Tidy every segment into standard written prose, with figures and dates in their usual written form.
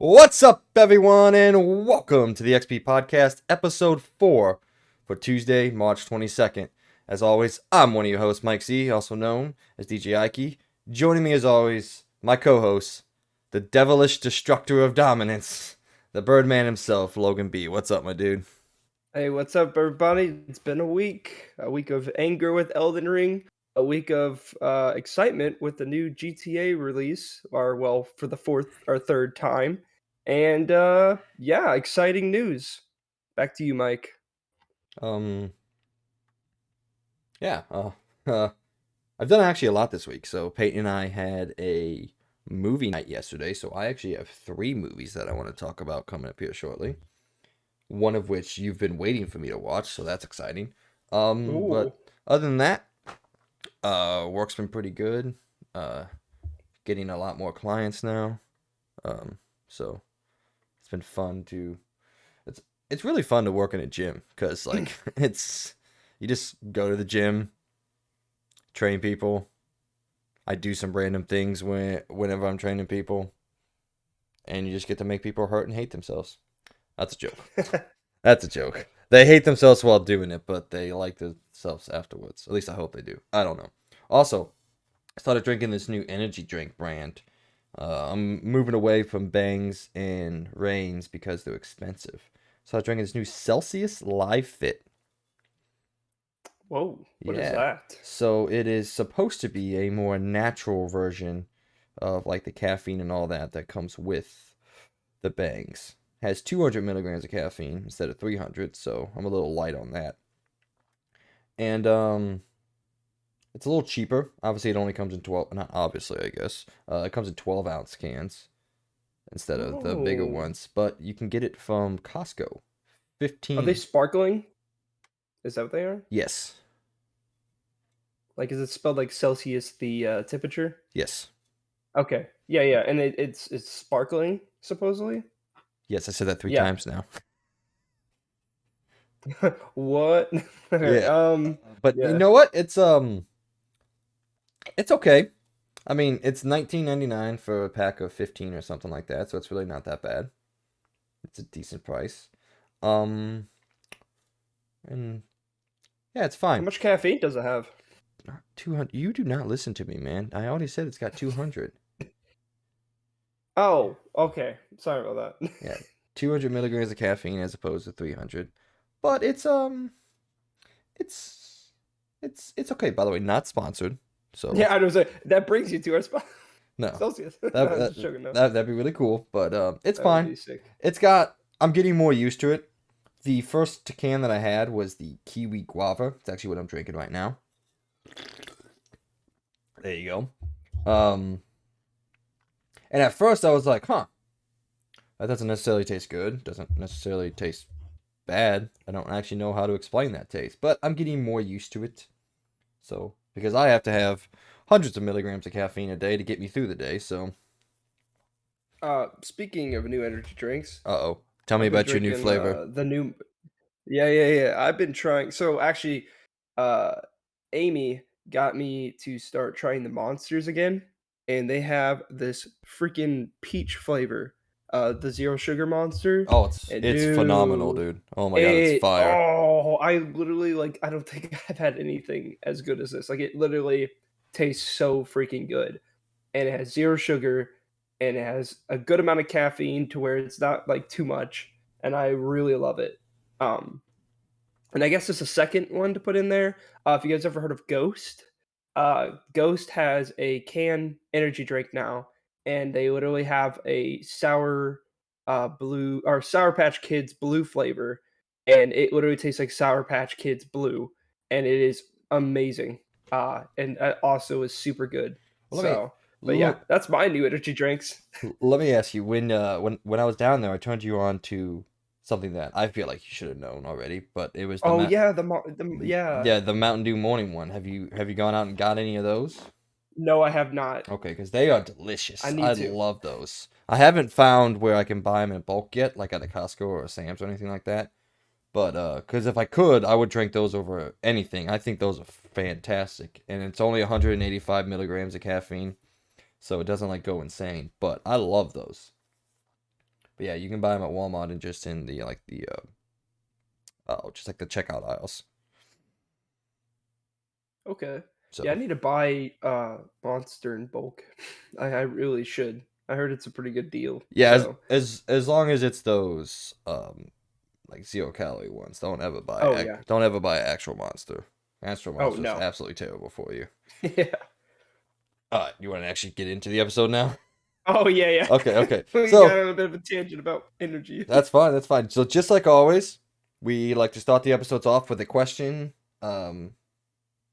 What's up, everyone, and welcome to the XP Podcast, episode 4 for Tuesday, March 22nd. As always, I'm one of your hosts, Mike Z, also known as DJ Ike. Joining me, as always, my co-host, the devilish destructor of dominance, the Birdman himself, Logan B. What's up, my dude? Hey, what's up, everybody? It's been a week of anger with Elden Ring, a week of excitement with the new GTA release, for the third time, and exciting news. Back to you, Mike. Um, yeah, I've done actually a lot this week. So Peyton and I had a movie night yesterday, so I actually have 3 movies that I want to talk about coming up here shortly. One of which you've been waiting for me to watch, so that's exciting. Ooh, But other than that, work's been pretty good. Getting a lot more clients now. So it's been fun to. It's really fun to work in a gym because like it's you just go to the gym, train people. I do some random things whenever I'm training people, and you just get to make people hurt and hate themselves. That's a joke. That's a joke. They hate themselves while doing it, but they like themselves afterwards. At least I hope they do. I don't know. Also, I started drinking this new energy drink brand. I'm moving away from Bangs and Reigns because they're expensive. So I was drinking this new Celsius Live Fit. whoa, what is Yeah. that? So it is supposed to be a more natural version of like the caffeine and all that comes with the Bangs. Has 200 milligrams of caffeine instead of 300, so I'm a little light on that. And it's a little cheaper. Obviously, it only comes in 12. Not obviously, I guess. It comes in 12-ounce cans instead of the bigger Oh, ones. But you can get it from Costco. are they 15. sparkling? Is that what they are? Yes. Like, is it spelled like Celsius, the temperature? Yes. Okay, yeah, and it's sparkling supposedly. Yes, I said that 3 Yeah. times now. What? Yeah. But you Yeah. know what? It's okay. I mean, it's 19.99 for a pack of 15 or something like that, so it's really not that bad. It's a decent price. Um, and yeah, it's How fine. much caffeine does it have? 200. You do not listen to me, man. I already said it's got 200. Oh, okay. Sorry about that. Yeah, 200 milligrams of caffeine as opposed to 300. But it's it's okay. By the way, not sponsored. So Yeah, I was like, that brings you to our spot. no, Celsius. No, that, I'm that just joking. No, that'd be really cool. But it's that would fine. be sick. It's got. I'm getting more used to it. The first can that I had was the kiwi guava. It's actually what I'm drinking right now. There you go. And at first I was like, huh, that doesn't necessarily taste good. Doesn't necessarily taste bad. I don't actually know how to explain that taste, but I'm getting more used to it. So, because I have to have hundreds of milligrams of caffeine a day to get me through the day, so. Speaking of new energy drinks, Uh-oh. Tell me I've been about your new drinking flavor. the new. Yeah. I've been trying. So actually, uh, Amy got me to start trying the monsters again, and they have this freaking peach flavor, the zero sugar monster. Oh, it's And it's phenomenal, dude, dude. Oh my God, it's fire. I literally like I don't think I've had anything as good as this. Like it literally tastes so freaking good. And it has zero sugar and it has a good amount of caffeine to where it's not like too much. And I really love it. Um and I guess there's a second one to put in there. If you guys ever heard of Ghost, Ghost has a can energy drink now, and they literally have a sour blue or Sour Patch Kids blue flavor, and it literally tastes like Sour Patch Kids blue, and it is amazing. And also is super good. Well, let me So, but yeah, look. that's my new energy drinks. Let me ask you when I was down there, I turned you on to something that I feel like you should have known already, but it was Oh yeah, yeah. yeah, the Mountain Dew morning one. Have you gone out and got any of those? No, I have not. Okay, because they are I delicious. I need to. love those. I haven't found where I can buy them in bulk yet, like at a Costco or a Sam's or anything like that. But because if I could, I would drink those over anything. I think those are fantastic, and it's only 185 milligrams of caffeine, so it doesn't like go insane. But I love those. But yeah, you can buy them at Walmart and just in the like the just like the checkout aisles. Okay. Yeah, I So need to buy Monster in bulk. I really should. I heard it's a pretty good deal. yeah, So, as long as it's those like 0 calorie ones, oh yeah. don't ever buy actual monster. Actual Oh monster is no. absolutely terrible for you. Yeah. You want to actually get into the episode now? Oh yeah, yeah. Okay, okay. We got So on a bit of a tangent about energy. that's fine. That's fine. So just like always, we like to start the episodes off with a question,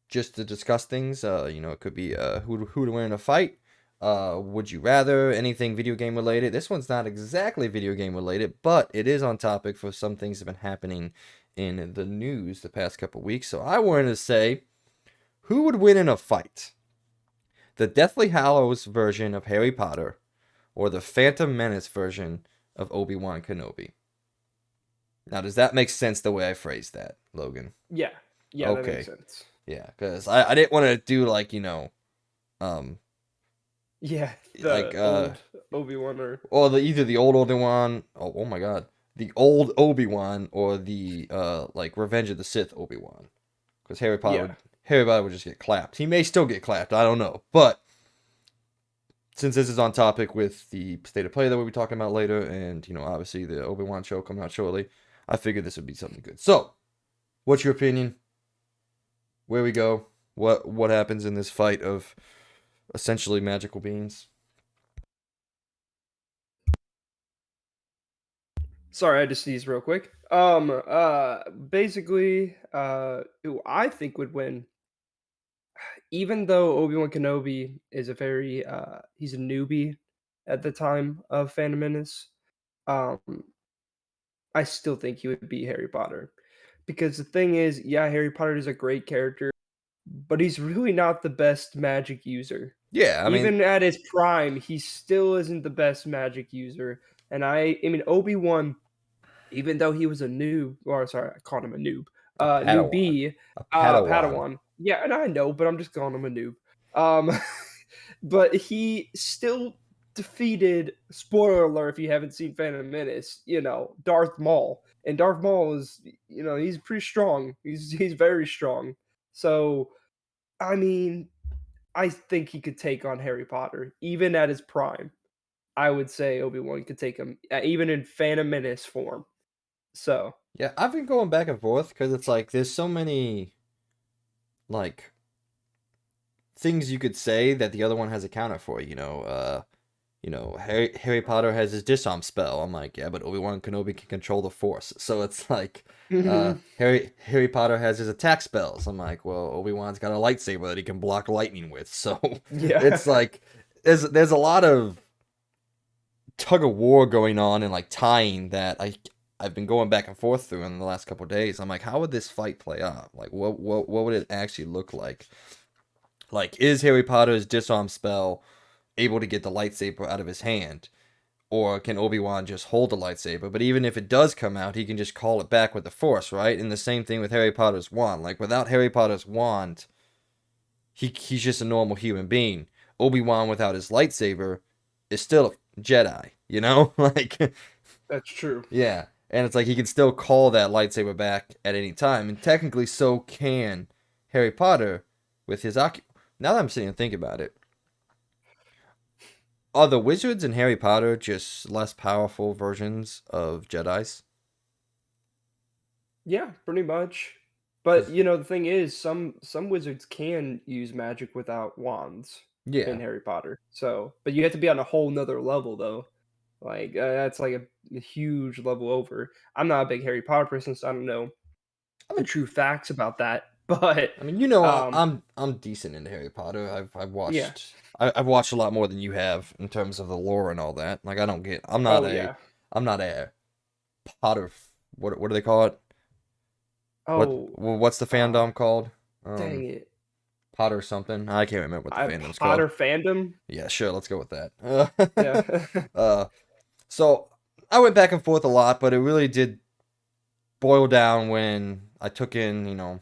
just to discuss things. It could be who to win in a fight. Would you rather anything video game related? This one's not exactly video game related, but it is on topic for some things that have been happening in the news the past couple weeks. So I wanted to say, who would win in a fight? The Deathly Hallows version of Harry Potter, or the Phantom Menace version of Obi-Wan Kenobi? Now, does that make sense the way I phrased that, Logan? Yeah. Yeah, that makes Okay. sense. Yeah, because I didn't want to do like, um, Yeah, like, the old Obi-Wan or or either the old Obi-Wan, oh my God, the old Obi-Wan, or the, like, Revenge of the Sith Obi-Wan. Because yeah. Harry Potter would just get clapped. He may still get clapped, I don't know. But, since this is on topic with the state of play that we'll be talking about later, and, obviously the Obi-Wan show coming out shortly, I figured this would be something good. So, what's your opinion? Where we go? What happens in this fight of essentially magical beings? Sorry, I had to sneeze real quick. Basically, who I think would win, even though Obi-Wan Kenobi is a very he's a newbie at the time of Phantom Menace. Um, I still think he would be Harry Potter. Because the thing is, yeah, Harry Potter is a great character, but he's really not the best magic user. Yeah, I mean, Even at his prime, he still isn't the best magic user. And I mean, Obi-Wan, even though he was a noob, or sorry, I called him a noob, a Padawan. newbie, A Padawan. Padawan. Yeah, and I know, but I'm just calling him a noob. Um, but he still defeated, spoiler alert if you haven't seen Phantom Menace, Darth Maul. And Darth Maul is, he's pretty strong. He's very strong. So, I mean, I think he could take on Harry Potter, even at his prime. I would say Obi-Wan could take him, even in Phantom Menace form. So, Yeah, I've been going back and forth because it's like there's so many like things you could say that the other one has accounted for. Harry Potter has his disarm spell. I'm like, yeah, but Obi-Wan Kenobi can control the Force. So it's like, Harry Potter has his attack spells. I'm like, well, Obi-Wan's got a lightsaber that he can block lightning with. So yeah. it's like there's a lot of tug of war going on and like tying that I've been going back and forth through in the last couple of days. I'm like, how would this fight play out? Like, what would it actually look like? Like, is Harry Potter's disarm spell able to get the lightsaber out of his hand? Or can Obi-Wan just hold the lightsaber? But even if it does come out, he can just call it back with the Force, right? And the same thing with Harry Potter's wand. Like, without Harry Potter's wand, he's just a normal human being. Obi-Wan without his lightsaber is still a Jedi, you know? Like, That's true. yeah. And it's like he can still call that lightsaber back at any time. And technically, so can Harry Potter with his Ocu. Now that I'm sitting and thinking about it, are the wizards in Harry Potter just less powerful versions of Jedis? Yeah, pretty much. But Because, the thing is, some wizards can use magic without wands in yeah. Harry Potter. So, but you have to be on a whole nother level though. Like that's like a huge level over. I'm not a big Harry Potter person, so I don't know I the mean, true facts about that. But um, I'm decent into Harry Potter. yeah. I've watched a lot more than you have in terms of the lore and all that. Like I don't get Oh yeah. I'm not a Potter what do they call it? Oh, What's the uh, fandom called? dang it. Potter something. I can't remember what the I fandom's called. Potter fandom. Yeah, sure, let's go with that. Yeah. uh, so I went back and forth a lot, but it really did boil down when I took in,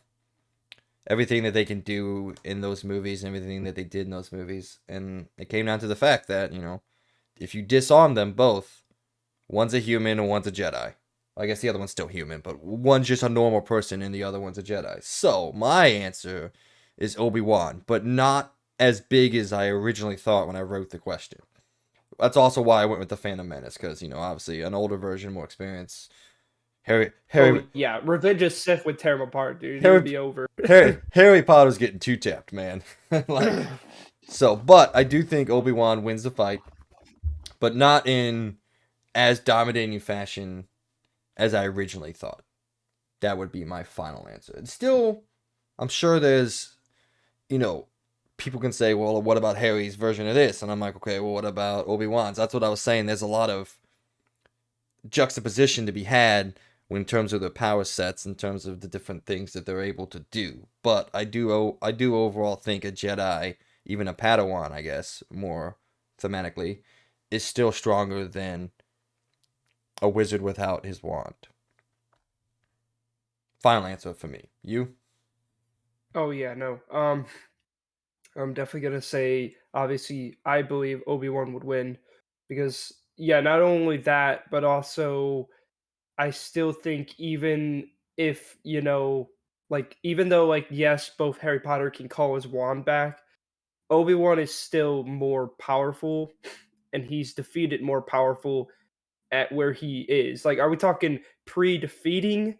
everything that they can do in those movies and everything that they did in those movies. And it came down to the fact that, if you disarm them both, One's a human and one's a Jedi. I guess the other one's still human, but one's just a normal person and the other one's a Jedi. So my answer is Obi-Wan, but not as big as I originally thought when I wrote the question. That's also why I went with the Phantom Menace, because obviously an older version, more experience. Harry, Oh Harry, yeah, Revenge of Sith would tear him apart, dude. He would Harry, be over. Harry Potter's getting two tapped, man. Like, so, but I do think Obi-Wan wins the fight, but not in as dominating fashion as I originally thought. That would be my final answer. It's still, I'm sure there's, you know, people can say, well, what about Harry's version of this? And I'm like, okay, well, what about Obi-Wan's? That's what I was saying. There's a lot of juxtaposition to be had in terms of the power sets, in terms of the different things that they're able to do. But I do overall think a Jedi, even a Padawan, I guess, more thematically, is still stronger than a wizard without his wand. Final answer for me. You? Oh yeah, no. I'm definitely gonna say obviously I believe Obi-Wan would win because yeah, not only that, but also I still think even if, like even though like yes, both Harry Potter can call his wand back, Obi-Wan is still more powerful and he's defeated more powerful at where he is. Like are we talking pre-defeating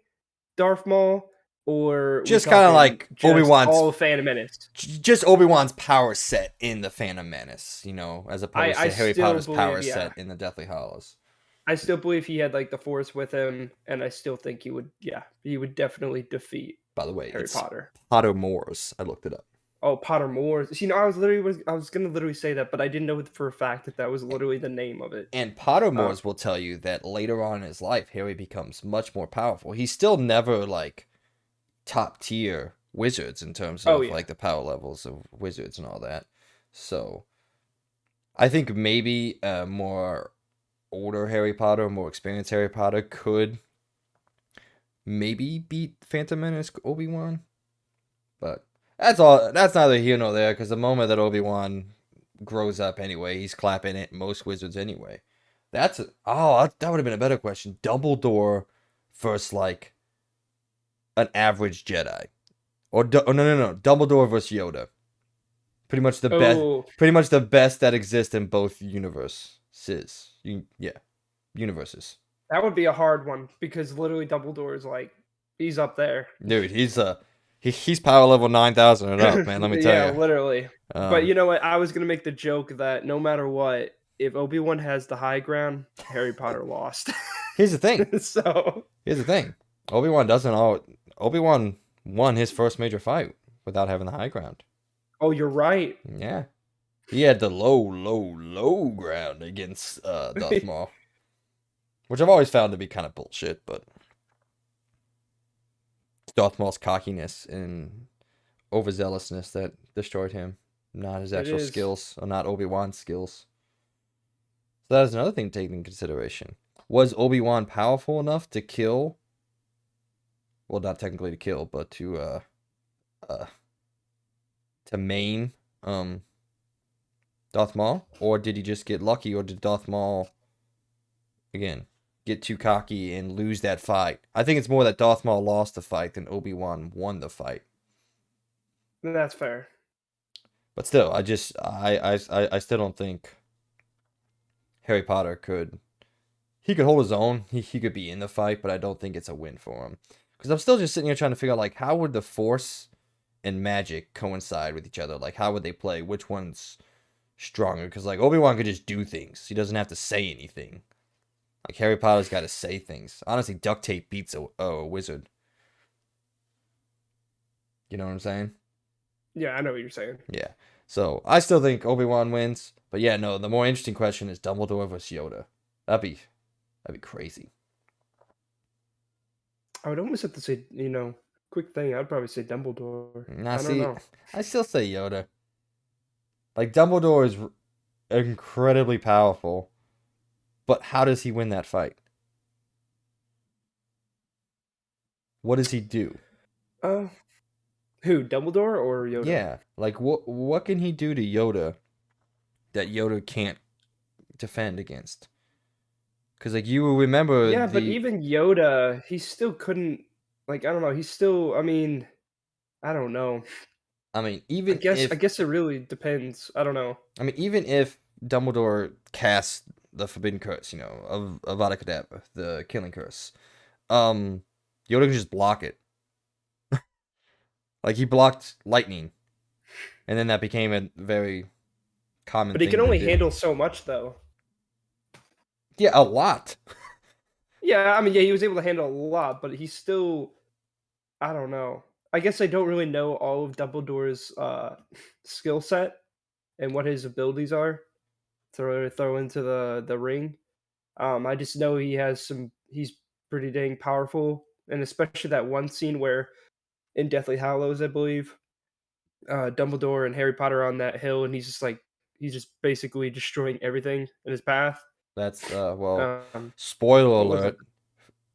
Darth Maul or we Just kind of talking like just Obi-Wan's, all of Phantom Menace? just Obi-Wan's power set in the Phantom Menace, as I opposed I to Harry still Potter's believe, power yeah. set in the Deathly Hallows. I still believe he had like the Force with him, and I still think he would, yeah, he would definitely defeat By the way, Harry it's Potter. Potter Moors. I looked it up. Oh, Potter Moore. See, no, I was gonna literally say that, but I didn't know for a fact that that was literally the name of it. And Uh, Pottermores will tell you that later on in his life, Harry becomes much more powerful. He's still never like top tier wizards in terms oh of yeah, like the power levels of wizards and all that. So I think maybe a more older Harry Potter, more experienced Harry Potter could maybe beat Phantom Menace Obi-Wan. But that's all. That's neither here nor there because the moment that Obi-Wan grows up anyway, he's clapping at most wizards anyway. That would have been a better question. Dumbledore versus like an average Jedi, or no, Dumbledore versus Yoda. Pretty much the best. oh, Pretty much the best that exists in both universes. Yeah, universes. that would be a hard one because literally Dumbledore is like he's up there. Dude, he's power level 9,000 and up, man. Let me tell Yeah, you. literally. But Um, you know what? I was gonna make the joke that no matter what, if Obi-Wan has the high ground, Harry Potter lost. here's the thing. So, Here's the thing. Obi-Wan doesn't all Obi-Wan won his first major fight without having the high ground. oh, you're right. Yeah. He had the low ground against Darth Maul. Which I've always found to be kind of bullshit, but it's Darth Maul's cockiness and overzealousness that destroyed him, not his It actual is. skills, or not Obi-Wan's skills. So that is another thing to take into consideration. Was Obi-Wan powerful enough to kill, well, not technically to kill, but uh to maim Darth Maul, or did he just get lucky, or did Darth Maul again get too cocky and lose that fight? I think it's more that Darth Maul lost the fight than Obi-Wan won the fight. That's fair. But still, I still don't think Harry Potter could. He could hold his own. He could be in the fight, but I don't think it's a win for him. Because I'm still just sitting here trying to figure out like how would the Force and magic coincide with each other? Like how would they play? Which one's stronger? Because like Obi-Wan could just do things. He doesn't have to say anything. Like Harry Potter's got to say things. Honestly, duct tape beats a wizard. You know what I'm saying? Yeah, I know what you're saying. Yeah. So I still think Obi-Wan wins. But yeah, no. The more interesting question is Dumbledore versus Yoda. That'd be crazy. I would almost have to say, quick thing. I'd probably say Dumbledore. Now I don't see, know. I still say Yoda. Like Dumbledore is incredibly powerful, but how does he win that fight? What does he do? Uh, who? Dumbledore or Yoda? Yeah, like what can he do to Yoda that Yoda can't defend against? Because like you will remember Yeah, but the. even Yoda, he still couldn't like, I don't know, he's still I mean, I don't know. I mean, I guess it really depends. I don't know. even if Dumbledore casts the Forbidden Curse, of Avada Kedavra, the Killing Curse, um, Yoda can just block it. Like he blocked lightning, and then that became a very common But he can thing to only do. handle so much though. Yeah, a lot. Yeah, I mean, yeah, he was able to handle a lot, but he's still I don't know. I guess I don't really know all of Dumbledore's skill set and what his abilities are to really throw into the ring. I just know he's pretty dang powerful, and especially that one scene where in Deathly Hallows, I believe, Dumbledore and Harry Potter are on that hill, and he's just basically destroying everything in his path. That's well, Um, spoiler what was it? alert.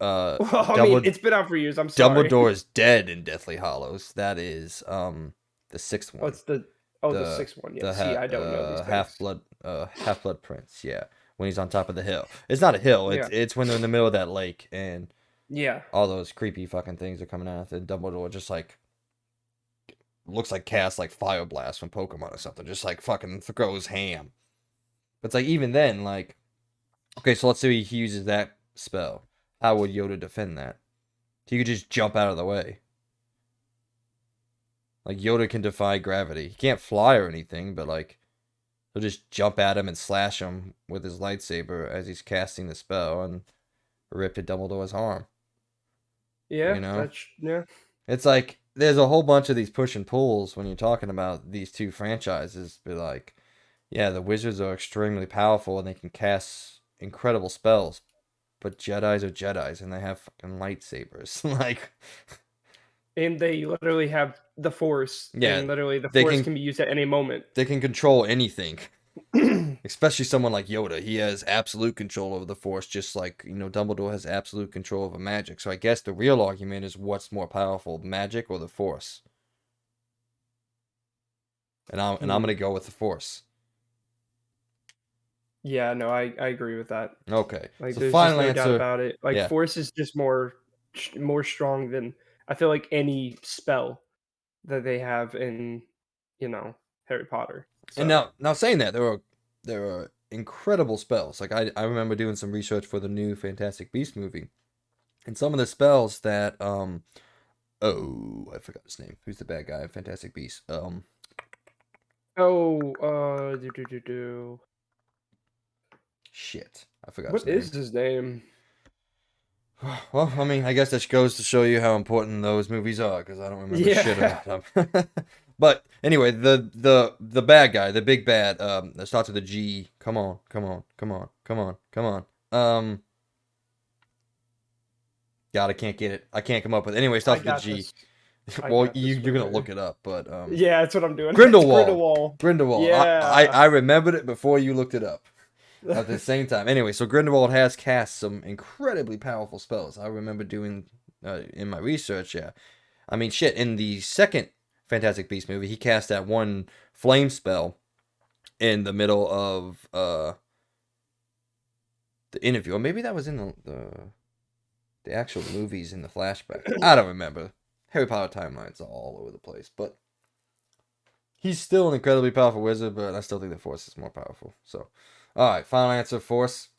Uh, Well, I mean, Dumbledore it's been out for years. I'm sorry. Dumbledore is dead in Deathly Hallows. That is the sixth Oh, one. it's the The sixth one. Yeah. See, I don't know these things. half blood prince. Yeah, when he's on top of the hill. It's not a hill. It's Yeah. it's when they're in the middle of that lake and Yeah. all those creepy fucking things are coming out. And Dumbledore just like looks like cast like fire blast from Pokemon or something. Just like fucking throws ham. But it's like even then, like okay, so let's say he uses that spell. How would Yoda defend that? He could just jump out of the way. Like Yoda can defy gravity. He can't fly or anything, but like he'll just jump at him and slash him with his lightsaber as he's casting the spell and rip at Dumbledore's arm. Yeah. You know? That's yeah. It's like there's a whole bunch of these push and pulls when you're talking about these two franchises. But like, yeah, the wizards are extremely powerful and they can cast incredible spells. But Jedi's are Jedi's and they have fucking lightsabers. Like, And they literally have the Force, yeah, and literally the they Force can can be used at any moment. they can control anything. Especially someone like Yoda. He has absolute control over the Force, just like, Dumbledore has absolute control over magic. So I guess the real argument is what's more powerful, magic or the Force? And I'm Hmm. gonna go with the Force. Yeah, no, I agree with that. Okay. Like, So there's just final no doubt answer, about it. Like, yeah. Force is just more strong than I feel like any spell that they have in, you know, Harry Potter. And So now saying that, there are incredible spells. Like I remember doing some research for the new Fantastic Beast movie. And some of the spells that oh, I forgot his name. Who's the bad guy in Fantastic Beast? oh, do. Shit. I forgot his What name. is his name? Well, I mean, I guess that goes to show you how important those movies are, because I don't remember shit Yeah. about them. But anyway, the bad guy, the big bad, that starts with a G. Come on, come on, come on, come on, come on. God, I can't get it. I can't come up with. Anyway, it I starts with a got G. this. I Well, got this you're for gonna look her. it up, but Yeah, that's what I'm doing. It's Grindelwald, Grindelwald. Grindelwald. Yeah. I remembered it before you looked it up. At the same time. Anyway, so Grindelwald has cast some incredibly powerful spells. I remember doing in my research, yeah. I mean, shit, in the second Fantastic Beast movie, he cast that one flame spell in the middle of the interview. Or maybe that was in the actual movies in the flashbacks. I don't remember. Harry Potter timelines are all over the place, but he's still an incredibly powerful wizard, but I still think the Force is more powerful. So, all right, final answer, Force.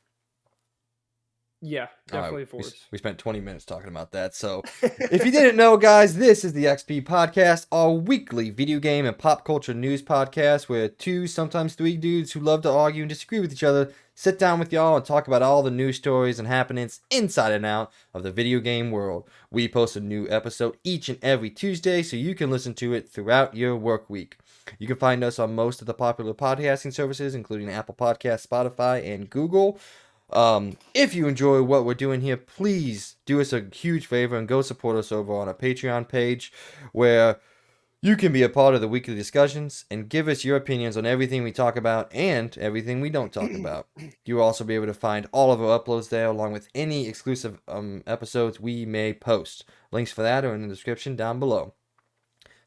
Yeah, All right, definitely we, Force. we spent 20 minutes talking about that. So, if you didn't know, guys, this is the XP Podcast, our weekly video game and pop culture news podcast where two, sometimes three dudes who love to argue and disagree with each other sit down with y'all and talk about all the news stories and happenings inside and out of the video game world. We post a new episode each and every Tuesday so you can listen to it throughout your work week. You can find us on most of the popular podcasting services, including Apple Podcasts, Spotify, and Google. If you enjoy what we're doing here, please do us a huge favor and go support us over on our Patreon page where you can be a part of the weekly discussions and give us your opinions on everything we talk about and everything we don't talk about. You will also be able to find all of our uploads there along with any exclusive episodes we may post. Links for that are in the description down below.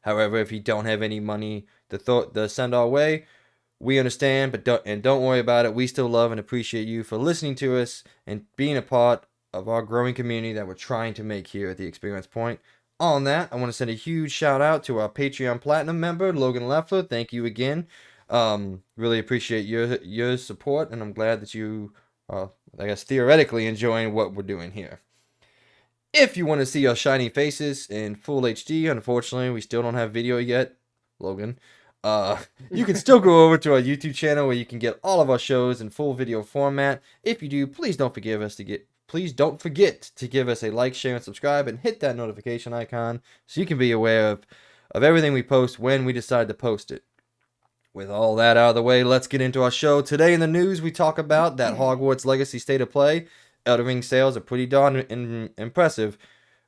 However, if you don't have any money to send our way, We understand, but don't worry about it. We still love and appreciate you for listening to us and being a part of our growing community that we're trying to make here at the Experience Point. On that, I want to send a huge shout out to our Patreon Platinum member, Logan Leffler. Thank you again. Really appreciate your support, and I'm glad that you are, I guess, theoretically enjoying what we're doing here. If you want to see our shiny faces in full HD, unfortunately, we still don't have video yet, Logan. You can still go over to our YouTube channel where you can get all of our shows in full video format. If you do, please don't forget to give us a like, share, and subscribe, and hit that notification icon so you can be aware of everything we post when we decide to post it. With all that out of the way, let's get into our show. Today in the news, we talk about that Hogwarts Legacy State of Play. Elden Ring sales are pretty darn impressive.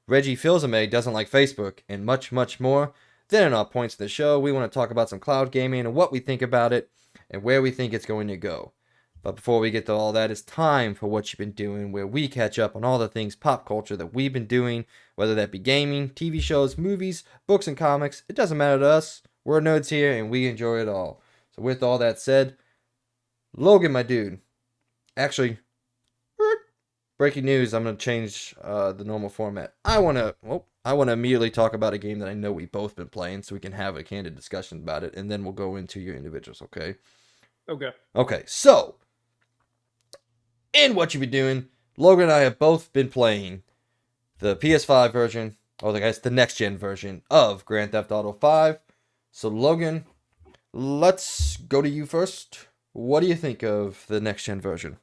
Reggie Fils-Aimé doesn't like Facebook, and much, much more. Then in our points of the show, we want to talk about some cloud gaming and what we think about it and where we think it's going to go. But before we get to all that, it's time for What You've Been Doing, where we catch up on all the things pop culture that we've been doing, whether that be gaming, TV shows, movies, books, and comics. It doesn't matter to us. We're nerds here, and we enjoy it all. So with all that said, Logan, my dude, actually, breaking news, I'm going to change the normal format. I want to immediately talk about a game that I know we've both been playing so we can have a candid discussion about it, and then we'll go into your individuals, okay? Okay, so, in What You've Been Doing, Logan and I have both been playing the PS5 version, or the next-gen version of Grand Theft Auto 5. So, Logan, let's go to you first. What do you think of the next-gen version?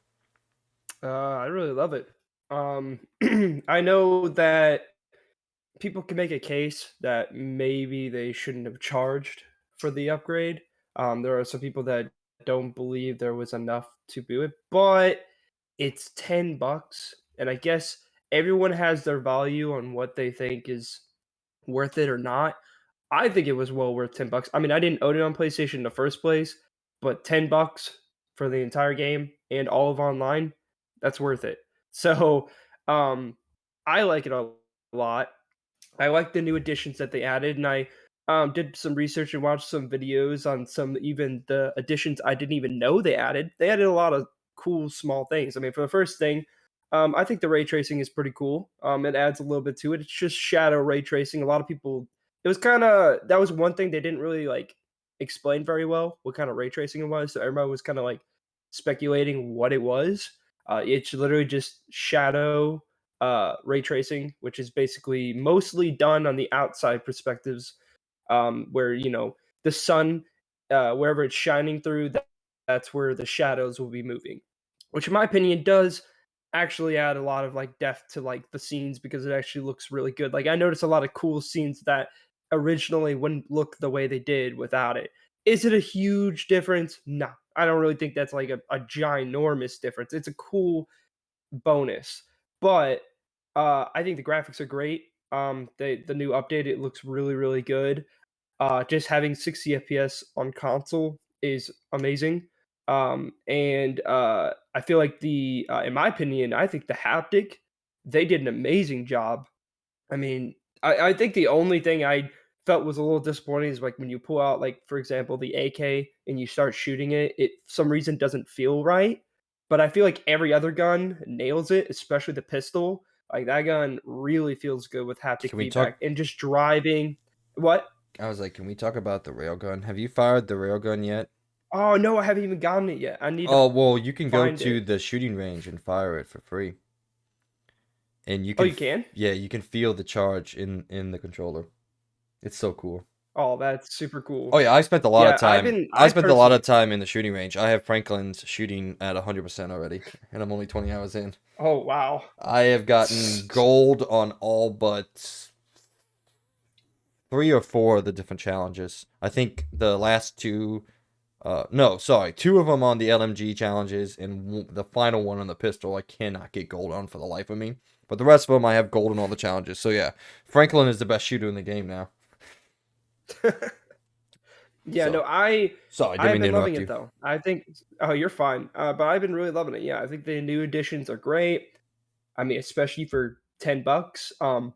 I really love it. I know that people can make a case that maybe they shouldn't have charged for the upgrade. There are some people that don't believe there was enough to do it, but it's $10, and I guess everyone has their value on what they think is worth it or not. I think it was well worth $10. I mean, I didn't own it on PlayStation in the first place, but $10 for the entire game and all of online, that's worth it. So, um, I like it a lot. I like the new additions that they added, and I did some research and watched some videos on some even the additions I didn't even know they added. They added a lot of cool small things. I mean, for the first thing, I think the ray tracing is pretty cool. It adds a little bit to it. It's just shadow ray tracing. A lot of people, it was kind of that was one thing they didn't really like explain very well what kind of ray tracing it was. So everybody was kind of like speculating what it was. It's literally just shadow ray tracing, which is basically mostly done on the outside perspectives, where the sun, wherever it's shining through, that's where the shadows will be moving, which in my opinion does actually add a lot of like depth to like the scenes because it actually looks really good. Like I noticed a lot of cool scenes that originally wouldn't look the way they did without it. Is it a huge difference? No, I don't really think that's like a ginormous difference. It's a cool bonus. But I think the graphics are great. The new update, it looks really really good. Just having 60 FPS on console is amazing. And I feel like in my opinion, I think the haptic, they did an amazing job. I mean, I think the only thing I felt was a little disappointing is like when you pull out, like, for example, the AK and you start shooting it, it for some reason doesn't feel right. But I feel like every other gun nails it, especially the pistol. Like that gun really feels good with haptic Can we talk? feedback and just driving. What? I was like, can we talk about the railgun? Have you fired the railgun yet? Oh no, I haven't even gotten it yet. I need to Oh, well, you can go find to it. the shooting range and fire it for free. And Oh, you can? yeah, you can feel the charge in the controller. It's so cool. Oh, that's super Oh cool. yeah, I spent a lot of Yeah, time. I I spent a lot of personally. time in the shooting range. I have Franklin's shooting at 100% already, and I'm only 20 hours in. Oh wow. I have gotten gold on all but 3 or 4 of the different challenges. I think the last two, no, sorry, 2 of them on the LMG challenges, and the final one on the pistol, I cannot get gold on for the life of me. But the rest of them, I have gold on all the challenges. So yeah, Franklin is the best shooter in the game now. Yeah, So no, I sorry, I didn't have mean to been loving interrupt it you. though. I think oh, you're fine. But I've been really loving it. Yeah, I think the new additions are great. I mean, especially for $10.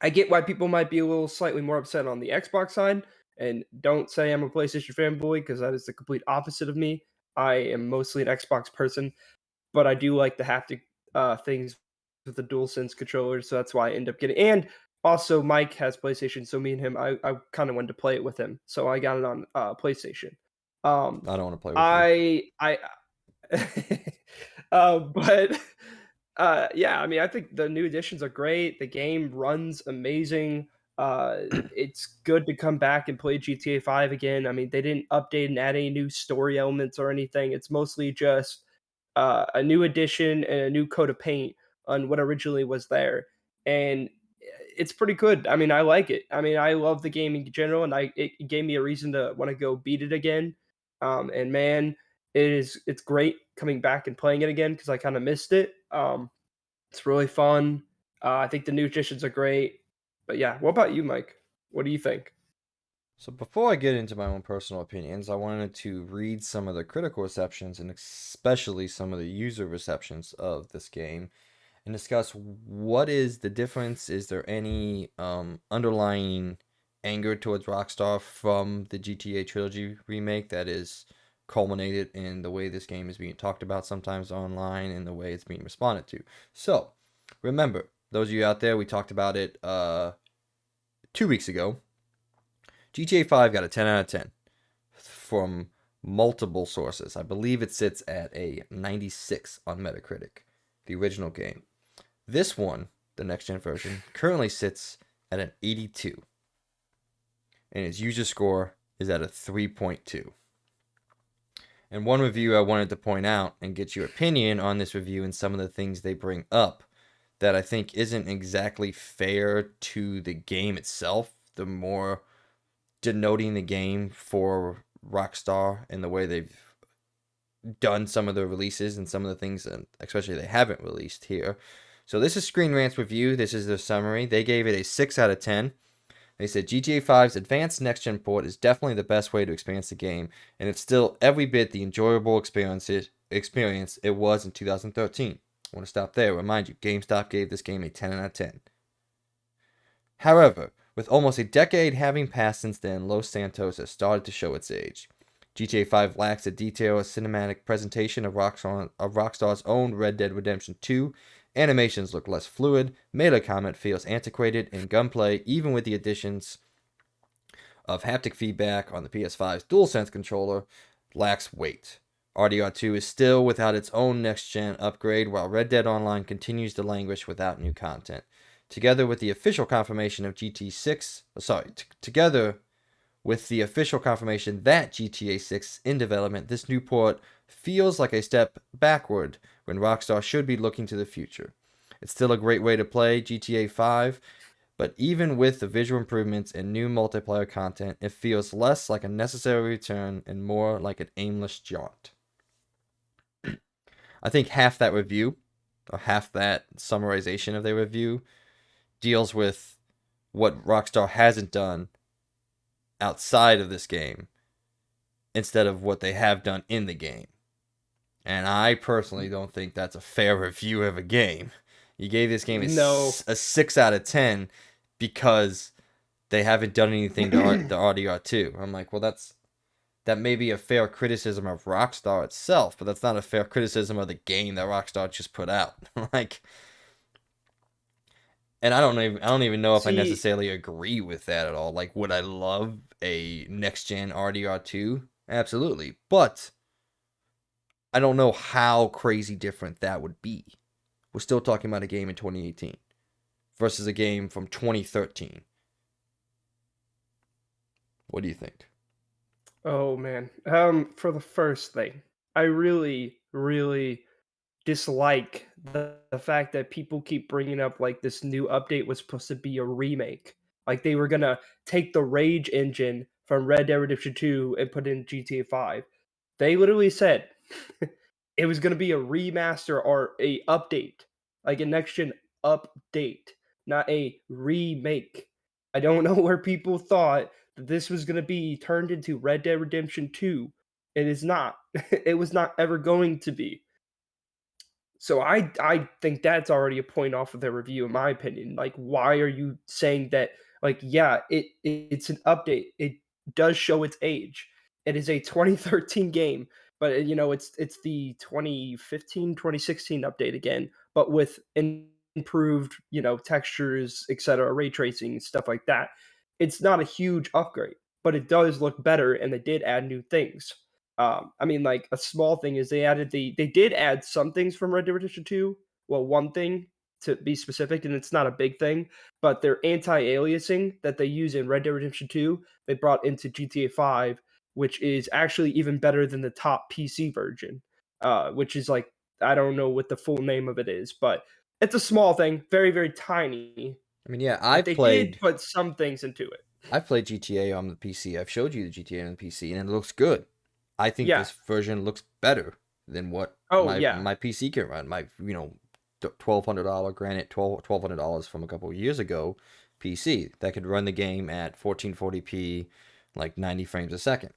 I get why people might be a little slightly more upset on the Xbox side, And don't say I'm a PlayStation fanboy because that is the complete opposite of me. I am mostly an Xbox person, but I do like the haptic things with the DualSense controller, so that's why I end up getting. And also, Mike has PlayStation, so me and him, I kind of wanted to play it with him, so I got it on PlayStation. Um, I don't want to play with you. I but yeah, I mean, I think the new additions are great. The game runs amazing. It's good to come back and play GTA 5 again. I mean, they didn't update and add any new story elements or anything. It's mostly just a new addition and a new coat of paint on what originally was there. And it's pretty good. I mean, I like it. I mean, I love the game in general, and it gave me a reason to want to go beat it again. And man, it's great coming back and playing it again because I kind of missed it. It's really fun. I think the new additions are great. But yeah, what about you, Mike? What do you think? So before I get into my own personal opinions, I wanted to read some of the critical receptions and especially some of the user receptions of this game and discuss what is the difference. Is there any underlying anger towards Rockstar from the GTA trilogy remake that is culminated in the way this game is being talked about sometimes online and the way it's being responded to? So remember, those of you out there, we talked about it 2 weeks ago. GTA 5 got a 10 out of 10 from multiple sources. I believe it sits at a 96 on Metacritic, the original game. This one, the next gen version, currently sits at an 82, and its user score is at a 3.2. And one review I wanted to point out and get your opinion on this review and some of the things they bring up that I think isn't exactly fair to the game itself, the more denoting the game for Rockstar and the way they've done some of the releases and some of the things that especially they haven't released here. So this is Screen Rant's review. This is their summary. They gave it a 6 out of 10. They said GTA 5's advanced next-gen port is definitely the best way to experience the game, and it's still every bit the enjoyable experience it was in 2013. I want to stop there. Remind you, GameStop gave this game a 10 out of 10. However, with almost a decade having passed since then, Los Santos has started to show its age. GTA 5 lacks a detailed cinematic presentation of Rockstar's own Red Dead Redemption 2. Animations look less fluid, melee combat feels antiquated, and gunplay, even with the additions of haptic feedback on the PS5's DualSense controller, lacks weight. RDR2 is still without its own next-gen upgrade, while Red Dead Online continues to languish without new content. Together with the official confirmation of together with the official confirmation that GTA 6 is in development, this new port feels like a step backward when Rockstar should be looking to the future. It's still a great way to play GTA 5, but even with the visual improvements and new multiplayer content, it feels less like a necessary return and more like an aimless jaunt. I think half that review, or half that summarization of their review, deals with what Rockstar hasn't done outside of this game instead of what they have done in the game. And I personally don't think that's a fair review of a game. You gave this game a No. 6 out of 10 because they haven't done anything to the RDR2. I'm like, well, that may be a fair criticism of Rockstar itself, but that's not a fair criticism of the game that Rockstar just put out. Like, and I don't even know if I See, necessarily agree with that at all. Like, would I love a next gen RDR2? Absolutely. But I don't know how crazy different that would be. We're still talking about a game in 2018 versus a game from 2013. What do you think? oh man. For the first thing, I really, really dislike the fact that people keep bringing up like this new update was supposed to be a remake. Like they were gonna take the Rage engine from Red Dead Redemption 2 and put it in GTA 5. They literally said it was gonna be a remaster or a update, like a next gen update, not a remake. I don't know where people thought that this was gonna be turned into Red Dead Redemption 2. It is not. It was not ever going to be. So I think that's already a point off of their review, in my opinion. Like, why are you saying that? Like, yeah, it's an update. does show its age. It is a 2013 game, but it's the 2015, 2016 update again, but with improved, textures, etc., ray tracing, stuff like that. It's not a huge upgrade, but it does look better, and they did add new things. I mean, like a small thing is they did add some things from Red Dead Redemption 2. Well, one thing to be specific, and it's not a big thing, but their anti-aliasing that they use in Red Dead Redemption 2, they brought into GTA 5, which is actually even better than the top PC version, which is like, I don't know what the full name of it is, but it's a small thing, very, very tiny. I mean, yeah, But they did put some things into it. I've played GTA on the PC. I've showed you the GTA on the PC, and it looks good. I think Yeah. this version looks better than what Oh, my yeah. PC can run. My $1,200, granted $1,200 from a couple of years ago, PC that could run the game at 1440p, like 90 frames a second.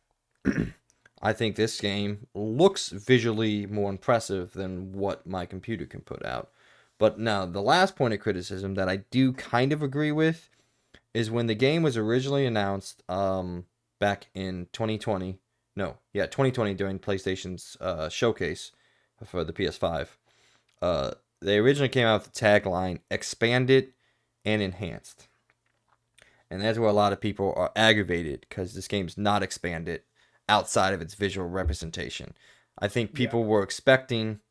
I think this game looks visually more impressive than what my computer can put out. But now, the last point of criticism that I do kind of agree with is when the game was originally announced back in 2020. No, yeah, 2020 during PlayStation's showcase for the PS5. They originally came out with the tagline expanded and enhanced. And that's where a lot of people are aggravated because this game's not expanded outside of its visual representation. I think people were expecting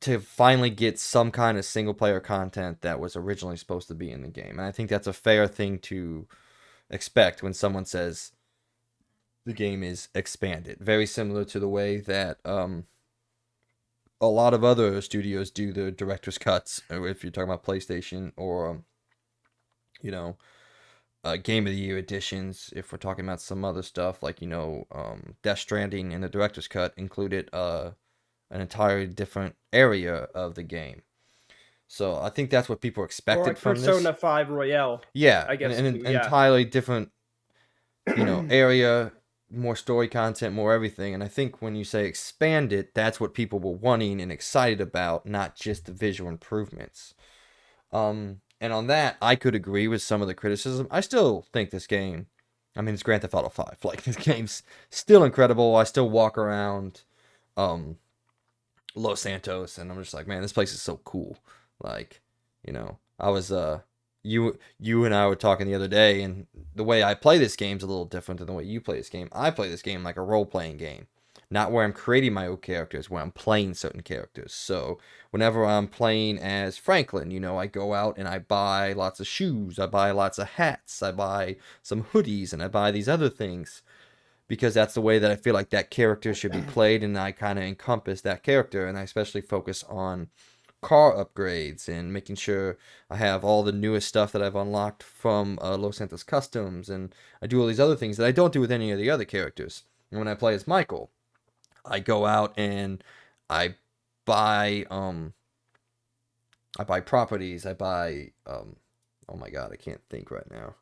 to finally get some kind of single player content that was originally supposed to be in the game. And I think that's a fair thing to expect when someone says the game is expanded. Very similar to the way that a lot of other studios do the director's cuts, or if you're talking about PlayStation, or Game of the Year editions. If we're talking about some other stuff like Death Stranding and the director's cut included an entirely different area of the game. So I think that's what people expected Or like from Persona this. 5 Royale, Yeah, I guess. an Yeah. entirely different, area, more story content, more everything. And I think when you say expanded, that's what people were wanting and excited about, not just the visual improvements. And on that, I could agree with some of the criticism. I still think this game, I mean, it's Grand Theft Auto 5. Like, this game's still incredible. I still walk around Los Santos, and I'm just like, man, this place is so cool. Like, I was you and I were talking the other day, and the way I play this game is a little different than the way you play this game. I play this game like a role playing game, not where I'm creating my own characters, where I'm playing certain characters. So whenever I'm playing as Franklin, I go out and I buy lots of shoes, I buy lots of hats, I buy some hoodies, and I buy these other things because that's the way that I feel like that character should be played, and I kind of encompass that character, and I especially focus on car upgrades and making sure I have all the newest stuff that I've unlocked from Los Santos Customs, and I do all these other things that I don't do with any of the other characters. And when I play as Michael, I go out and I buy properties, I buy oh my god, I can't think right now.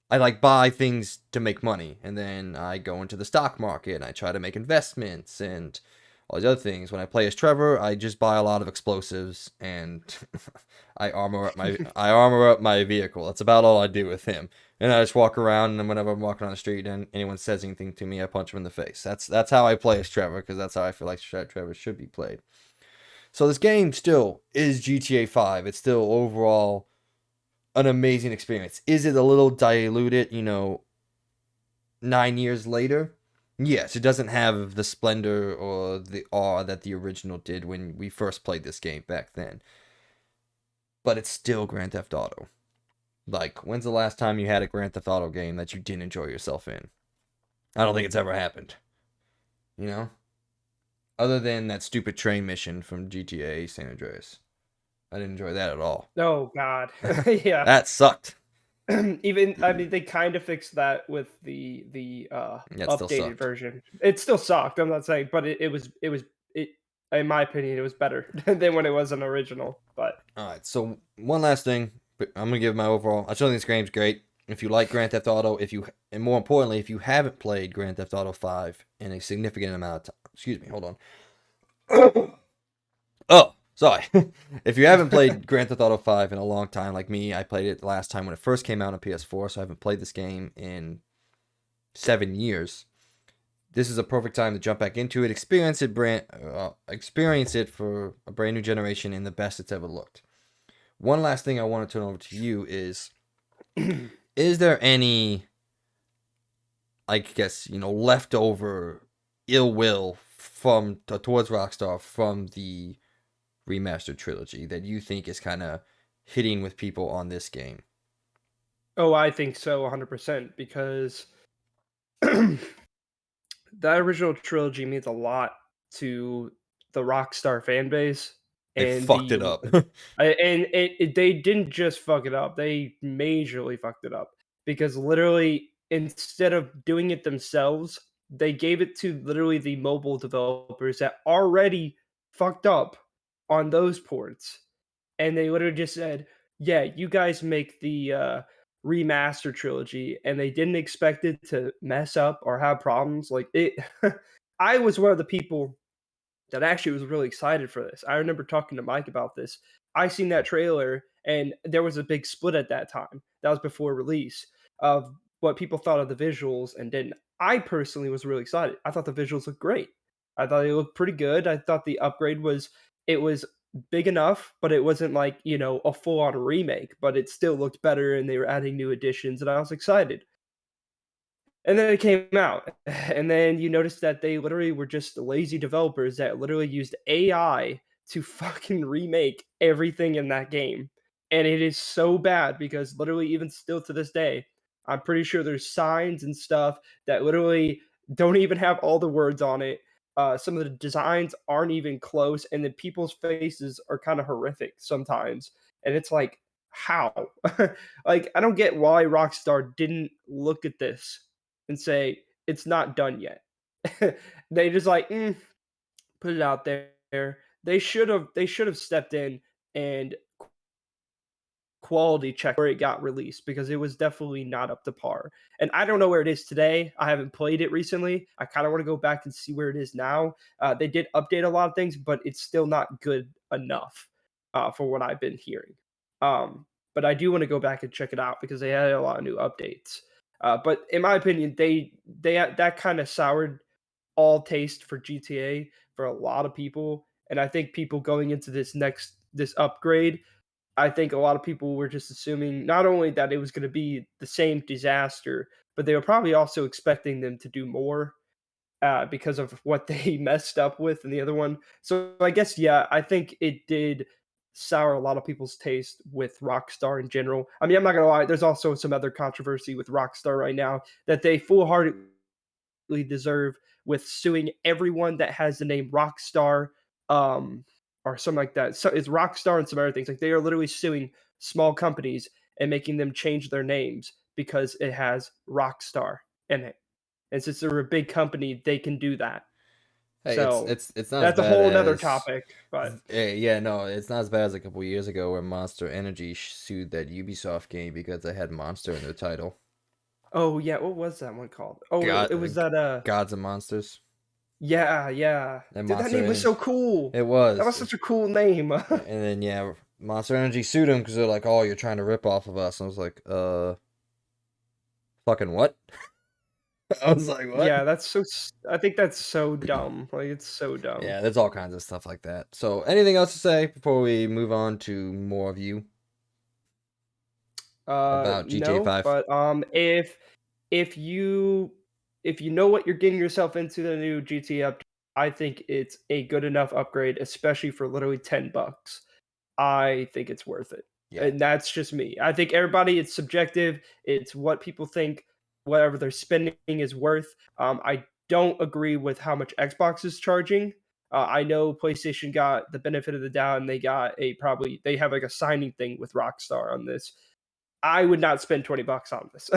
I like buy things to make money, and then I go into the stock market and I try to make investments and all these other things. When I play as Trevor, I just buy a lot of explosives and I armor up my vehicle. That's about all I do with him. And I just walk around, and whenever I'm walking on the street and anyone says anything to me, I punch him in the face. That's how I play as Trevor, because that's how I feel like Trevor should be played. So this game still is GTA 5. It's still overall an amazing experience. Is it a little diluted, 9 years later? Yes, it doesn't have the splendor or the awe that the original did when we first played this game back then. But it's still Grand Theft Auto. Like, when's the last time you had a Grand Theft Auto game that you didn't enjoy yourself in? I don't think it's ever happened. Other than that stupid train mission from GTA San Andreas. I didn't enjoy that at all. Oh God. Yeah. That sucked. Even, I mean, they kind of fixed that with the That still updated sucked. version. It still sucked. I'm not saying, but it in my opinion, it was better than when it was an original. But All right, so one last thing. I'm gonna give my overall. I still think this game's great. If you like Grand Theft Auto, and more importantly, if you haven't played Grand Theft Auto 5 in a significant amount of time, excuse me, hold on. Oh, So, if you haven't played Grand Theft Auto 5 in a long time, like me, I played it last time when it first came out on PS4, so I haven't played this game in 7 years. This is a perfect time to jump back into it, experience it for a brand new generation in the best it's ever looked. One last thing I want to turn over to you is there any, I guess, leftover ill will towards Rockstar from the remastered trilogy that you think is kind of hitting with people on this game? Oh, I think so, 100%, because that original trilogy means a lot to the Rockstar fan base, They and fucked it up. they didn't just fuck it up; they majorly fucked it up because literally, instead of doing it themselves, they gave it to literally the mobile developers that already fucked up on those ports, and they literally just said, "Yeah, you guys make the remaster trilogy," and they didn't expect it to mess up or have problems. Like it, I was one of the people that actually was really excited for this. I remember talking to Mike about this. I seen that trailer, and there was a big split at that time. That was before release of what people thought of the visuals and didn't. I personally was really excited. I thought the visuals looked great. I thought they looked pretty good. I thought the upgrade was it was big enough, but it wasn't like, a full on remake, but it still looked better and they were adding new additions and I was excited. And then it came out, and then you notice that they literally were just lazy developers that literally used AI to fucking remake everything in that game. And it is so bad because literally, even still to this day, I'm pretty sure there's signs and stuff that literally don't even have all the words on it. Some of the designs aren't even close, and the people's faces are kind of horrific sometimes. And it's like, how? Like, I don't get why Rockstar didn't look at this and say it's not done yet. They just like put it out there. They should have stepped in and quality check where it got released because it was definitely not up to par. And I don't know where it is today. I haven't played it recently. I kind of want to go back and see where it is now. They did update a lot of things, but it's still not good enough for what I've been hearing. But I do want to go back and check it out because they had a lot of new updates. But in my opinion, that kind of soured all taste for GTA for a lot of people, and I think people going into this upgrade, I think a lot of people were just assuming not only that it was going to be the same disaster, but they were probably also expecting them to do more because of what they messed up with in the other one. So I guess yeah, I think it did sour a lot of people's taste with Rockstar in general. I mean, I'm not gonna lie, there's also some other controversy with Rockstar right now that they full-heartedly deserve with suing everyone that has the name Rockstar, um, or something like that. So it's Rockstar and some other things. Like they are literally suing small companies and making them change their names because it has Rockstar in it. And since they're a big company, they can do that. Hey, it's So it's it's not as that's a bad whole nother as topic. But yeah, no, it's not as bad as a couple years ago where Monster Energy sued that Ubisoft game because they had Monster in their title. oh yeah, what was that one called? Oh, it, God, it was that Gods and Monsters yeah, yeah. and Dude, that Monster name was so Energy. cool. It That was, was such a cool name. and then yeah, Monster Energy sued them because they're like, "Oh, you're trying to rip off of us." And I was like, fucking what?" I was like, "What?" Yeah, I think that's so dumb. Like, it's so dumb. Yeah, there's all kinds of stuff like that. So, anything else to say before we move on to more of you about GTA No, 5? but, if you if you know what you're getting yourself into the new GTA update, I think it's a good enough upgrade, especially for literally $10. I think it's worth it. Yeah. And that's just me. I think everybody it's subjective. It's what people think whatever they're spending is worth. I don't agree with how much Xbox is charging. I know PlayStation got the benefit of the doubt and they have like a signing thing with Rockstar on this. I would not spend $20 on this.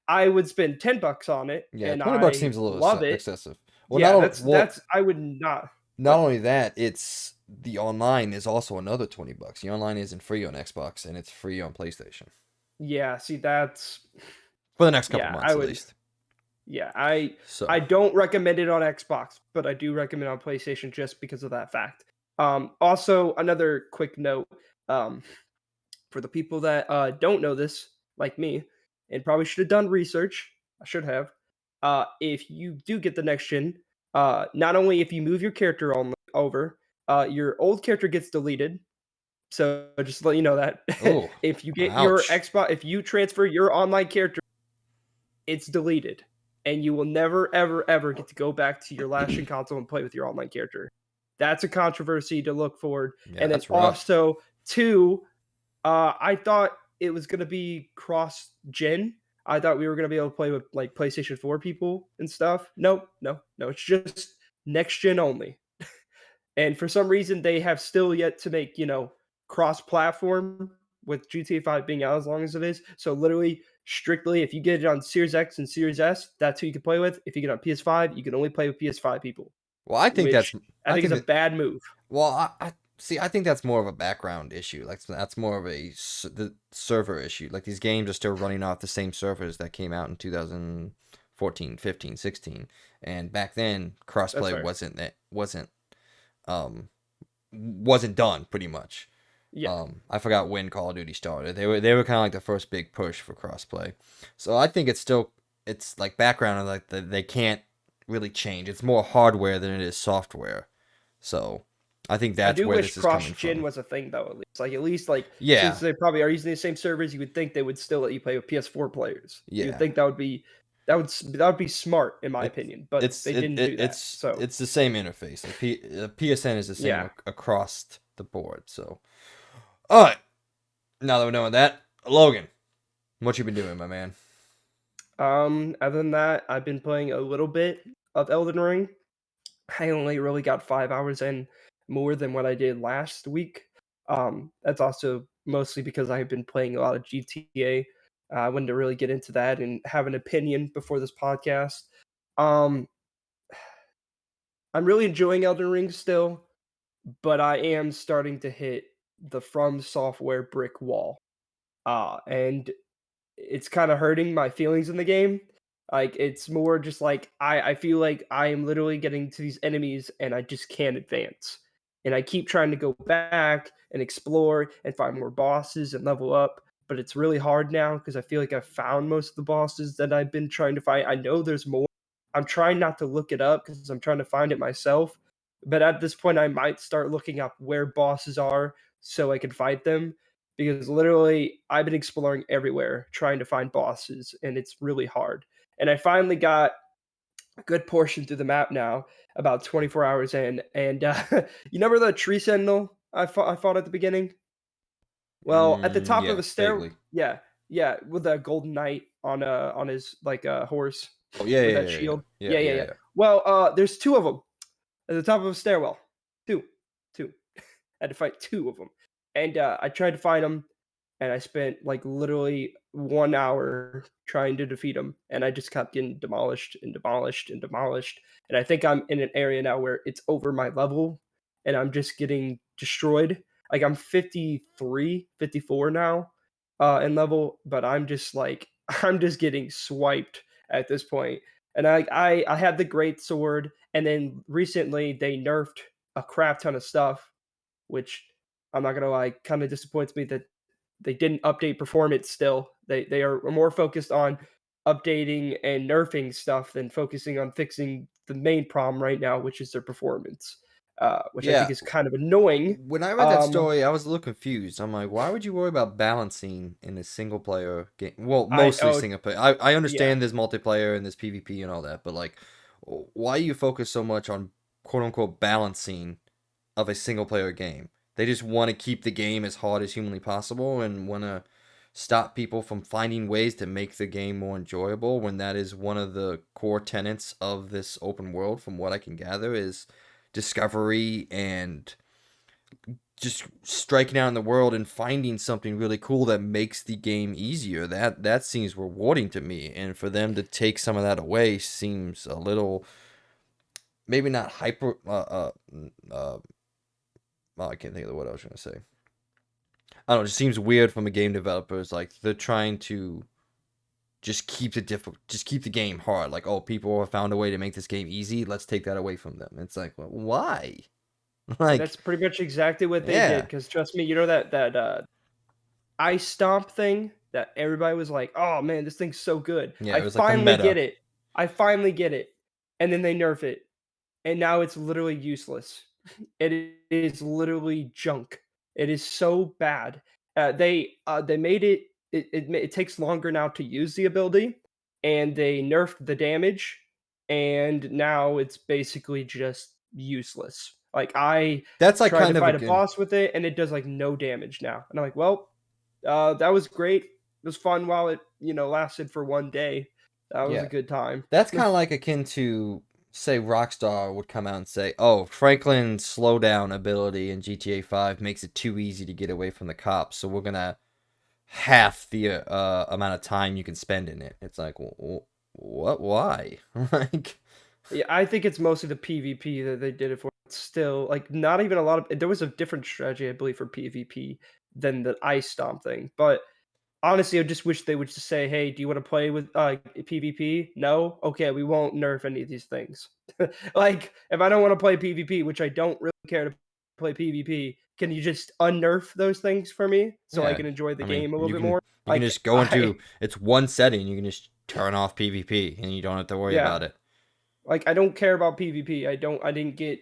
I would spend $10 on it Yeah, and 20 bucks I seems a little love it. excessive. Well, Yeah, that's I would not not what only that, it's the online is also another 20 bucks. The online isn't free on Xbox and it's free on PlayStation yeah, see that's for the next couple yeah, I months at would least. yeah, I So, don't recommend it on Xbox, but I do recommend it on PlayStation just because of that fact. Also, another quick note, um, for the people that don't know this, like me, and probably should have done research. I should have. If you do get the next gen, not only if you move your character on over, your old character gets deleted. So just to let you know that Oh, if you get your ouch. Xbox, if you transfer your online character, it's deleted, and you will never, ever, ever get to go back to your last gen console and play with your online character. That's a controversy to look forward. Yeah, And then that's rough. also, two, I thought it was gonna be cross gen. I thought we were gonna be able to play with like PlayStation 4 people and stuff. Nope, no, no. It's just next gen only. And for some reason, they have still yet to make cross platform with GTA 5 being out as long as it is. So literally, strictly, if you get it on Series X and Series S, that's who you can play with. If you get it on PS5, you can only play with PS5 people, Well, I think that's which I I think is think a that bad move. well, I see. I think that's more of a background issue. Like that's more of the server issue. Like these games are still running off the same servers that came out in 2014, 15, 16, and back then That's crossplay fair. um wasn't done pretty much. Yeah, I forgot when Call of Duty started. They were kind of like the first big push for crossplay. So I think it's like background and like they can't really change. It's more hardware than it is software. So I think I that's do where wish this is coming cross gen from. was a thing though. At least since Yeah, they probably are using the same servers, you would think they would still let you play with PS4 players. You would yeah. think that would be smart in my It's opinion, but it's they it, didn't it do that. it's So it's the same interface. Like PSN is the same yeah. across the board. So all right. Now that we're knowing that, Logan, what you been doing, my man? Other than that, I've been playing a little bit of Elden Ring. I only really got 5 hours in more than what I did last week. That's also mostly because I've been playing a lot of GTA. I wanted to really get into that and have an opinion before this podcast. Um, I'm really enjoying Elden Ring still, but I am starting to hit the From Software brick wall. And it's kind of hurting my feelings in the game. Like it's more just like I feel like I am literally getting to these enemies and I just can't advance. And I keep trying to go back and explore and find more bosses and level up, but it's really hard now because I feel like I've found most of the bosses that I've been trying to find. I know there's more. I'm trying not to look it up because I'm trying to find it myself. But at this point, I might start looking up where bosses are so I can fight them because literally I've been exploring everywhere trying to find bosses and it's really hard. And I finally got a good portion through the map now, about 24 hours in. And you remember the tree sentinel I fought at the beginning? Well, at the top of Yeah, the stair, vaguely. yeah, yeah, with the golden knight on his like horse Oh yeah, with yeah, that yeah, yeah, shield. yeah, Yeah, yeah, yeah, yeah. yeah. Well, there's two of them at the top of a stairwell. Two, two. I had to fight two of them, and I tried to find them, and I spent like literally 1 hour trying to defeat them, and I just kept getting demolished and demolished and demolished. And I think I'm in an area now where it's over my level, and I'm just getting destroyed. Like I'm 53, 54 now, in level, but I'm just like I'm just getting swiped at this point. And I had the great sword, and then recently they nerfed a crap ton of stuff, which I'm not gonna lie, kind of disappoints me that they didn't update performance still. They are more focused on updating and nerfing stuff than focusing on fixing the main problem right now, which is their performance, which I think Yeah, is kind of annoying. when I read that Um, story, I was a little confused. I'm like, why would you worry about balancing in a single player game? Well, I mostly oh single player. I yeah, understand there's multiplayer and there's PvP and all that, but like, why you focus so much on quote unquote balancing of a single player game? They just want to keep the game as hard as humanly possible and want to stop people from finding ways to make the game more enjoyable when that is one of the core tenets of this open world, from what I can gather, is discovery and just striking out in the world and finding something really cool that makes the game easier. That seems rewarding to me, and for them to take some of that away seems a little, maybe not hyper. Oh, I can't think of the word I was going to say. I don't know. It just seems weird from a game developer. It's like they're trying to just keep the game hard. Like, oh, people have found a way to make this game easy. Let's take that away from them. It's like, well, why? Like, That's pretty much exactly what they did. yeah, Because trust me, you know that ice stomp thing that everybody was like, "Oh man, this thing's so good. yeah, I it was like a finally meta. get it. I finally get it." And then they nerf it, and now it's literally useless. It is literally junk. It is so bad. They made it. It takes longer now to use the ability, and they nerfed the damage, and now it's basically just useless. Like I That's like tried to kind of a fight a good. boss with it, and it does like no damage now. And I'm like, well, that was great. It was fun while it lasted for one day. That was a Yeah, good time. that's kind of like akin to say Rockstar would come out and say, "Oh, Franklin's slowdown ability in GTA 5 makes it too easy to get away from the cops, so we're gonna half the amount of time you can spend in it." It's like, what? Why? Like, Yeah, I think it's mostly the PvP that they did it for. It's still like not even a lot of. There was a different strategy, I believe, for PvP than the ice stomp thing. But honestly, I just wish they would just say, "Hey, do you want to play with PvP? No, okay, we won't nerf any of these things." Like, if I don't want to play PvP, which I don't really care to play PvP, can you just unnerf those things for me so I yeah, can enjoy the I mean, game a little bit more? you can Like, just go into it's one setting, you can just turn off PvP, and you don't have to worry yeah, about it. like I don't care about PvP. I didn't get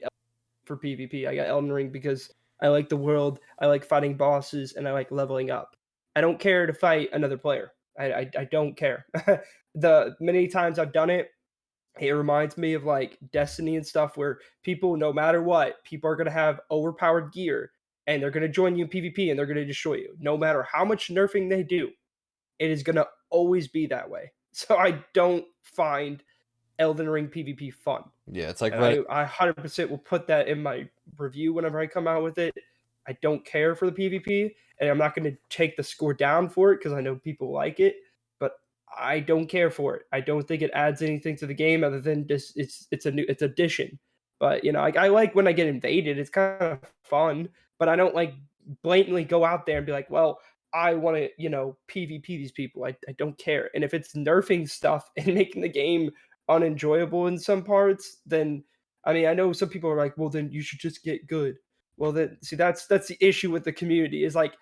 for PvP. I got Elden Ring because I like the world, I like fighting bosses, and I like leveling up. I don't care to fight another player. I don't care. The many times I've done it, it reminds me of like Destiny and stuff where people, no matter what, people are gonna have overpowered gear and they're gonna join you in PvP and they're gonna destroy you. No matter how much nerfing they do, it is gonna always be that way. So I don't find Elden Ring PvP fun. Yeah, it's like And running. I 100% will put that in my review whenever I come out with it. I don't care for the PvP, and I'm not going to take the score down for it because I know people like it, but I don't care for it. I don't think it adds anything to the game other than just it's addition. But I like when I get invaded. It's kind of fun, but I don't like blatantly go out there and be like, well, I want to PvP these people. I don't care. And if it's nerfing stuff and making the game unenjoyable in some parts, then I mean, I know some people are like, well, then you should just get good. Well, then see, that's the issue with the community is like,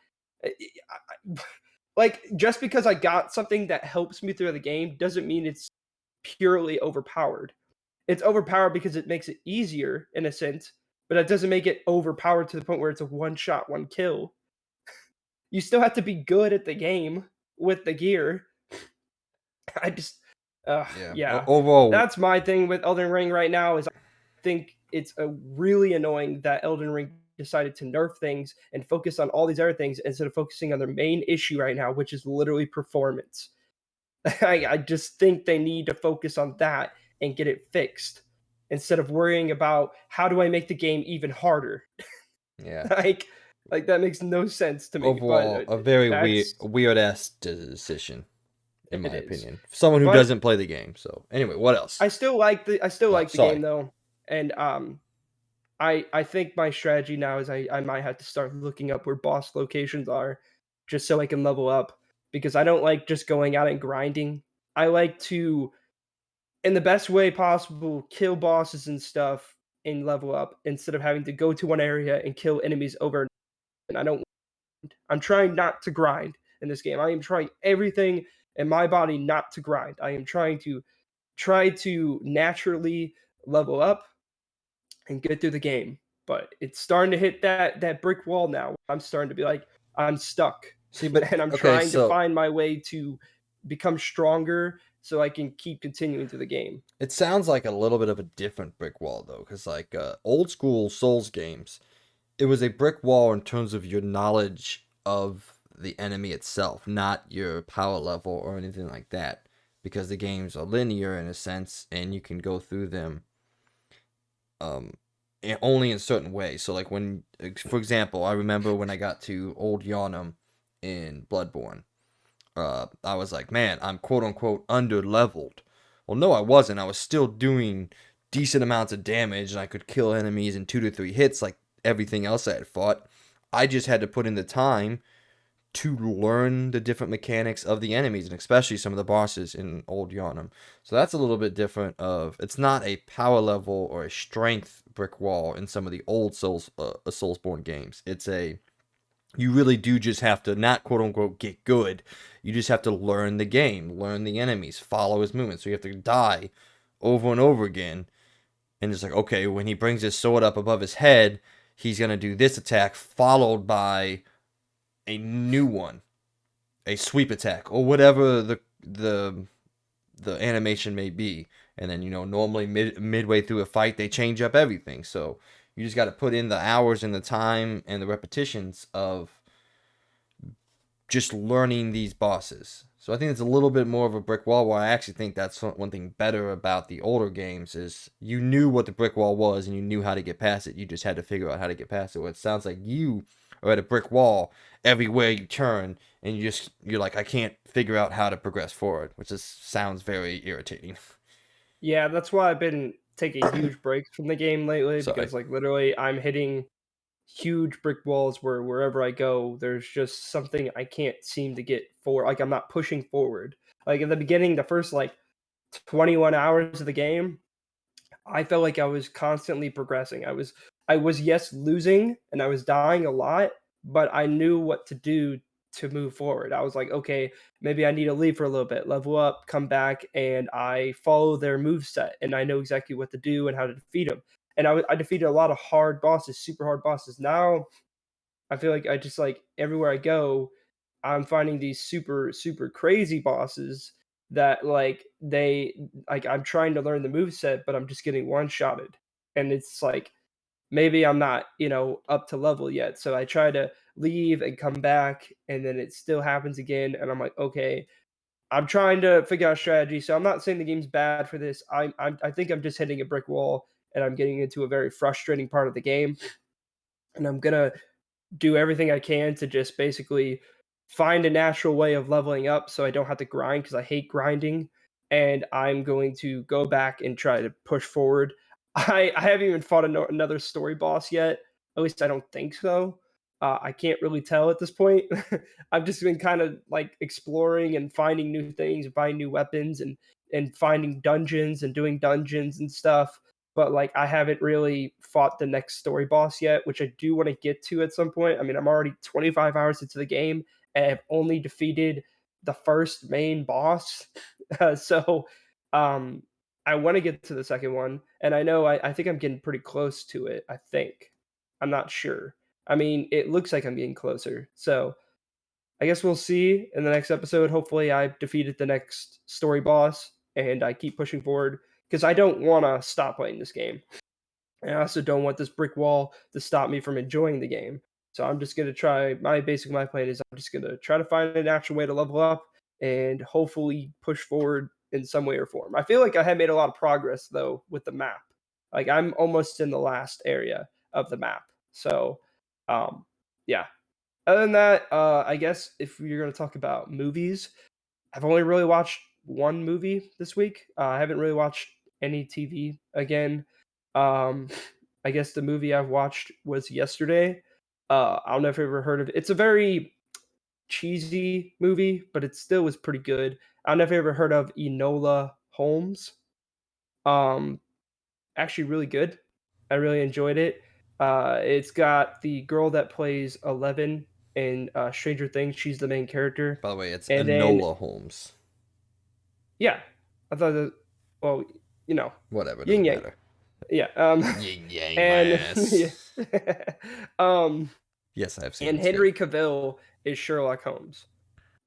like just because I got something that helps me through the game doesn't mean it's purely overpowered. It's overpowered because it makes it easier in a sense, but that doesn't make it overpowered to the point where it's a one shot, one kill. You still have to be good at the game with the gear. I just, Yeah. yeah, Overall, that's my thing with Elden Ring right now. Is I think it's a really annoying that Elden Ring decided to nerf things and focus on all these other things instead of focusing on their main issue right now, which is literally performance. I just think they need to focus on that and get it fixed instead of worrying about how do I make the game even harder. yeah. like, like that makes no sense to me. But Overall, a very that's weird ass decision, in it my is. opinion. For someone who But doesn't play the game. So anyway, what else? I still Oh, like the game sorry. though, and I think my strategy now is I might have to start looking up where boss locations are, just so I can level up because I don't like just going out and grinding. I like to, in the best way possible, kill bosses and stuff and level up instead of having to go to one area and kill enemies over. And I don't. I'm trying not to grind in this game. I am trying everything in my body not to grind. I am try to naturally level up and get through the game. But it's starting to hit that brick wall now. I'm starting to be like, I'm stuck. See, but And I'm okay, trying to so find my way to become stronger so I can keep continuing through the game. it sounds like a little bit of a different brick wall though, because like old school Souls games, it was a brick wall in terms of your knowledge of the enemy itself, not your power level or anything like that. Because the games are linear in a sense, and you can go through them um only in certain ways. So like when, for example, I remember when I got to Old Yharnam in Bloodborne, I was like, man, I'm quote unquote under leveled. Well, no, I wasn't. I was still doing decent amounts of damage, and I could kill enemies in 2 to 3 hits like everything else I had fought. I just had to put in the time to learn the different mechanics of the enemies and especially some of the bosses in Old Yharnam. So that's a little bit different. Of it's not a power level or a strength brick wall in some of the old Soulsborne games. It's a you really do just have to not quote unquote get good. You just have to learn the game, learn the enemies, follow his movements. So you have to die over and over again. And it's like, okay, when he brings his sword up above his head, he's gonna do this attack followed by a new one, a sweep attack, or whatever the animation may be. And then normally midway through a fight they change up everything. So you just got to put in the hours and the time and the repetitions of just learning these bosses. So I think it's a little bit more of a brick wall. Where I actually think that's one thing better about the older games is you knew what the brick wall was and you knew how to get past it. You just had to figure out how to get past it. Well, it sounds like you are at a brick wall everywhere you turn, and you're like, I can't figure out how to progress forward, which just sounds very irritating. Yeah, that's why I've been taking huge breaks from the game lately Sorry. because like literally I'm hitting huge brick walls where wherever I go, there's just something I can't seem to get forward. Like I'm not pushing forward. Like in the beginning, the first like 21 hours of the game, I felt like I was constantly progressing. I was yes losing and I was dying a lot, but I knew what to do to move forward. I was like, okay, maybe I need to leave for a little bit, level up, come back, and I follow their move set, and I know exactly what to do and how to defeat them. And I defeated a lot of hard bosses, super hard bosses. Now I feel like I just like everywhere I go, I'm finding these super super crazy bosses that like I'm trying to learn the move set, but I'm just getting one shotted, and it's like maybe I'm not up to level yet. So I try to leave and come back, and then it still happens again, and I'm like, okay, I'm trying to figure out a strategy. So I'm not saying the game's bad for this. I think I'm just hitting a brick wall, and I'm getting into a very frustrating part of the game, and I'm gonna do everything I can to just basically find a natural way of leveling up so I don't have to grind because I hate grinding. And I'm going to go back and try to push forward. I haven't even fought another story boss yet. At least I don't think so. I can't really tell at this point. I've just been kind of like exploring and finding new things, buying new weapons, and finding dungeons and doing dungeons and stuff, but like I haven't really fought the next story boss yet, which I do want to get to at some point. I mean, I'm already 25 hours into the game and I've only defeated the first main boss. So um, I want to get to the second one, and I know I think I'm getting pretty close to it. I think I'm not sure. I mean, it looks like I'm getting closer. So I guess we'll see in the next episode. Hopefully, I've defeated the next story boss and I keep pushing forward because I don't want to stop playing this game. And I also don't want this brick wall to stop me from enjoying the game. So I'm just gonna try. My plan is I'm just gonna try to find an actual way to level up and hopefully push forward in some way or form. I feel like I have made a lot of progress though with the map. Like I'm almost in the last area of the map. So um, yeah, other than that, I guess if you're going to talk about movies, I've only really watched one movie this week. I haven't really watched any TV again. Um, I guess the movie I've watched was yesterday. I don't know if you've ever heard of it. It's a very cheesy movie, but it still was pretty good. I don't know if you ever heard of Enola Holmes. Um, Actually really good. I really enjoyed it. It's got the girl that plays Eleven in Stranger Things. She's the main character, By the way, it's and then Enola Holmes. yeah, I thought that. Well, you know, Whatever, yin doesn't yang. matter. Yeah. Yin yang And yeah. mass. um, Yes, I have seen it. and It's good. Henry Cavill is Sherlock Holmes,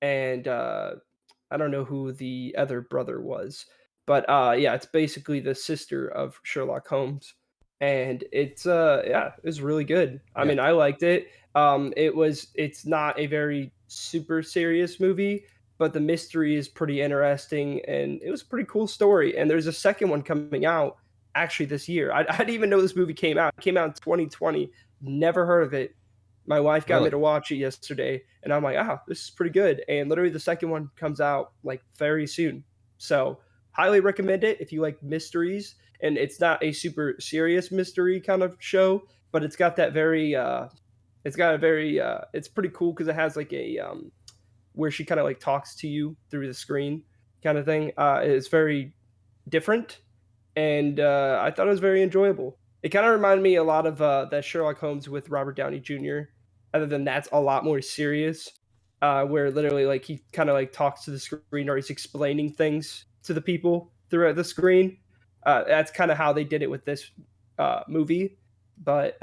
and I don't know who the other brother was, but yeah, it's basically the sister of Sherlock Holmes, and it's yeah, it's really good. I Yeah. mean, I liked it. It's not a very super serious movie, but the mystery is pretty interesting, and it was a pretty cool story. And there's a second one coming out actually this year. I didn't even know this movie came out. It came out in 2020. Never heard of it. My wife got me Really? to watch it yesterday, and I'm like, "Ah, this is pretty good." And literally, the second one comes out like very soon. So, highly recommend it if you like mysteries. And it's not a super serious mystery kind of show, but it's got that very It's got a very it's pretty cool because it has like a where she kind of like talks to you through the screen kind of thing. It's very different, and I thought it was very enjoyable. It kind of reminded me a lot of that Sherlock Holmes with Robert Downey Jr. Other than that's a lot more serious, where literally like he kind of like talks to the screen or he's explaining things to the people throughout the screen. That's kind of how they did it with this movie. But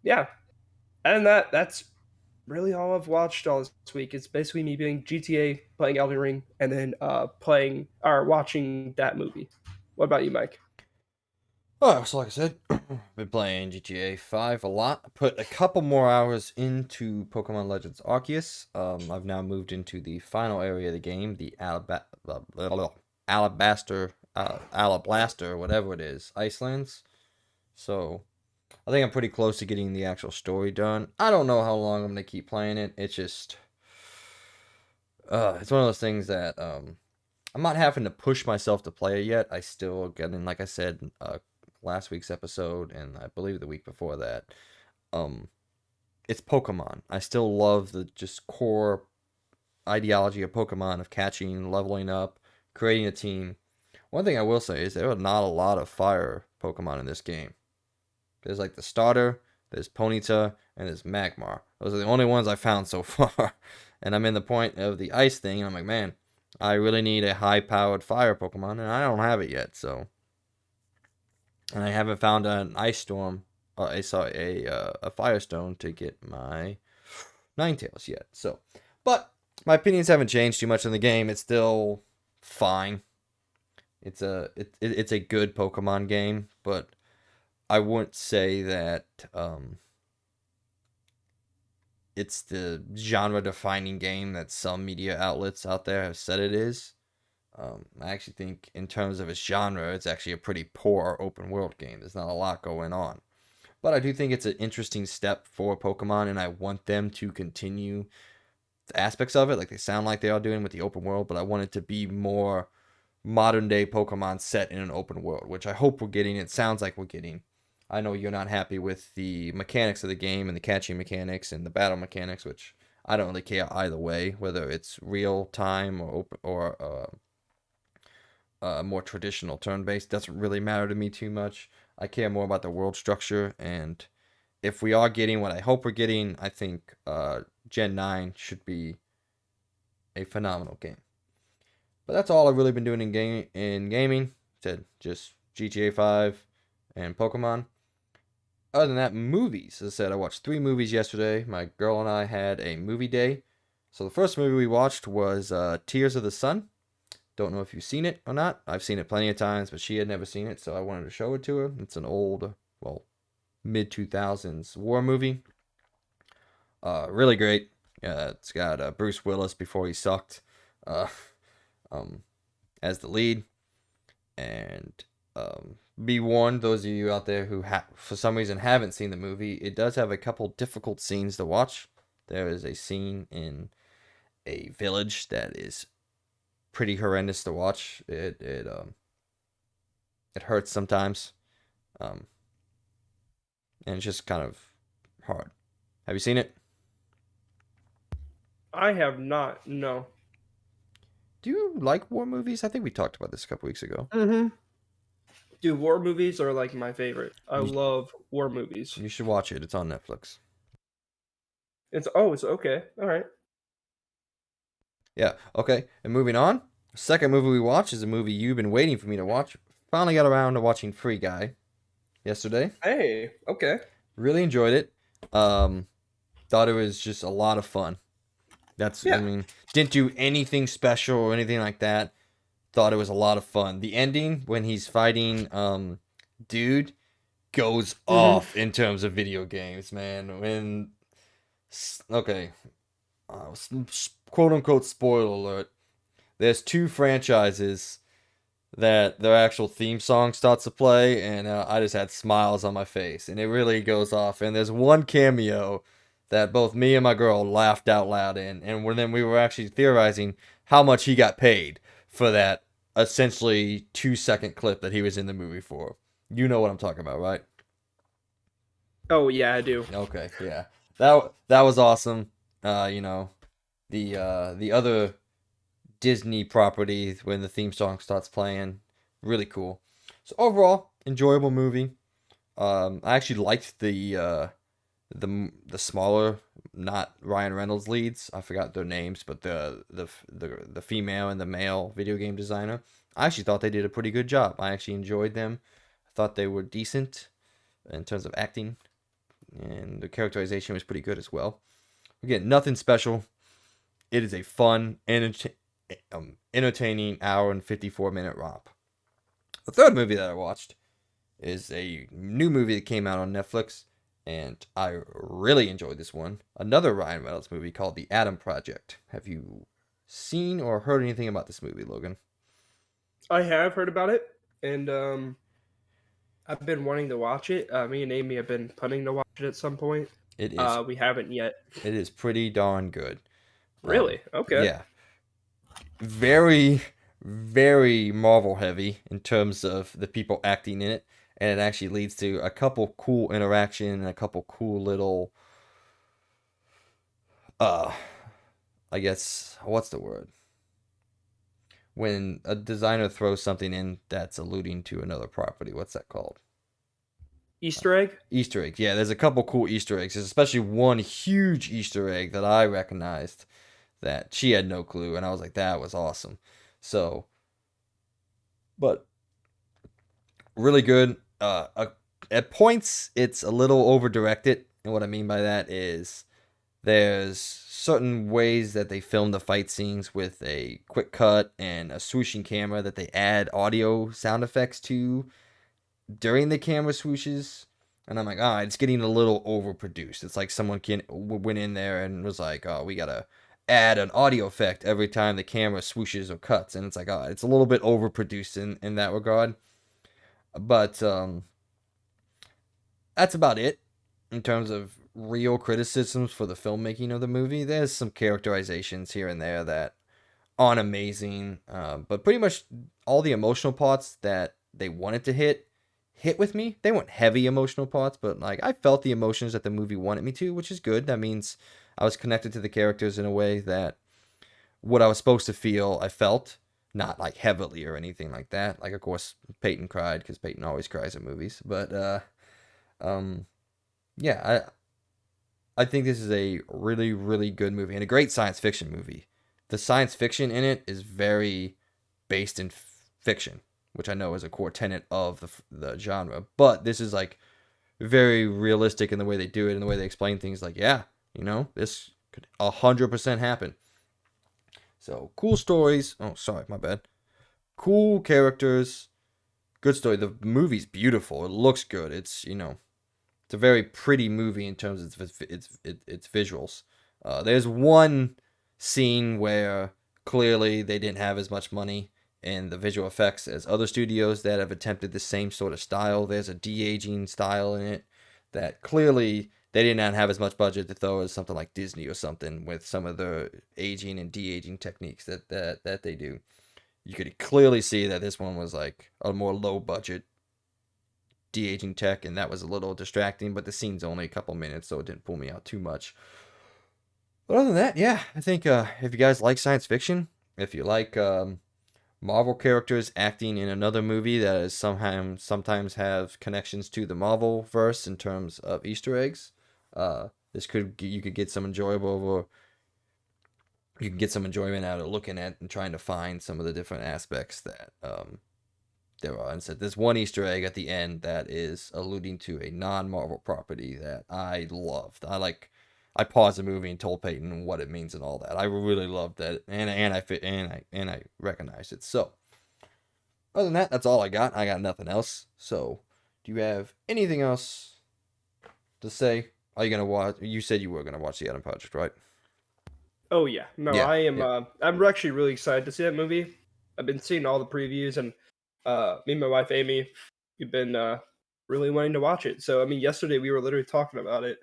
yeah, and that's really all I've watched all this week. It's basically me being GTA, playing Elden Ring, and then playing or watching that movie. What about you, Mike? Oh, so like I said, been playing GTA 5 a lot. Put a couple more hours into Pokemon Legends Arceus. I've now moved into the final area of the game, the Alablaster, whatever it is, Icelands. So I think I'm pretty close to getting the actual story done. I don't know how long I'm gonna keep playing it. It's just, it's one of those things that I'm not having to push myself to play it yet. I still getting, like I said, last week's episode, and I believe the week before that. Um, it's Pokemon. I still love the just core ideology of Pokemon of catching, leveling up, creating a team. One thing I will say is there are not a lot of fire Pokemon in this game. There's like the starter, there's Ponyta, and there's Magmar. Those are the only ones I found so far. And I'm in the point of the ice thing, and I'm like, man, I really need a high-powered fire Pokemon, and I don't have it yet. So, and I haven't found an ice storm, I saw a firestone to get my Ninetales yet. So, but my opinions haven't changed too much in the game. It's still fine. It's a good Pokemon game, but I wouldn't say that it's the genre defining game that some media outlets out there have said it is. I actually think, in terms of its genre, it's actually a pretty poor open world game. There's not a lot going on. But I do think it's an interesting step for Pokemon, and I want them to continue the aspects of it, like they sound like they are doing with the open world, but I want it to be more modern day Pokemon set in an open world, which I hope we're getting. It sounds like we're getting. I know you're not happy with the mechanics of the game and the catching mechanics and the battle mechanics, which I don't really care either way, whether it's real time or open, or more traditional turn based. Doesn't really matter to me too much. I care more about the world structure, and if we are getting what I hope we're getting, I think Gen 9 should be a phenomenal game. But that's all I've really been doing in gaming. Said just GTA 5 and Pokemon. Other than that, movies. As I said, I watched 3 movies yesterday. My girl and I had a movie day. So the first movie we watched was Tears of the Sun. Don't know if you've seen it or not. I've seen it plenty of times, but she had never seen it, so I wanted to show it to her. It's an old, well, mid 2000s war movie. Really great. It's got Bruce Willis before he sucked, uh, um, as the lead. And be warned, those of you out there who for some reason haven't seen the movie, it does have a couple difficult scenes to watch. There is a scene in a village that is pretty horrendous to watch. It hurts sometimes, um, and it's just kind of hard. Have you seen it? I have not. No. Do you like war movies? I think we talked about this a couple weeks ago. Mm-hmm. Dude, war movies are like my favorite. I You, love war movies. you should watch it. It's on Netflix. It's okay. All right. Yeah. Okay. And moving on. Second movie we watched is a movie you've been waiting for me to watch. Finally got around to watching Free Guy yesterday. Hey. Okay. Really enjoyed it. Um, thought it was just a lot of fun. I Yeah. mean, didn't do anything special or anything like that. Thought it was a lot of fun. The ending when he's fighting, dude, goes Mm-hmm. off in terms of video games, man. Okay, quote unquote spoiler alert. There's 2 franchises that their actual theme song starts to play, and I just had smiles on my face, and it really goes off. And there's one cameo that both me and my girl laughed out loud in, and then we were actually theorizing how much he got paid for that essentially 2-second clip that he was in the movie for. You know what I'm talking about, right? Oh yeah, I do. Okay, yeah. that was awesome. You know, the other Disney property when the theme song starts playing, really cool. So overall, enjoyable movie. I actually liked the smaller, not Ryan Reynolds leads. I forgot their names, but the female and the male video game designer. I actually thought they did a pretty good job. I actually enjoyed them. I thought they were decent in terms of acting, and the characterization was pretty good as well. Again, nothing special. It is a fun and entertaining hour and 54-minute romp. The third movie that I watched is a new movie that came out on Netflix, and I really enjoyed this one. Another Ryan Reynolds movie called The Adam Project. Have you seen or heard anything about this movie, Logan? I have heard about it, and I've been wanting to watch it. Me and Amy have been planning to watch it at some point. It is We haven't yet. it is pretty darn good. Really? Okay. Yeah, very very Marvel heavy in terms of the people acting in it, and it actually leads to a couple cool interaction and a couple cool little uh I guess what's the word? When a designer throws something in that's alluding to another property. What's that called? Easter egg? Easter eggs. Yeah, there's a couple cool Easter eggs. There's especially one huge Easter egg that I recognized that she had no clue, and I was like, that was awesome. So, but really good. At points, it's a little over directed, and what I mean by that is there's certain ways that they film the fight scenes with a quick cut and a swooshing camera that they add audio sound effects to during the camera swooshes. And I'm like, it's getting a little overproduced. It's like someone went in there and was like, oh, we gotta add an audio effect every time the camera swooshes or cuts. And it's like, it's a little bit overproduced in that regard. But that's about it in terms of real criticisms for the filmmaking of the movie. There's some characterizations here and there that aren't amazing, but pretty much all the emotional parts that they wanted to hit with me. They weren't heavy emotional parts, but like I felt the emotions that the movie wanted me to, which is good. That means I was connected to the characters in a way that what I was supposed to feel, I felt, not like heavily or anything like that. Like of course Peyton cried because Peyton always cries at movies, but um, yeah, I think this is a really really good movie and a great science fiction movie. The science fiction in it is very based in fiction, which I know is a core tenet of the genre. But this is like very realistic in the way they do it and the way they explain things. Like, yeah, this could 100% happen. So cool stories. Oh, sorry, my bad. Cool characters. Good story. The movie's beautiful. It looks good. It's a very pretty movie in terms of its visuals. There's one scene where clearly they didn't have as much money in the visual effects as other studios that have attempted the same sort of style. There's a de-aging style in it that clearly they did not have as much budget to throw as something like Disney or something with some of the aging and de-aging techniques that they do. You could clearly see that this one was like a more low budget de-aging tech, and that was a little distracting, but the scene's only a couple minutes, so it didn't pull me out too much. But other than that, yeah, I think if you guys like science fiction, if you like Marvel characters acting in another movie that is sometimes have connections to the Marvel verse in terms of Easter eggs, this could you could get some you can get some enjoyment out of looking at and trying to find some of the different aspects that there are. And so there's one Easter egg at the end that is alluding to a non-Marvel property that I loved. I paused the movie and told Peyton what it means and all that. I really loved that, and I recognized it. So other than that, that's all I got. I got nothing else. So do you have anything else to say? Are you gonna watch? You said you were gonna watch the Adam Project, right? Oh yeah. No, Yeah, I am. yeah. I'm actually really excited to see that movie. I've been seeing all the previews, and me and my wife Amy, we've been really wanting to watch it. So I mean, yesterday we were literally talking about it.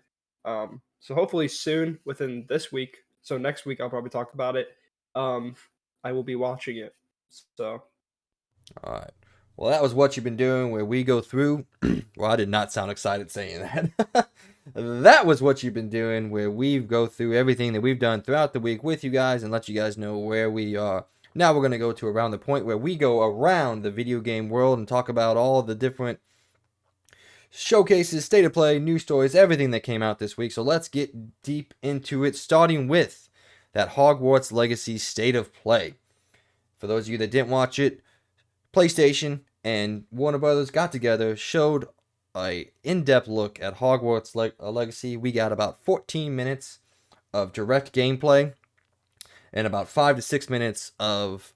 So hopefully soon, within this week. So next week I'll probably talk about it. Um, I will be watching it. So All right. Well, that was what you've been doing, where we go through. Well, I did not sound excited saying that. That was what you've been doing, where we go through everything that we've done throughout the week with you guys and let you guys know where we are. Now we're going to go to Around the Point, where we go around the video game world and talk about all the different showcases, state of play, news stories, everything that came out this week. So let's get deep into it, starting with that Hogwarts Legacy state of play. For those of you that didn't watch it, PlayStation and Warner Brothers got together, showed a in-depth look at Hogwarts Legacy. We got about 14 minutes of direct gameplay and about 5 to 6 minutes of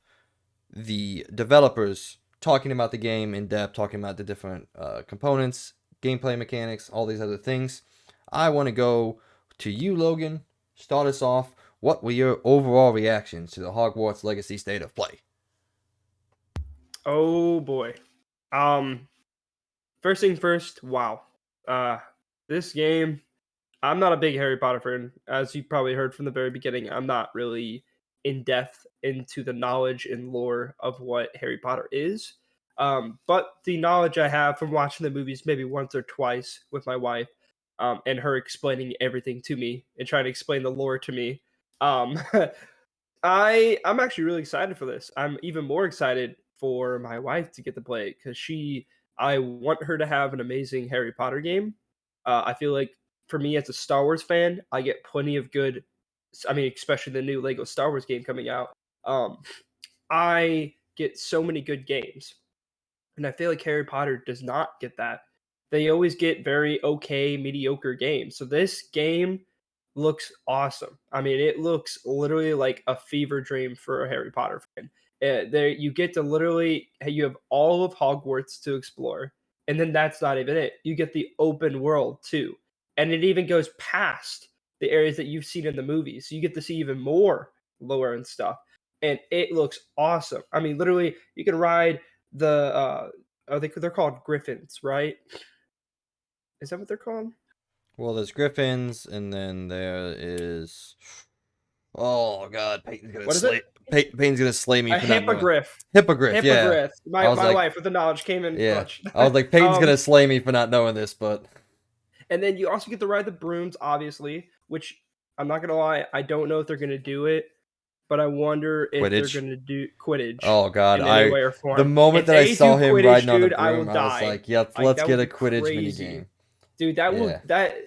the developers talking about the game in depth, talking about the different components, gameplay mechanics, all these other things. I want to go to you, Logan. Start us off. What were your overall reactions to the Hogwarts Legacy state of play? Oh boy. Um, First thing first. Wow. Uh, this game. I'm not a big Harry Potter fan, as you probably heard from the very beginning. I'm not really in depth into the knowledge and lore of what Harry Potter is. But the knowledge I have from watching the movies maybe once or twice with my wife, and her explaining everything to me and trying to explain the lore to me. Um, I'm actually really excited for this. I'm even more excited for my wife to get to play it because I want her to have an amazing Harry Potter game. I feel like for me as a Star Wars fan, I get plenty of good. I mean, especially the new Lego Star Wars game coming out. Um, I get so many good games, and I feel like Harry Potter does not get that. They always get very okay, mediocre games. So this game looks awesome. I mean, it looks literally like a fever dream for a Harry Potter fan. There, you get to literally, you have all of Hogwarts to explore, and then that's not even it. You get the open world too, and it even goes past the areas that you've seen in the movies. So you get to see even more lore and stuff, and it looks awesome. I mean, literally, you can ride the they're called griffins, right? Is that what they're called? Well, there's Griffins, and then there is. Oh God, What is it? Peyton's gonna slay me A for not knowing. hippogriff. Hippogriff, yeah. Hippogriff. I was My like, wife with the knowledge came in yeah. clutch. I was like, Peyton's um, gonna slay me for not knowing this, but and then you also get to ride the brooms, obviously, which I'm not gonna lie, I don't know if they're gonna do it, but I wonder if they're Quidditch. gonna do Quidditch Oh God, in any I way or the form. moment If that I they saw do him Quidditch, riding on the dude, I will broom, I was die. like, yep, Like let's that get would a be Quidditch mini crazy. game. Dude, Yeah,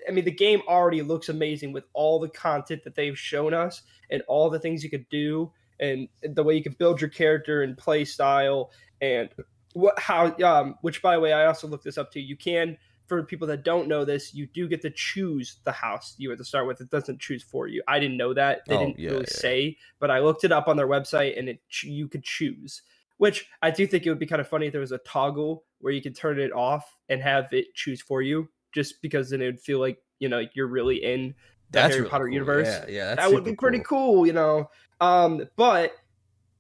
I mean the game already looks amazing with all the content that they've shown us and all the things you could do and the way you can build your character and play style and what how which by the way I also looked this up too. You can, for people that don't know this, you do get to choose the house you have to start with. It doesn't choose for you. I didn't know that. They oh didn't yeah, really yeah. say, but I looked it up on their website and you could choose. Which I do think it would be kind of funny if there was a toggle where you could turn it off and have it choose for you, just because then it would feel like you're really in the That's Harry really Potter cool. universe. Yeah, yeah, that's That would super be pretty cool. cool. But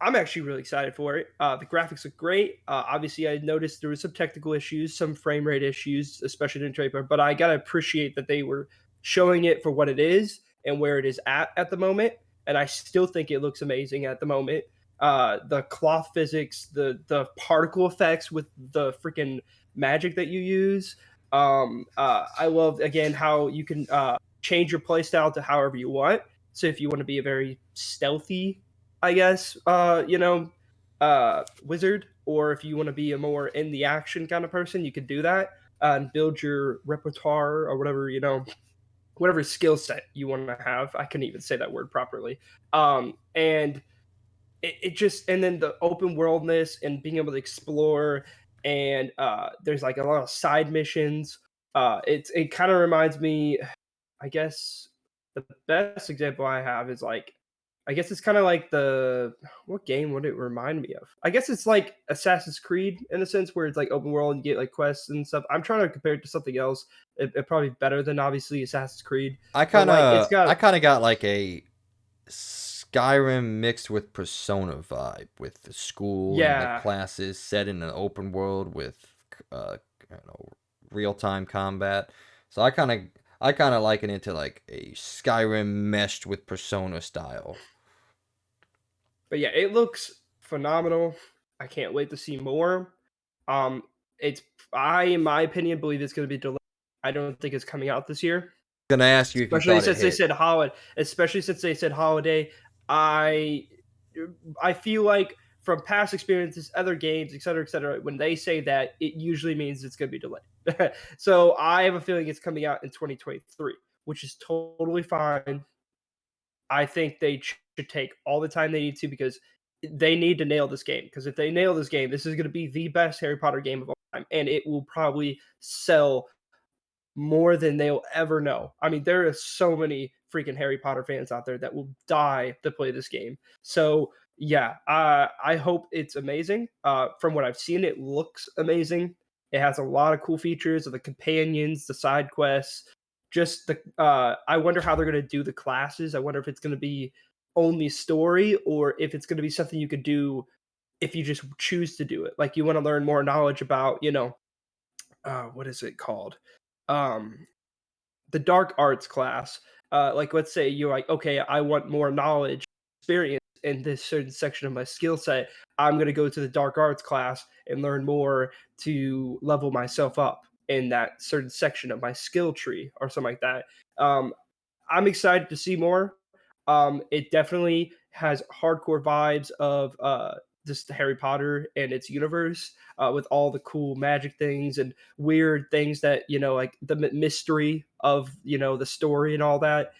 I'm actually really excited for it. The graphics look great. Obviously, I noticed there was some technical issues, some frame rate issues, especially in Draper. But I gotta appreciate that they were showing it for what it is and where it is at the moment. And I still think it looks amazing at the moment. The cloth physics, the particle effects with the freaking magic that you use. I love again how you can change your playstyle to however you want. So if you want to be a very stealthy, I guess, wizard, or if you want to be a more in the action kind of person, you could do that and build your repertoire or whatever, whatever skill set you want to have. I couldn't even say that word properly. And it just, and then the open worldness and being able to explore, and there's like a lot of side missions. It kind of reminds me, I guess the best example I have is like, I guess it's kind of like what game would it remind me of? I guess it's like Assassin's Creed in a sense where it's like open world and you get like quests and stuff. I'm trying to compare it to something else. It probably better than obviously Assassin's Creed, but like it's I got, kind of got like a Skyrim mixed with Persona vibe, with the school and the yeah. classes set in an open world with real time combat. So I kind of liken it to like a Skyrim meshed with Persona style. But yeah, it looks phenomenal. I can't wait to see more. Um, it's, I, in my opinion, believe it's going to be delayed. I don't think it's coming out this year. Gonna ask you if you Especially thought it since they hit. said holiday. Especially since they said holiday. I I feel like from past experiences, other games, et cetera, when they say that, it usually means it's going to be delayed. So I have a feeling it's coming out in 2023, which is totally fine. I think they should take all the time they need to because they need to nail this game. Because if they nail this game, this is going to be the best Harry Potter game of all time, and it will probably sell more than they'll ever know. I mean, there are so many freaking Harry Potter fans out there that will die to play this game. So yeah, I hope it's amazing. From what I've seen, it looks amazing. It has a lot of cool features of the companions, the side quests. Just the I wonder how they're gonna do the classes. I wonder if it's gonna be only story or if it's gonna be something you could do if you just choose to do it. Like you want to learn more knowledge about, what is it called? Um, the dark arts class, like let's say you're like, okay, I want more knowledge, experience in this certain section of my skill set. I'm going to go to the dark arts class and learn more to level myself up in that certain section of my skill tree or something like that. Um, I'm excited to see more. It definitely has hardcore vibes of just Harry Potter and its universe, with all the cool magic things and weird things that like the mystery of the story and all that.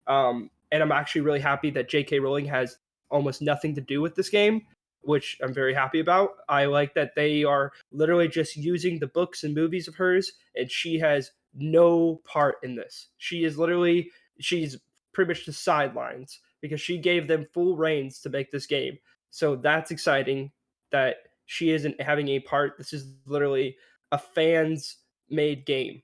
And I'm actually really happy that J.K. Rowling has almost nothing to do with this game, which I'm very happy about. I like that they are literally just using the books and movies of hers, and she has no part in this. She's pretty much the sidelines because she gave them full reins to make this game. So that's exciting that she isn't having a part. This is literally a fans made game,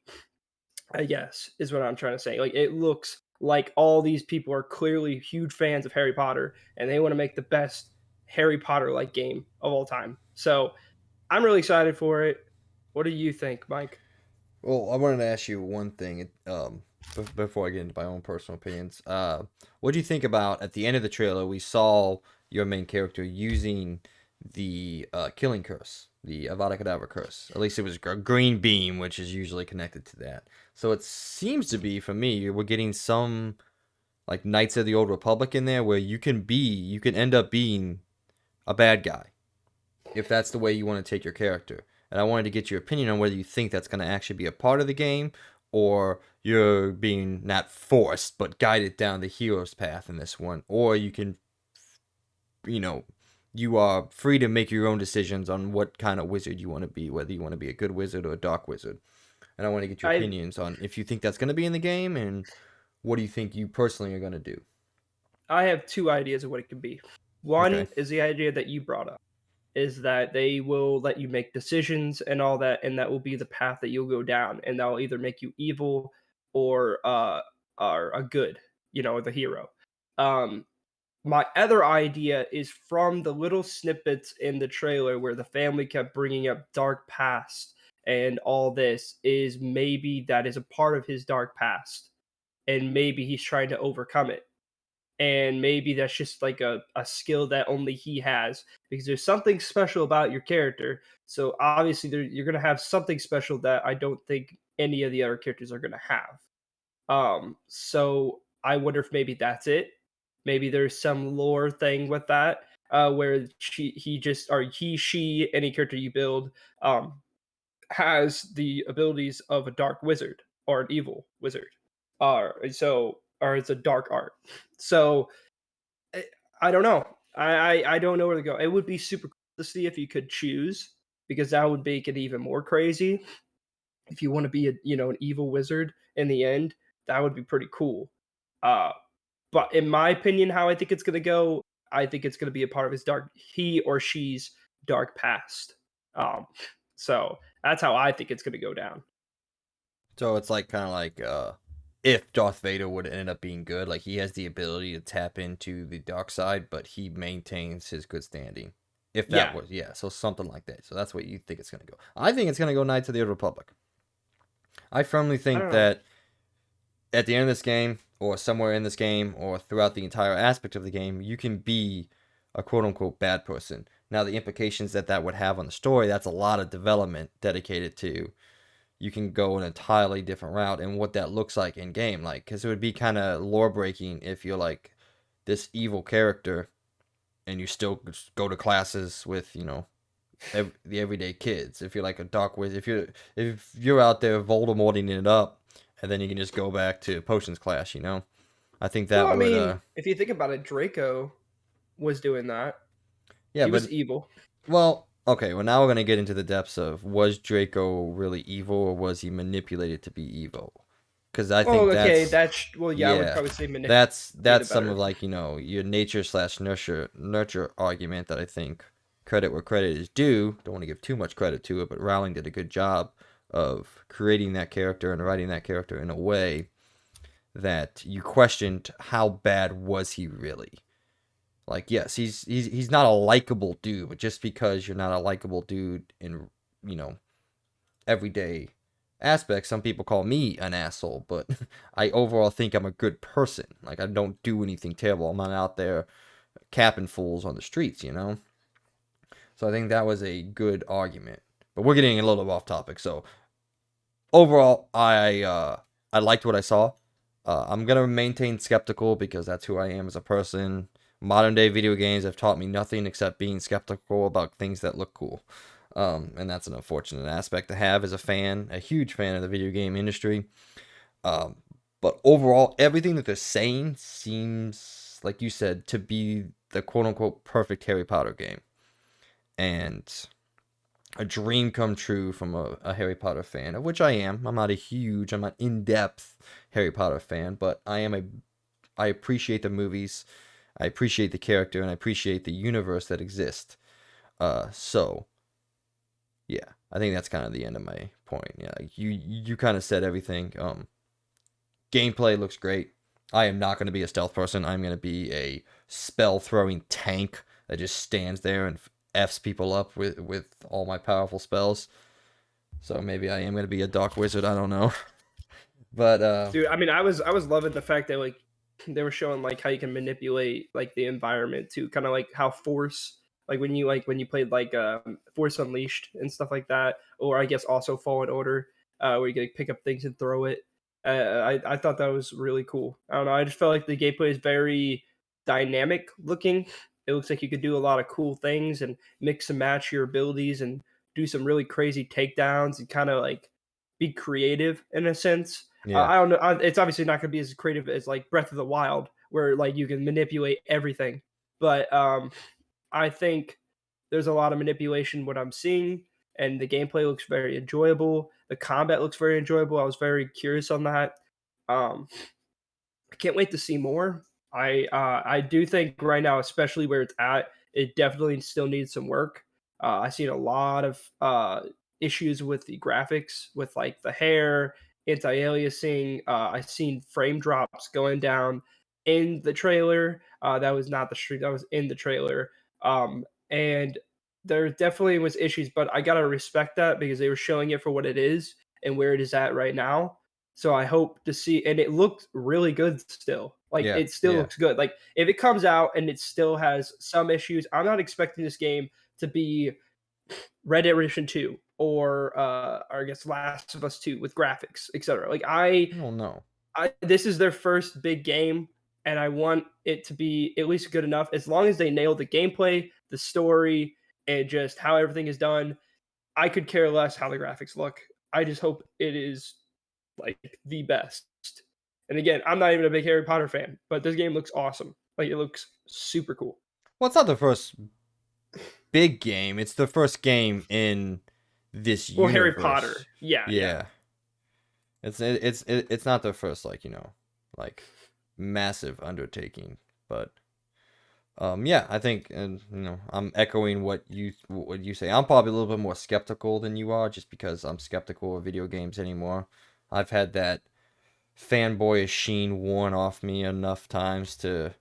I guess, is what I'm trying to say. Like it looks like all these people are clearly huge fans of Harry Potter and they want to make the best Harry Potter like game of all time. So I'm really excited for it. What do you think, Mike? Well, I wanted to ask you one thing. Before I get into my own personal opinions, what do you think about at the end of the trailer? We saw your main character using the killing curse, the Avada Kedavra curse. At least it was a green beam, which is usually connected to that. So it seems to be, for me, we're getting some like Knights of the Old Republic in there, where you can end up being a bad guy if that's the way you want to take your character. And I wanted to get your opinion on whether you think that's going to actually be a part of the game, or you're being not forced but guided down the hero's path in this one, or you can, you know, you are free to make your own decisions on what kind of wizard you want to be, whether you want to be a good wizard or a dark wizard. And I want to get your I opinions on if you think that's going to be in the game, and what do you think you personally are going to do. I have two ideas of what it could be. Okay. One is the idea that you brought up, is that they will let you make decisions and all that, and that will be the path that you'll go down, and that will either make you evil or are a good, the hero. Um, my other idea is from the little snippets in the trailer where the family kept bringing up dark past and all this, is maybe that is a part of his dark past, and maybe he's trying to overcome it, and maybe that's just like a skill that only he has because there's something special about your character. So obviously you're going to have something special that I don't think any of the other characters are going to have. So I wonder if maybe that's it. Maybe there's some lore thing with that, where she, any character you build, has the abilities of a dark wizard or an evil wizard, or it's a dark art. So I, I don't know. I don't know where to go. It would be super cool to see if you could choose, because that would make it even more crazy. If you want to be an evil wizard in the end, that would be pretty cool. Uh, but in my opinion, how I think it's gonna go, I think it's gonna be a part of he or she's dark past. Um, so that's how I think it's gonna go down. So it's like kind of like if Darth Vader would end up being good, like he has the ability to tap into the dark side, but he maintains his good standing. If that Yeah, was, yeah, so something like that. So that's what you think it's gonna go. I think it's gonna go Knights of the Old Republic. I firmly I think don't know. that at the end of this game, or somewhere in this game, or throughout the entire aspect of the game, you can be a quote unquote bad person. Now, the implications that that would have on the story, that's a lot of development dedicated to you can go an entirely different route and what that looks like in game. Like, because it would be kind of lore breaking if you're like this evil character and you still go to classes with, the everyday kids. If you're like a dark wizard, if you're out there Voldemorting it up, and then you can just go back to potions class. I think Well, that I would mean, if you think about it, Draco was doing that. yeah, He was but evil. well, okay, well now we're gonna get into the depths of was Draco really evil or was he manipulated to be evil? Because I Well, think okay, that's that's well, yeah, I would yeah, probably say that's manipulated some better. of like your nature/nurture argument that I think credit where credit is due. Don't want to give too much credit to it, but Rowling did a good job of creating that character and writing that character in a way that you questioned how bad was he really. Like, yes, he's not a likable dude, but just because you're not a likable dude in you know everyday aspects, some people call me an asshole, but I overall think I'm a good person. Like, I don't do anything terrible. I'm not out there capping fools on the streets. So I think that was a good argument. But we're getting a little off topic. So overall, I liked what I saw. I'm gonna maintain skeptical because that's who I am as a person. Modern day video games have taught me nothing except being skeptical about things that look cool. And that's an unfortunate aspect to have as a fan, a huge fan of the video game industry. Um, but overall, everything that they're saying seems, like you said, to be the quote unquote perfect Harry Potter game. And a dream come true from a Harry Potter fan, of which I am. I'm not in depth Harry Potter fan, but I appreciate the movies, I appreciate the character, and I appreciate the universe that exists. So yeah, I think that's kind of the end of my point. Yeah, like you kind of said everything. Gameplay looks great. I am not going to be a stealth person. I'm going to be a spell throwing tank that just stands there and f's people up with all my powerful spells. So maybe I am going to be a dark wizard. I don't know. But Dude, I mean, I was loving the fact that like they were showing like how you can manipulate like the environment too, kind of like how Force, when you played like Force Unleashed and stuff like that, or I guess also Fallen Order, where you can like, pick up things and throw it. I thought that was really cool. I don't know. I just felt like the gameplay is very dynamic looking. It looks like you could do a lot of cool things and mix and match your abilities and do some really crazy takedowns and kind of like be creative in a sense. yeah, I don't know. It's obviously not going to be as creative as like Breath of the Wild, where like you can manipulate everything. But I think there's a lot of manipulation what I'm seeing, and the gameplay looks very enjoyable. The combat looks very enjoyable. I was very curious on that. Um, I can't wait to see more. I do think right now, especially where it's at, it definitely still needs some work. I've seen a lot of issues with the graphics, with like the hair, anti-aliasing. I've seen frame drops going down in the trailer. That was not the stream. That was in the trailer. And there definitely was issues, but I gotta respect that because they were showing it for what it is and where it is at right now. So I hope to see, and it looks really good still. Like yeah, it still yeah. looks good. Like if it comes out and it still has some issues, I'm not expecting this game to be Red Dead Redemption 2 or I guess Last of Us 2 with graphics, etc. Like I don't know. this is their first big game, and I want it to be at least good enough. As long as they nail the gameplay, the story, and just how everything is done, I could care less how the graphics look. I just hope it is like the best. And again, I'm not even a big Harry Potter fan, but this game looks awesome. Like it looks super cool. Well, it's not the first big game. It's the first game in this Well, Harry Potter. universe. Yeah, yeah. Yeah, it's not the first like massive undertaking, but yeah, I think, and I'm echoing what you say. I'm probably a little bit more skeptical than you are, just because I'm skeptical of video games anymore. I've had that fanboyish sheen worn off me enough times to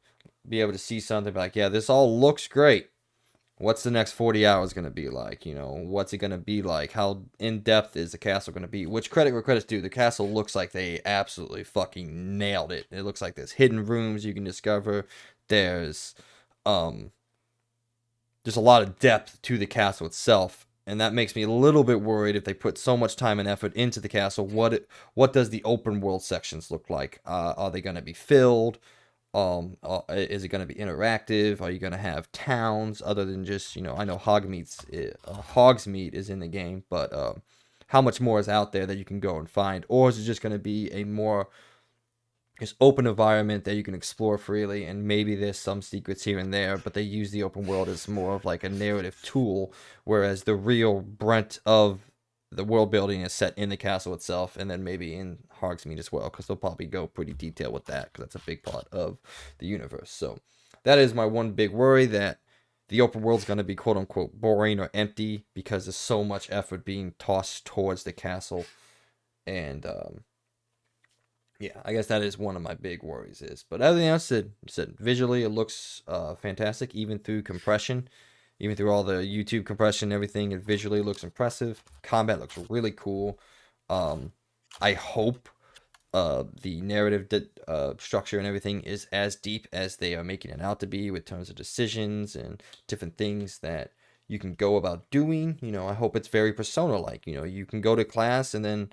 be able to see something like, yeah, this all looks great. What's the next 40 hours going to be like? What's it going to be like? How in depth is the castle going to be? Which credit where credit's due, the castle looks like they absolutely fucking nailed it. It looks like there's hidden rooms you can discover. There's um there's a lot of depth to the castle itself, and that makes me a little bit worried if they put so much time and effort into the castle. What does the open world sections look like? Are they going to be filled? Is it going to be interactive? Are you going to have towns other than just, I know Hogsmeade is in the game, but how much more is out there that you can go and find? Or is it just going to be a more just open environment that you can explore freely, and maybe there's some secrets here and there, but they use the open world as more of like a narrative tool, whereas the real brunt of the world building is set in the castle itself, and then maybe in Hogsmeade as well, because they'll probably go pretty detailed with that, because that's a big part of the universe. So that is my one big worry, that the open world's going to be quote unquote boring or empty because there's so much effort being tossed towards the castle, and yeah, I guess that is one of my big worries. But everything else said visually, it looks fantastic, even through compression, even through all the YouTube compression and everything. It visually looks impressive. Combat looks really cool. Um, I hope the narrative structure and everything is as deep as they are making it out to be, with terms of decisions and different things that you can go about doing. I hope it's very Persona like. You can go to class, and then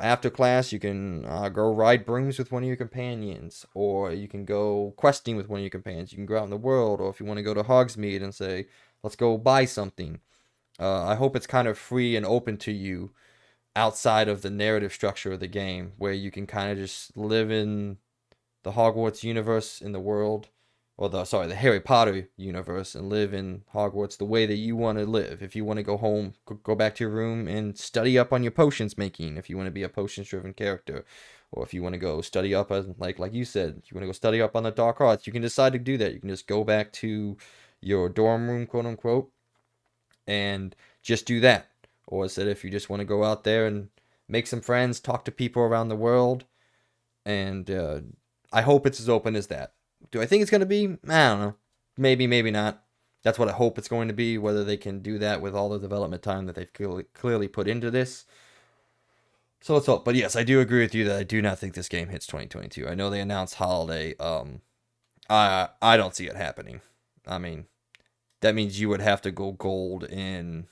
after class, you can go ride brooms with one of your companions, or you can go questing with one of your companions. You can go out in the world, or if you want to go to Hogsmeade and say, let's go buy something. I hope it's kind of free and open to you outside of the narrative structure of the game, where you can kind of just live in the Hogwarts universe in the world, or the Harry Potter universe, and live in Hogwarts the way that you want to live. If you want to go home, go back to your room and study up on your potions making, if you want to be a potions driven character, or if you want to go study up as like you said, you want to go study up on the dark arts, you can decide to do that. You can just go back to your dorm room, quote unquote, and just do that. Or is it if you just want to go out there and make some friends, talk to people around the world, and I hope it's as open as that. Do I think it's going to be? I don't know. Maybe, maybe not. That's what I hope it's going to be. Whether they can do that with all the development time that they've clearly put into this. So let's hope. But yes, I do agree with you that I do not think this game hits 2022. I know they announced holiday. I don't see it happening. I mean, that means you would have to go gold in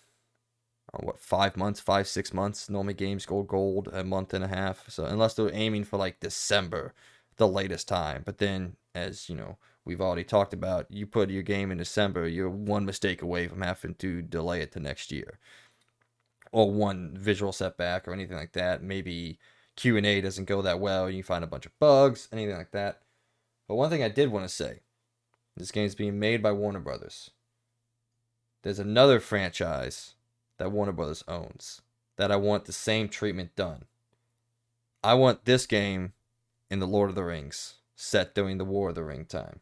what, 5 months, 5 6 months. Normally games go gold a month and a half. So unless they're aiming for like December, the latest time. But then, as we've already talked about, you put your game in December, you're one mistake away from having to delay it to next year, or one visual setback or anything like that. Maybe Q&A doesn't go that well, and you find a bunch of bugs, anything like that. But one thing I did want to say, this game's being made by Warner Brothers. There's another franchise that Warner Brothers owns that I want the same treatment done. I want this game in the Lord of the Rings, set during the War of the Ring time.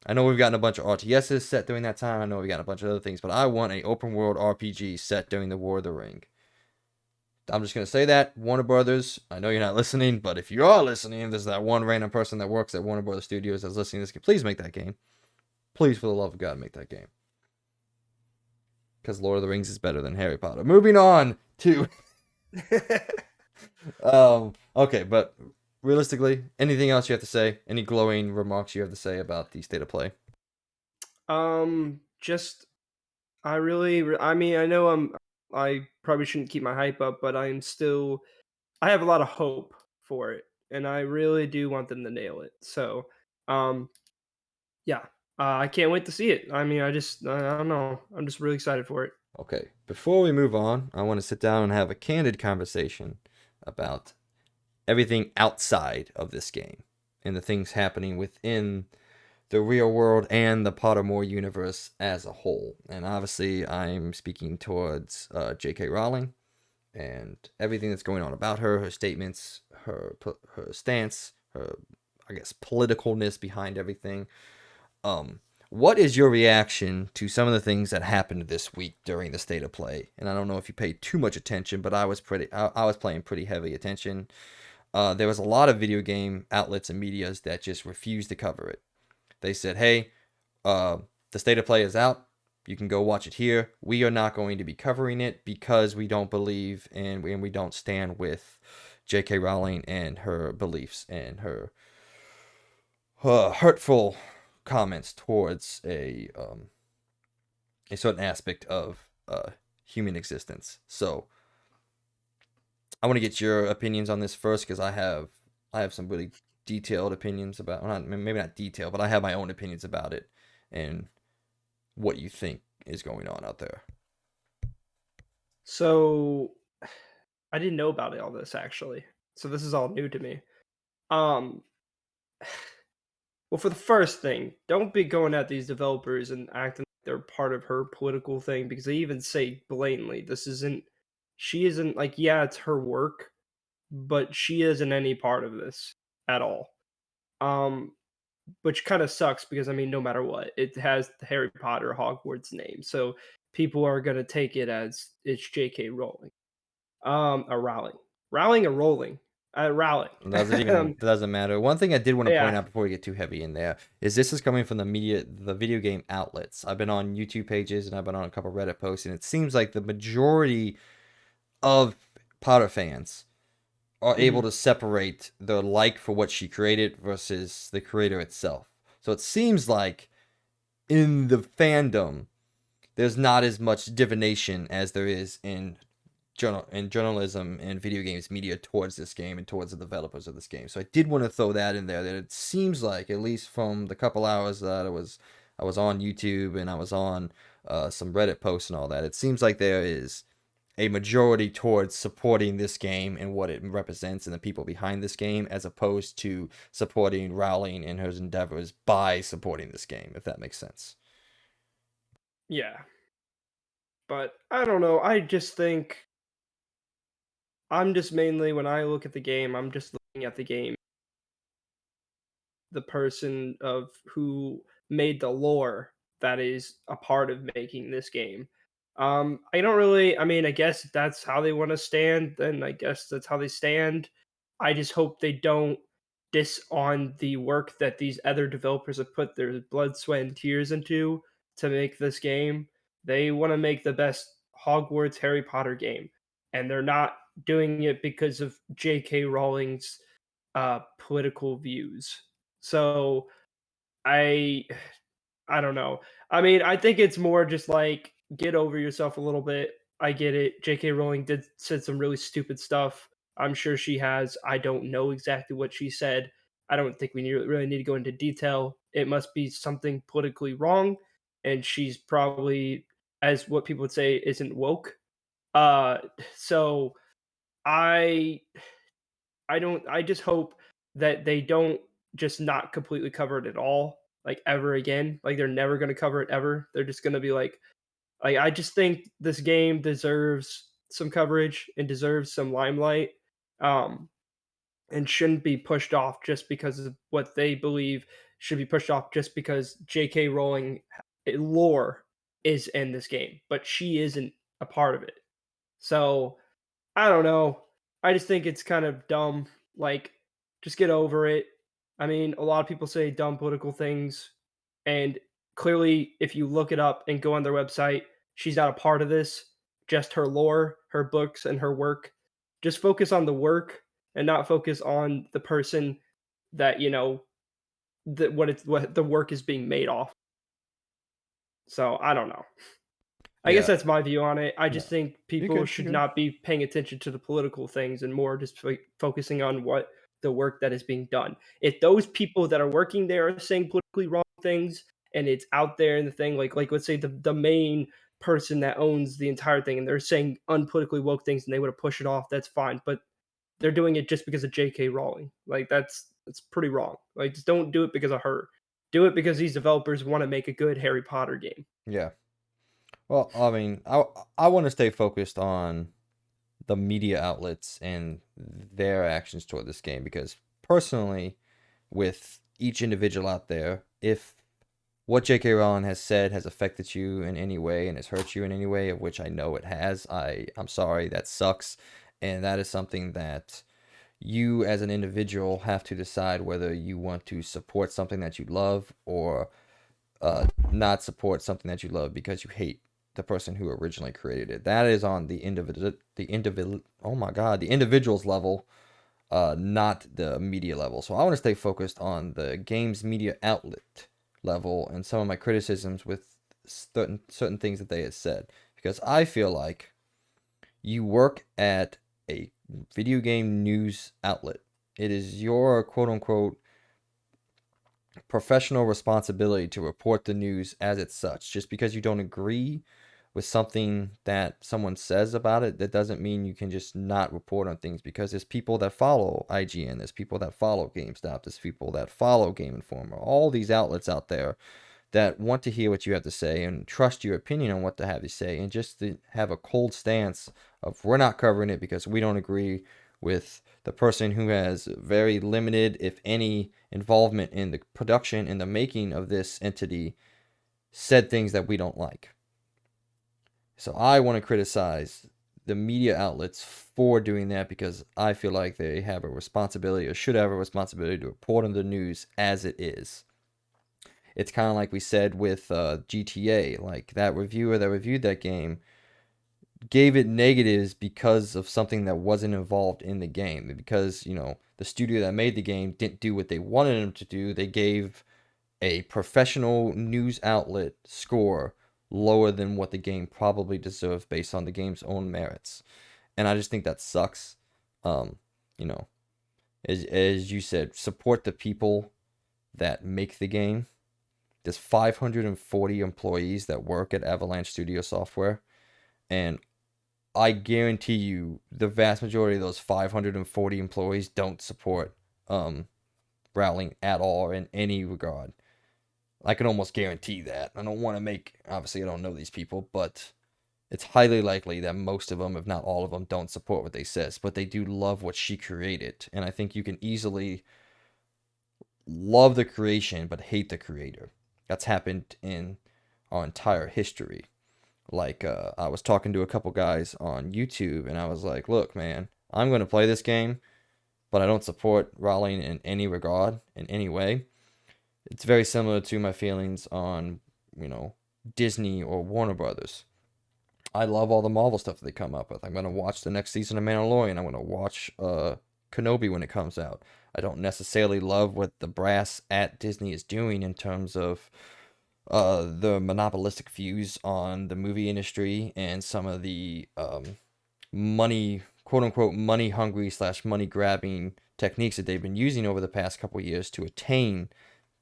I know we've gotten a bunch of RTSs set during that time. I know we've got a bunch of other things, but I want an open world RPG set during the War of the Ring. I'm just going to say that, Warner Brothers, I know you're not listening, but if you are listening, there's that one random person that works at Warner Brothers Studios that's listening to this game. Please make that game. Please, for the love of God, make that game. Because Lord of the Rings is better than Harry Potter. Moving on to... okay, but realistically, anything else you have to say? Any glowing remarks you have to say about the state of play? Just I mean, I know I probably shouldn't keep my hype up, but I have a lot of hope for it, and I really do want them to nail it. So, um, yeah, I can't wait to see it. I mean, I don't know, I'm just really excited for it. Okay, before we move on, I want to sit down and have a candid conversation about everything outside of this game and the things happening within the real world and the Pottermore universe as a whole. And obviously, I'm speaking towards J.K. Rowling and everything that's going on about her, her statements, her stance, her, I guess, politicalness behind everything. Um, what is your reaction to some of the things that happened this week during the state of play? And I don't know if you paid too much attention, but I was paying pretty heavy attention. There was a lot of video game outlets and medias that just refused to cover it. They said, "Hey, the state of play is out. You can go watch it here. We are not going to be covering it because we don't believe and we don't stand with J.K. Rowling and her beliefs and her hurtful comments towards a certain aspect of human existence. So I want to get your opinions on this first because I have some really detailed opinions about, well, not, maybe not detailed, but I have my own opinions about it and what you think is going on out there. So I didn't know about all this actually. So this is all new to me. Um, well, for the first thing, don't be going at these developers and acting like they're part of her political thing because they even say blatantly, this isn't, she isn't like, yeah, it's her work, but she isn't any part of this at all. Um, which kind of sucks because I mean, no matter what, it has the Harry Potter Hogwarts name, so people are gonna take it as it's J.K. Rowling. Or Rowling or Rolling, Rowling. Doesn't matter. One thing I did want to point Yeah. out before we get too heavy in there is this is coming from the video game outlets. I've been on YouTube pages and I've been on a couple Reddit posts, and it seems like the majority of Potter fans are able Mhm. to separate their like for what she created versus the creator itself. So it seems like in the fandom, there's not as much divination as there is in journalism and video games media towards this game and towards the developers of this game. So I did want to throw that in there. That it seems like, at least from the couple hours that I was on YouTube and I was on some Reddit posts and all that, it seems like there is a majority towards supporting this game and what it represents and the people behind this game, as opposed to supporting Rowling in her endeavors by supporting this game, if that makes sense. Yeah, but I don't know, I just think I'm just mainly when I look at the game, I'm just looking at the game the person of who made the lore that is a part of making this game. I don't really. I mean, I guess if that's how they want to stand, then I guess that's how they stand. I just hope they don't diss on the work that these other developers have put their blood, sweat, and tears into to make this game. They want to make the best Hogwarts Harry Potter game, and they're not doing it because of J.K. Rowling's political views. So I I don't know. I mean, I think it's more just like get over yourself a little bit. I get it. J.K. Rowling did said some really stupid stuff. I'm sure she has. I don't know exactly what she said. I don't think we really need to go into detail. It must be something politically wrong, and she's probably, as what people would say, isn't woke. Uh, so I I just hope that they don't just not completely cover it at all, like, ever again. Like, they're never gonna cover it ever. They're just gonna be like, I just think this game deserves some coverage and deserves some limelight, um, and shouldn't be pushed off just because of what they believe should be pushed off just because J.K. Rowling lore is in this game, but she isn't a part of it. So I don't know. I just think it's kind of dumb. Like, just get over it. I mean, a lot of people say dumb political things, and clearly, if you look it up and go on their website, she's not a part of this. Just her lore, her books, and her work. Just focus on the work and not focus on the person that that what the work is being made off. So I don't know. I guess Yeah, that's my view on it. I no, just think you're people good. You're should good. not be paying attention to the political things and more just focusing on what the work that is being done. If those people that are working there are saying politically wrong things and it's out there in the thing, like let's say the main person that owns the entire thing and they're saying unpolitically woke things and they want to push it off, that's fine. But they're doing it just because of J.K. Rowling. Like that's pretty wrong. Like just don't do it because of her. Do it because these developers want to make a good Harry Potter game. Yeah. Well, I mean, I want to stay focused on the media outlets and their actions toward this game because personally, with each individual out there, if what J.K. Rowling has said has affected you in any way and has hurt you in any way, of which I know it has, I'm sorry, that sucks, and that is something that you as an individual have to decide whether you want to support something that you love or not support something that you love because you hate the person who originally created it. That is on oh my god, the individual's level, not the media level. So I want to stay focused on the game's media outlet level and some of my criticisms with certain things that they had said. because I feel like you work at a video game news outlet. It is your quote unquote professional responsibility to report the news as it's such. Just because you don't agree with something that someone says about it, that doesn't mean you can just not report on things, because there's people that follow IGN, there's people that follow GameStop, there's people that follow Game Informer, all these outlets out there that want to hear what you have to say and trust your opinion on what to have you say, and just to have a cold stance of we're not covering it because we don't agree with the person who has very limited, if any, involvement in the production and the making of this entity, said things that we don't like. So I want to criticize the media outlets for doing that, because I feel like they have a responsibility, or should have a responsibility, to report on the news as it is. It's kind of like we said with GTA. Like, that reviewer that reviewed that game gave it negatives because of something that wasn't involved in the game. Because, the studio that made the game didn't do what they wanted them to do. They gave a professional news outlet score lower than what the game probably deserved based on the game's own merits. And I just think that sucks. Um, you know, as you said, support the people that make the game. There's 540 employees that work at Avalanche Studio Software, and I guarantee you the vast majority of those 540 employees don't support Rowling at all, or in any regard. I can almost guarantee that. I don't want to make, obviously I don't know these people, but it's highly likely that most of them, if not all of them, don't support what they says, but they do love what she created. And I think you can easily love the creation but hate the creator. That's happened in our entire history. Like, I was talking to a couple guys on YouTube, and I was like, look, man, I'm going to play this game, but I don't support Rowling in any regard, in any way. It's very similar to my feelings on, Disney or Warner Brothers. I love all the Marvel stuff that they come up with. I'm going to watch the next season of Mandalorian. I'm going to watch Kenobi when it comes out. I don't necessarily love what the brass at Disney is doing in terms of the monopolistic views on the movie industry, and some of the money, quote unquote, money hungry / money grabbing techniques that they've been using over the past couple of years to attain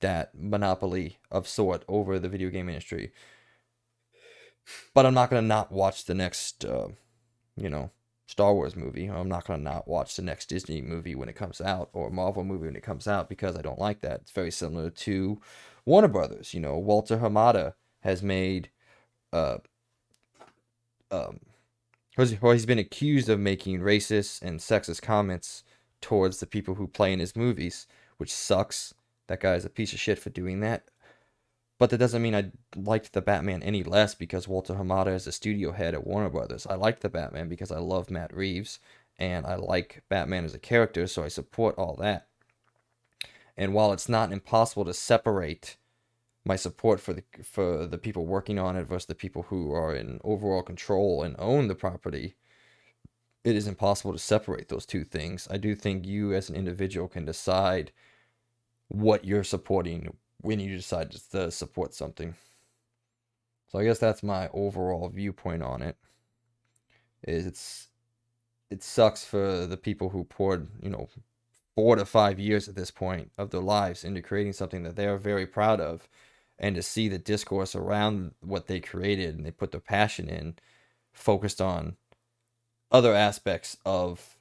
that monopoly of sort over the video game industry. But I'm not going to not watch the next, Star Wars movie. I'm not going to not watch the next Disney movie when it comes out, or Marvel movie when it comes out, because I don't like that. It's very similar to Warner Brothers. Walter Hamada has made, uh, um, he's been accused of making racist and sexist comments towards the people who play in his movies, which sucks. That guy is a piece of shit for doing that. But that doesn't mean I liked the Batman any less because Walter Hamada is a studio head at Warner Brothers. I liked the Batman because I love Matt Reeves, and I like Batman as a character, so I support all that. And while it's not impossible to separate my support for the people working on it versus the people who are in overall control and own the property, it is impossible to separate those two things. I do think you as an individual can decide what you're supporting when you decide to support something. So I guess that's my overall viewpoint on it. It sucks for the people who poured, 4 to 5 years at this point of their lives into creating something that they are very proud of, and to see the discourse around what they created and they put their passion in focused on other aspects of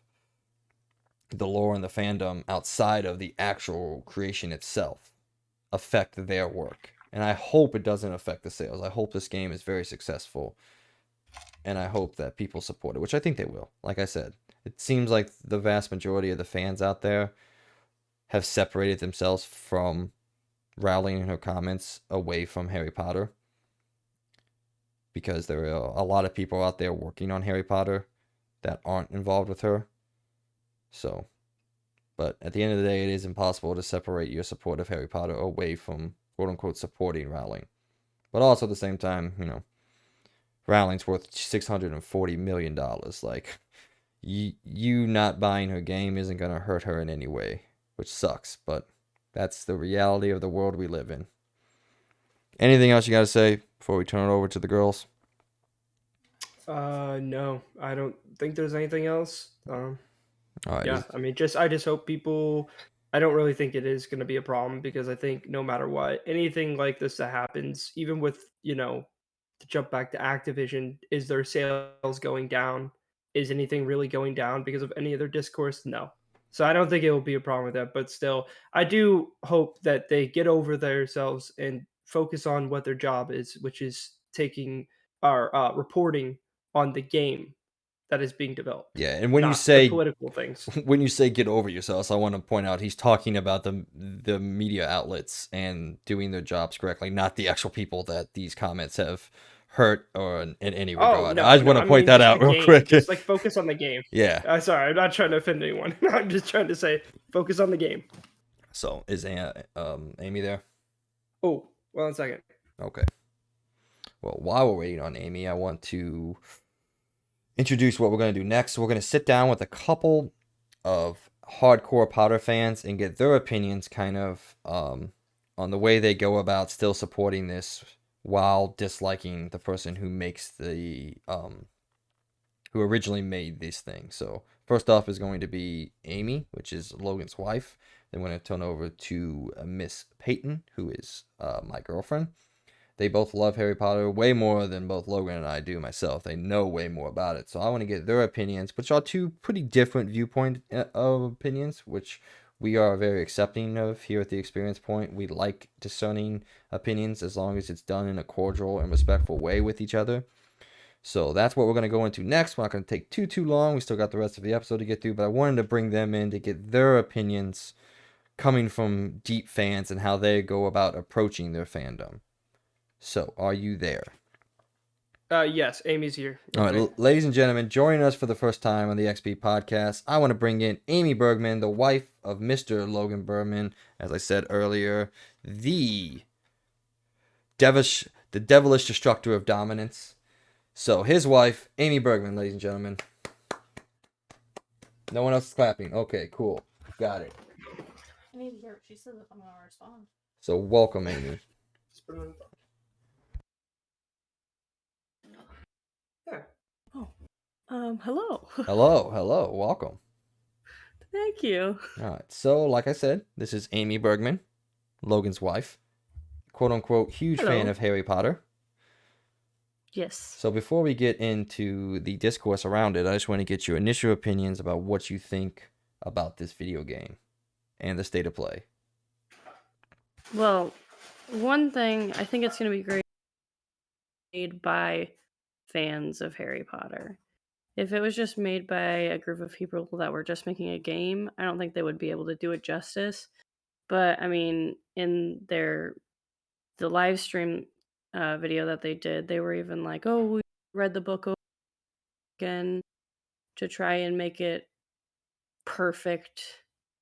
the lore and the fandom outside of the actual creation itself affect their work. And I hope it doesn't affect the sales. I hope this game is very successful, and I hope that people support it, which I think they will. Like I said, it seems like the vast majority of the fans out there have separated themselves from Rowling and her comments away from Harry Potter, because there are a lot of people out there working on Harry Potter that aren't involved with her. So, but at the end of the day, it is impossible to separate your support of Harry Potter away from quote unquote supporting Rowling. But also at the same time, Rowling's worth $640 million. Like, you not buying her game isn't going to hurt her in any way, which sucks, but that's the reality of the world we live in. Anything else you got to say before we turn it over to the girls? No, I don't think there's anything else. All right. Yeah, I mean, I just hope people. I don't really think it is going to be a problem because I think no matter what, anything like this that happens, even with to jump back to Activision, is their sales going down? Is anything really going down because of any of their discourse? No. So I don't think it will be a problem with that. But still, I do hope that they get over themselves and focus on what their job is, which is taking or reporting on the game that is being developed, Yeah, and when you not the say political things. when you say get over yourselves, I want to point out he's talking about the media outlets and doing their jobs correctly, not the actual people that these comments have hurt or in any Oh regard. I no, just no, want to I point mean that just the out real game. quick. Just like focus on the game. Yeah. Sorry, I'm not trying to offend anyone. I'm just trying to say focus on the game. So is Amy there? Oh, well, 1 second. Okay. Well, while we're waiting on Amy, I want to introduce what we're going to do next. So we're going to sit down with a couple of hardcore Powder fans and get their opinions kind of on the way they go about still supporting this while disliking the person who makes the who originally made this thing. So first off is going to be Amy, which is Logan's wife. Then we're going to turn over to Miss Peyton, who is my girlfriend. They both love Harry Potter way more than both Logan and I do myself. They know way more about it. So I want to get their opinions, which are two pretty different viewpoint of opinions, which we are very accepting of here at the Experience Point. We like discerning opinions as long as it's done in a cordial and respectful way with each other. So that's what we're going to go into next. We're not going to take too long. We still got the rest of the episode to get through, but I wanted to bring them in to get their opinions coming from deep fans and how they go about approaching their fandom. So, are you there? Yes, Amy's here. All right, ladies and gentlemen, joining us for the first time on the XP podcast, I want to bring in Amy Bergman, the wife of Mr. Logan Bergman. As I said earlier, the devilish destructor of dominance. So, his wife, Amy Bergman, ladies and gentlemen. No one else is clapping. Okay, cool. Got it. I need to hear what she says if I'm going to respond. So, welcome, Amy. Yeah. Oh. Hello. Hello. Welcome. Thank you. All right. So, like I said, this is Amy Bergman, Logan's wife, quote unquote, huge Hello. fan of Harry Potter. Yes. So, before we get into the discourse around it, I just want to get your initial opinions about what you think about this video game and the state of play. Well, one thing, I think it's going to be great made by fans of Harry Potter. If it was just made by a group of people that were just making a game, I don't think they would be able to do it justice. But I mean, in the live stream video that they did, they were even like, "Oh, we read the book again to try and make it perfect,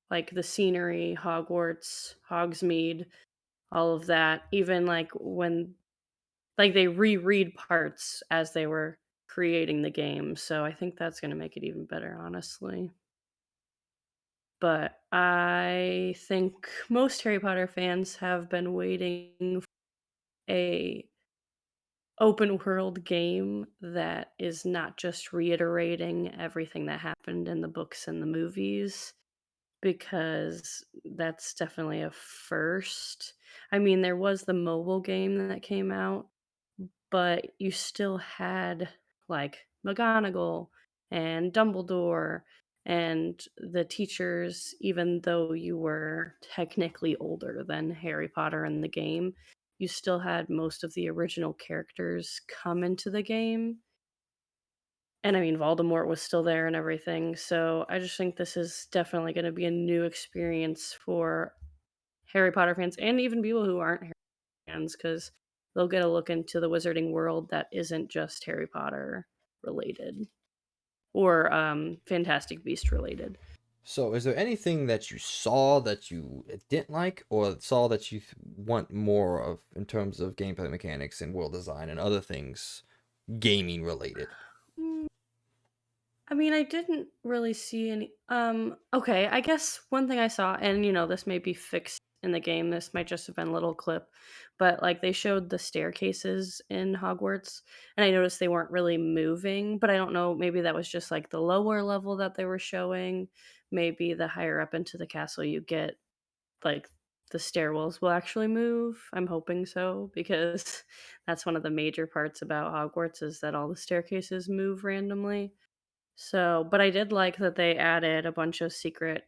like the scenery, Hogwarts, Hogsmeade, all of that." Even like when they reread parts as they were creating the game. So I think that's going to make it even better, honestly. But I think most Harry Potter fans have been waiting for a open world game that is not just reiterating everything that happened in the books and the movies, because that's definitely a first. I mean, there was the mobile game that came out, but you still had like McGonagall and Dumbledore and the teachers, even though you were technically older than Harry Potter in the game, you still had most of the original characters come into the game. And I mean, Voldemort was still there and everything. So I just think this is definitely going to be a new experience for Harry Potter fans and even people who aren't Harry Potter fans, because they'll get a look into the wizarding world that isn't just Harry Potter related or Fantastic Beast related. So, is there anything that you saw that you didn't like, or saw that you want more of in terms of gameplay mechanics and world design and other things gaming related? I mean, I didn't really see any. Okay, I guess one thing I saw, and this may be fixed in the game. This might just have been a little clip, but like they showed the staircases in Hogwarts, and I noticed they weren't really moving. But I don't know, maybe that was just like the lower level that they were showing. Maybe the higher up into the castle you get, like the stairwells will actually move. I'm hoping so because that's one of the major parts about Hogwarts is that all the staircases move randomly. So, but I did like that they added a bunch of secret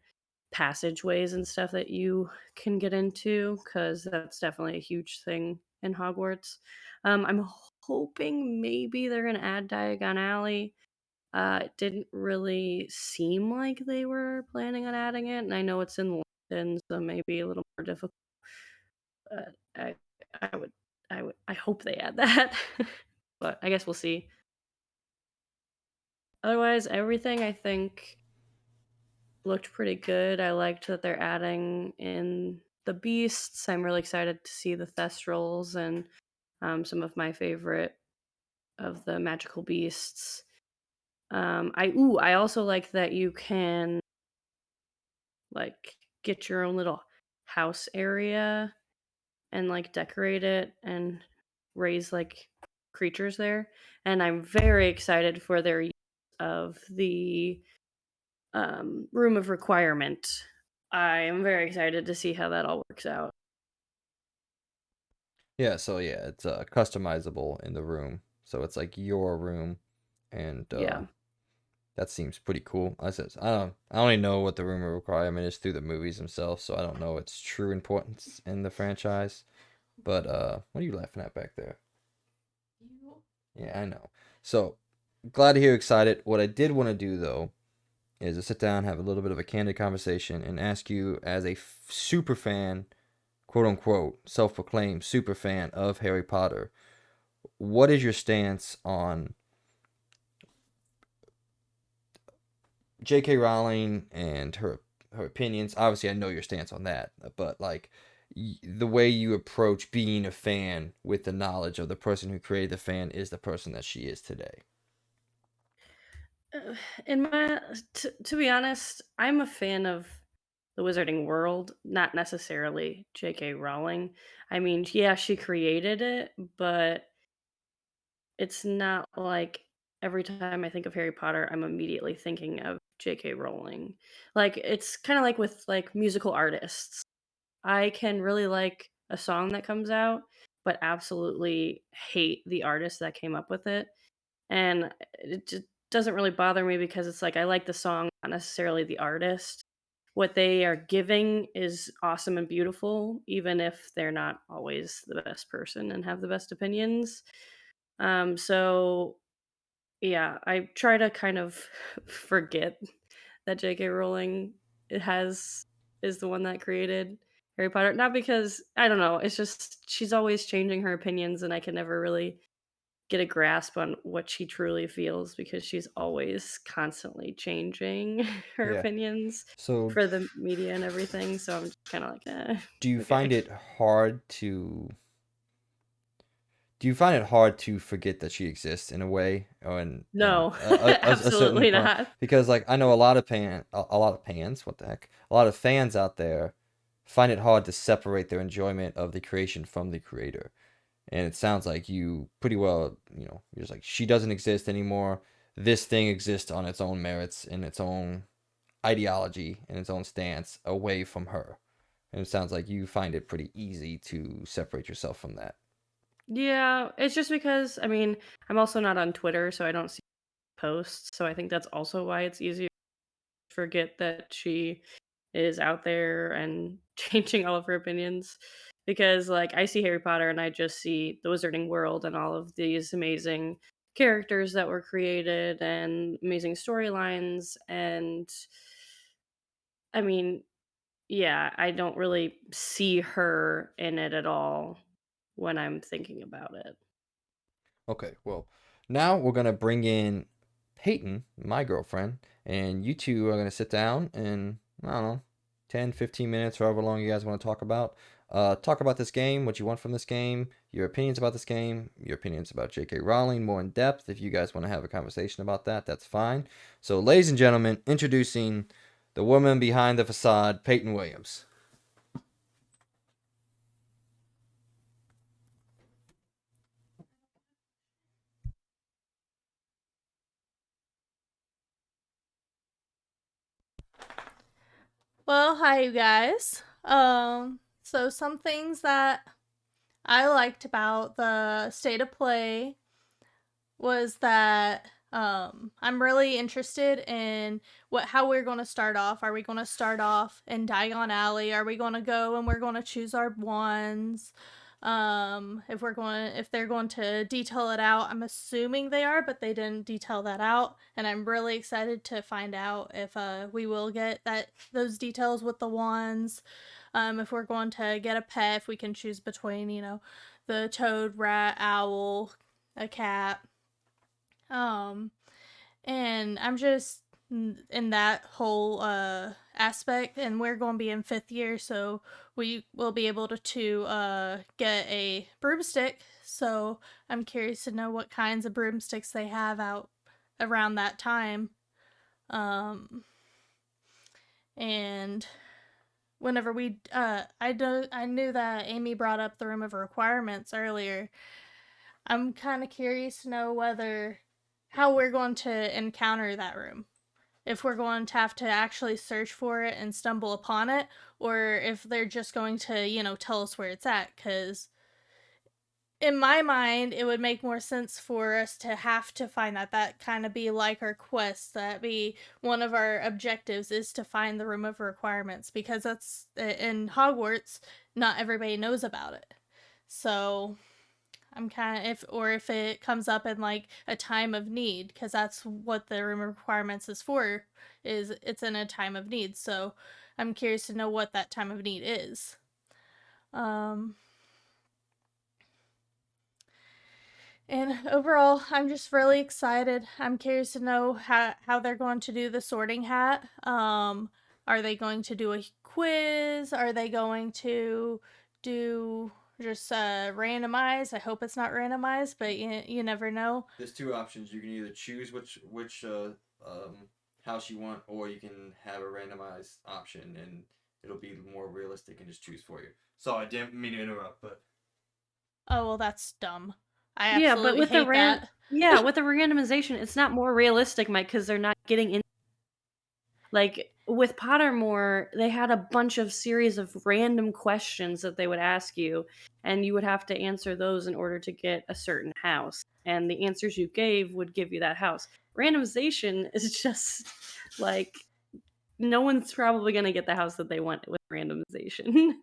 passageways and stuff that you can get into because that's definitely a huge thing in Hogwarts. I'm hoping maybe they're gonna add Diagon Alley. It didn't really seem like they were planning on adding it, and I know it's in London, so maybe a little more difficult. But I would, I hope they add that. But I guess we'll see. Otherwise, everything I think looked pretty good. I liked that they're adding in the beasts. I'm really excited to see the Thestrals and some of my favorite of the magical beasts. I also like that you can like get your own little house area and like decorate it and raise like creatures there. And I'm very excited for their use of the room of requirement. I am very excited to see how that all works out. Yeah, so yeah, it's customizable in the room. So it's like your room, and Yeah. that seems pretty cool. I only know what the room of requirement is through the movies themselves, so I don't know its true importance in the franchise. But what are you laughing at back there? Yeah, I know. So glad to hear you excited. What I did want to do though is to sit down, have a little bit of a candid conversation, and ask you as a super fan, quote unquote, self-proclaimed super fan of Harry Potter, what is your stance on J.K. Rowling and her opinions? Obviously, I know your stance on that, but like the way you approach being a fan with the knowledge of the person who created the fan is the person that she is today. In my to be honest, I'm a fan of the Wizarding World, not necessarily J.K. Rowling. I mean, yeah, she created it, but it's not like every time I think of Harry Potter, I'm immediately thinking of J.K. Rowling. Like it's kind of like with like musical artists. I can really like a song that comes out, but absolutely hate the artist that came up with it. And it just doesn't really bother me because it's like I like the song, not necessarily the artist. What they are giving is awesome and beautiful, even if they're not always the best person and have the best opinions. So yeah, I try to kind of forget that J.K. Rowling has is the one that created Harry Potter. Not because I don't know, it's just she's always changing her opinions, and I can never really get a grasp on what she truly feels because she's always constantly changing her Yeah. opinions So, for the media and everything. So I'm just kind of like, do you okay. find it hard to forget that she exists in a way, or in No, a certain absolutely part? not. Because like I know a lot of pans, what the heck, a lot of fans out there find it hard to separate their enjoyment of the creation from the creator. And it sounds like you pretty well, you're just like she doesn't exist anymore. This thing exists on its own merits and its own ideology and its own stance away from her. And it sounds like you find it pretty easy to separate yourself from that. Yeah, it's just because I mean, I'm also not on Twitter, so I don't see posts. So I think that's also why it's easier to forget that she is out there and changing all of her opinions. Because like I see Harry Potter and I just see the Wizarding World and all of these amazing characters that were created and amazing storylines. And I mean, yeah, I don't really see her in it at all when I'm thinking about it. Okay, well, now we're gonna bring in Peyton, my girlfriend, and you two are gonna sit down and I don't know, 10, 15 minutes, however long you guys want to talk about this game, what you want from this game, your opinions about this game, your opinions about J.K. Rowling more in depth. If you guys want to have a conversation about that, that's fine. So, ladies and gentlemen, introducing the woman behind the facade, Peyton Williams. Well, hi you guys. So some things that I liked about the state of play was that I'm really interested in how we're going to start off. Are we going to start off in Diagon Alley? Are we going to go and we're going to choose our ones? If they're going to detail it out, I'm assuming they are, but they didn't detail that out, and I'm really excited to find out if we will get those details with the wands. If we're going to get a pet, if we can choose between, the toad, rat, owl, a cat. Um, and I'm just in that whole aspect, and we're going to be in 5th year, so we will be able to get a broomstick. So I'm curious to know what kinds of broomsticks they have out around that time. And whenever I knew that Amy brought up the room of requirements earlier. I'm kind of curious to know how we're going to encounter that room. If we're going to have to actually search for it and stumble upon it, or if they're just going to, tell us where it's at. Because in my mind, it would make more sense for us to have to find that. That kind of be like our quest. That be one of our objectives is to find the room of requirements, because that's in Hogwarts. Not everybody knows about it. So I'm kind of if it comes up in like a time of need, because that's what the room requirements is for, is it's in a time of need. So I'm curious to know what that time of need is. And overall, I'm just really excited. I'm curious to know how they're going to do the sorting hat. Are they going to do a quiz? Are they going to do just randomized? I hope it's not randomized, but you never know. There's two options. You can either choose which house you want, or you can have a randomized option, and it'll be more realistic and just choose for you. Sorry, I didn't mean to interrupt, but Oh, well, that's dumb. I Yeah, but absolutely with the hate that. with the randomization, it's not more realistic, Mike, because they're not getting in. Like with Pottermore, they had a bunch of series of random questions that they would ask you, and you would have to answer those in order to get a certain house. And the answers you gave would give you that house. Randomization is just like no one's probably going to get the house that they want with randomization.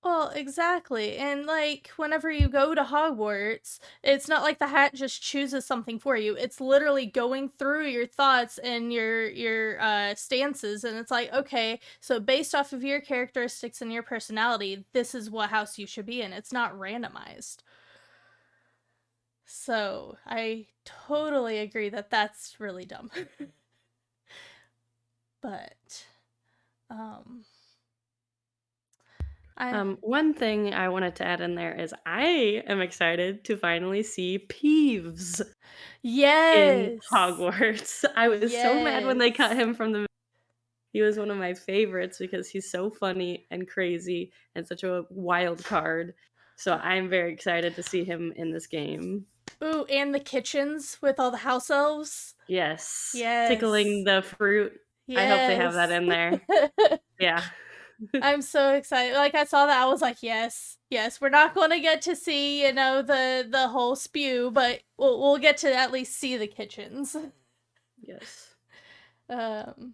Well, exactly. And like whenever you go to Hogwarts, it's not like the hat just chooses something for you. It's literally going through your thoughts and your stances, and it's like, okay, so based off of your characteristics and your personality, this is what house you should be in. It's not randomized. So, I totally agree that that's really dumb. But One thing I wanted to add in there is I am excited to finally see Peeves in yes. Hogwarts. I was so mad when they cut Yes. him from the. He was one of my favorites because he's so funny and crazy and such a wild card. So I'm very excited to see him in this game. Ooh, and the kitchens with all the house elves. Yes. Tickling Yes. the fruit. I hope they have that Yes. in there. Yeah. I'm so excited. Like I saw that, I was like, yes, yes. We're not going to get to see, the whole spew, but we'll get to at least see the kitchens. Yes. And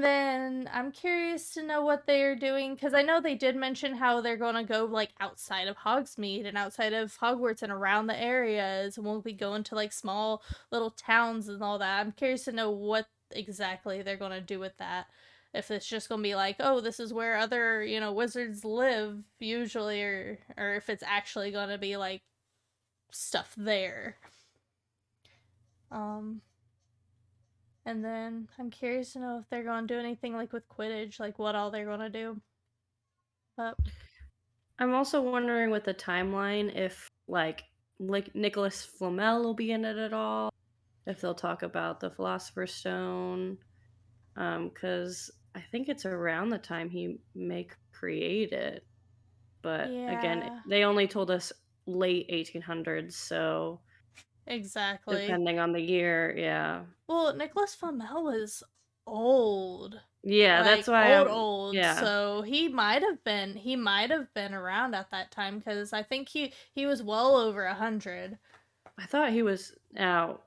then I'm curious to know what they're doing, because I know they did mention how they're going to go like outside of Hogsmeade and outside of Hogwarts and around the areas, and we'll be going to like small little towns and all that. I'm curious to know what exactly they're going to do with that. If it's just going to be like, oh, this is where other, wizards live usually, or if it's actually going to be like stuff there. And then I'm curious to know if they're going to do anything like with Quidditch, like what all they're going to do. But I'm also wondering with the timeline if like Nicholas Flamel will be in it at all. If they'll talk about the Philosopher's Stone, because I think it's around the time he may create it. But again, yeah, they only told us late 1800s, so exactly. depending on the year, yeah. Well, Nicholas Flamel was old. Yeah, that's Like why old. yeah. So he might have been around at that time because I think he was well over 100. I thought he was now.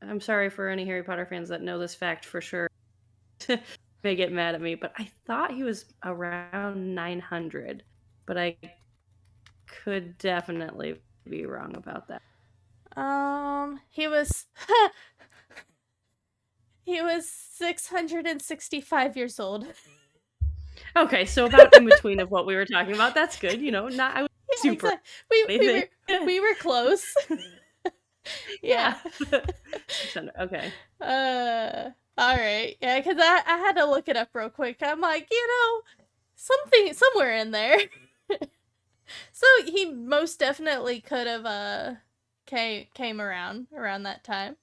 I'm sorry for any Harry Potter fans that know this fact for sure. May get mad at me, but I thought he was around 900, but I could definitely be wrong about that. He was he was 665 years old. Okay, so about in between of what we were talking about. That's good. Not I was Yeah, super exactly. anything. We were close. Yeah. 600. Okay. All right. Yeah, because I had to look it up real quick. I'm like, something somewhere in there. So he most definitely could have came around that time.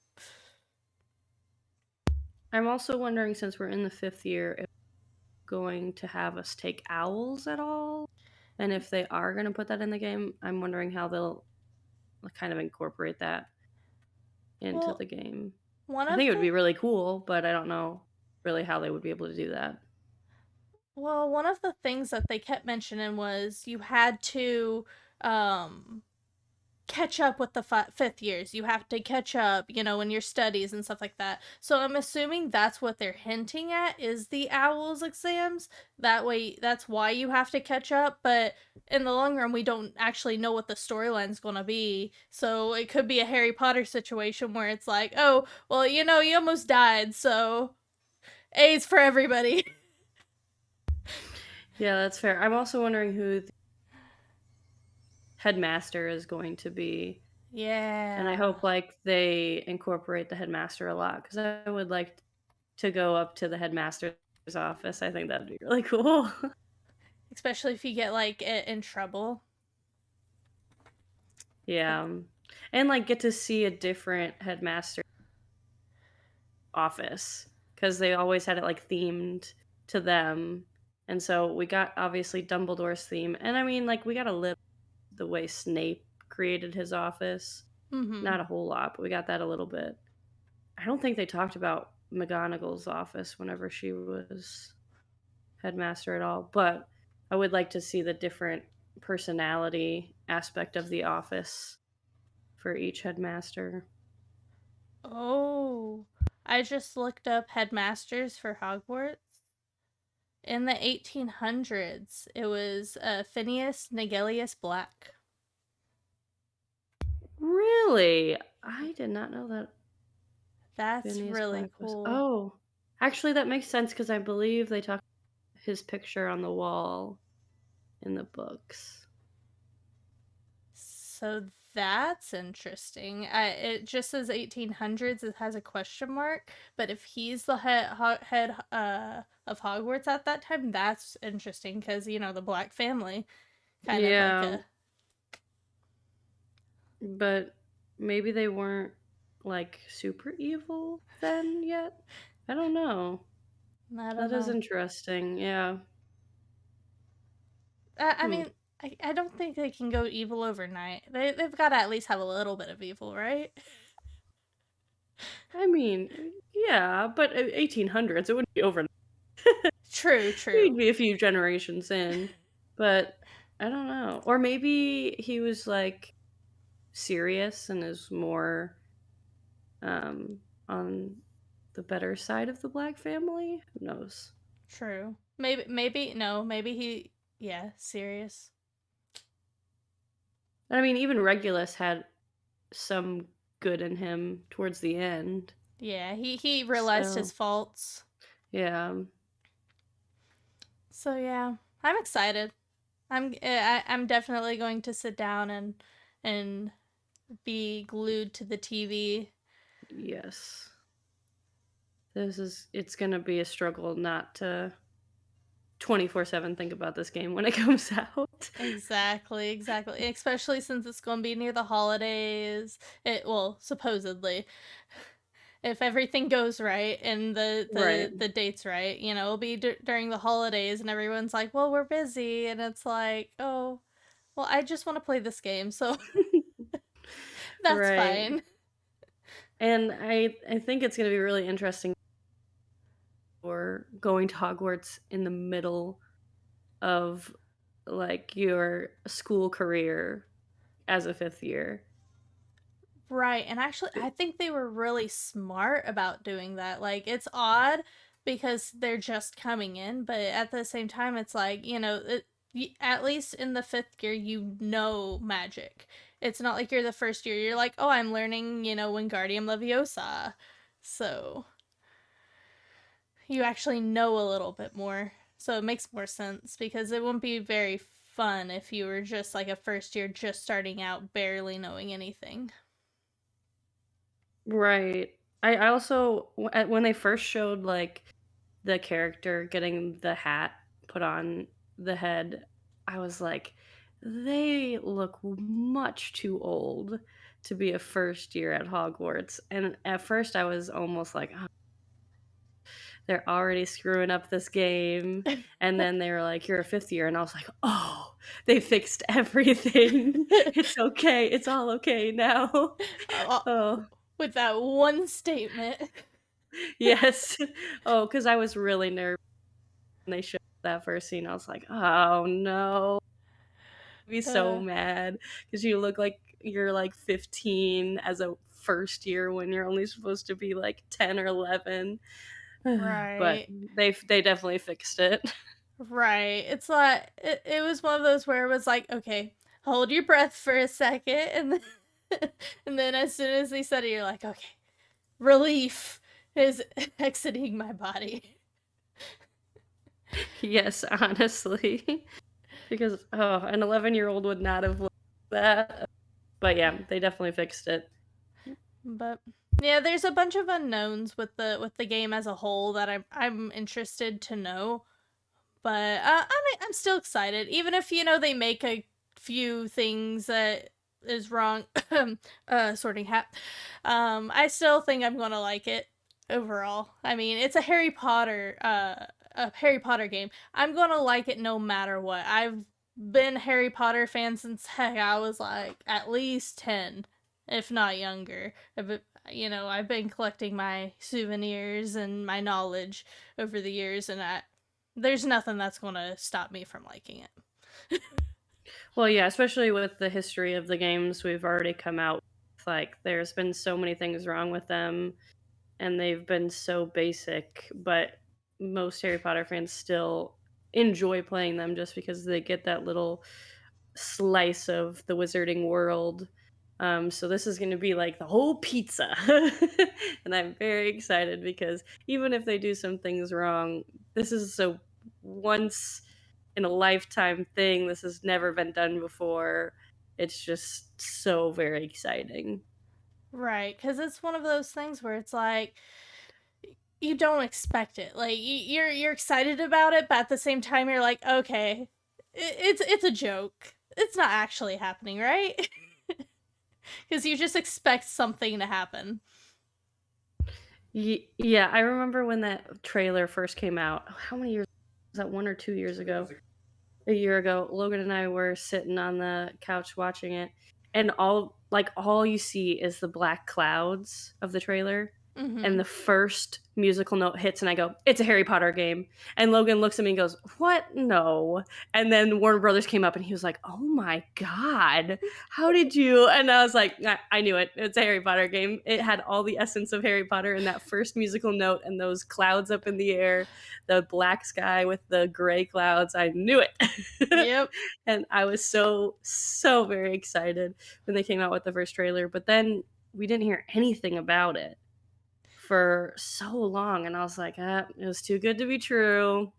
I'm also wondering, since we're in the 5th year, if we're going to have us take owls at all, and if they are going to put that in the game, I'm wondering how they'll kind of incorporate that into the game. I think it would be really cool, but I don't know really how they would be able to do that. Well, one of the things that they kept mentioning was you had to catch up with the 5th years. You have to catch up, in your studies and stuff like that. So I'm assuming that's what they're hinting at is the owls exams. That way, that's why you have to catch up. But in the long run, we don't actually know what the storyline's gonna be. So it could be a Harry Potter situation where it's like, oh, well, you almost died, so A's for everybody. Yeah, that's fair. I'm also wondering who the headmaster is going to be. Yeah. And I hope they incorporate the headmaster a lot, because I would like to go up to the headmaster's office. I think that'd be really cool. Especially if you get in trouble. Yeah. And get to see a different headmaster office, because they always had it themed to them. And so we got obviously Dumbledore's theme, and I mean we got a little the way Snape created his office. Mm-hmm. Not a whole lot, but we got that a little bit. I don't think they talked about McGonagall's office whenever she was headmaster at all, but I would like to see the different personality aspect of the office for each headmaster. Oh, I just looked up headmasters for Hogwarts. In the 1800s, it was Phineas Nigelius Black. Really? I did not know that. That's Phineas really Black cool. Oh, actually, that makes sense, because I believe they talked his picture on the wall in the books. So that's interesting. It just says 1800s. It has a question mark. But if he's the head of Hogwarts at that time, that's interesting because the Black family kind of But maybe they weren't super evil then yet. I don't know. That is interesting. Yeah. I mean, I don't think they can go evil overnight. They've got to at least have a little bit of evil, right? I mean, yeah, but 1800s, it wouldn't be overnight. True. He'd be a few generations in, but I don't know. Or maybe he was serious and is more on the better side of the Black family. Who knows? True. Maybe he, serious. I mean, even Regulus had some good in him towards the end. Yeah, he realized his faults. Yeah. So yeah, I'm excited. I'm definitely going to sit down and be glued to the TV. Yes. It's gonna be a struggle not to 24/7 think about this game when it comes out. Exactly. Especially since it's going to be near the holidays. Supposedly. If everything goes right and the date's right, it'll be during the holidays and everyone's like, well, we're busy. And it's like, oh, well, I just want to play this game. So that's fine. And I think it's going to be really interesting going to Hogwarts in the middle of like your school career as a fifth year. Right. And actually, I think they were really smart about doing that. Like, it's odd because they're just coming in, but at the same time, it's like, at least in the fifth year, you know magic. It's not like you're the first year. You're like, oh, I'm learning, Wingardium Leviosa. So you actually know a little bit more. So it makes more sense because it wouldn't be very fun if you were just like a first year just starting out, barely knowing anything. Right. I also when they first showed like the character getting the hat put on the head, I was like, they look much too old to be a first year at Hogwarts. And at first I was almost like, oh, they're already screwing up this game. And then they were like, you're a fifth year. And I was like, oh, they fixed everything. It's okay. It's all okay now. Oh, With that one statement. yes. Oh, because I was really nervous when they showed that first scene. I was like, oh no. I'd be so mad because you look like you're like 15 as a first year when you're only supposed to be like 10 or 11. Right. But they definitely fixed it. Right. It's like it was one of those where it was like, okay, hold your breath for a second, and then and then as soon as they said it, you're like, okay, relief is exiting my body. Yes, honestly. Because an 11-year-old would not have looked that. But yeah, they definitely fixed it. But yeah, there's a bunch of unknowns with the game as a whole that I'm interested to know. But I'm still excited, even if they make a few things that is wrong. Sorting hat. I still think I'm gonna like it overall. I mean, it's a Harry Potter game. I'm gonna like it no matter what. I've been Harry Potter fan since heck I was like at least 10, if not younger. I've been collecting my souvenirs and my knowledge over the years, and there's nothing that's going to stop me from liking it. Well, yeah, especially with the history of the games we've already come out with, like there's been so many things wrong with them and they've been so basic, but most Harry Potter fans still enjoy playing them just because they get that little slice of the wizarding world. So this is going to be like the whole pizza. And I'm very excited because even if they do some things wrong, this is so once in a lifetime thing. This has never been done before. It's just so very exciting. Right, because it's one of those things where it's like you don't expect it. Like you're excited about it, but at the same time you're like, okay, it's a joke. It's not actually happening, right? Because you just expect something to happen. Yeah, I remember when that trailer first came out. How many years was that? 1 or 2 years ago? A year ago, Logan and I were sitting on the couch watching it, and all you see is the black clouds of the trailer. Mm-hmm. And the first musical note hits and I go, it's a Harry Potter game. And Logan looks at me and goes, what? No. And then Warner Brothers came up and he was like, oh my God, how did you? And I was like, I knew it. It's a Harry Potter game. It had all the essence of Harry Potter in that first musical note and those clouds up in the air, the black sky with the gray clouds. I knew it. Yep. And I was so very excited when they came out with the first trailer. But then we didn't hear anything about it for so long, and I was like, it was too good to be true.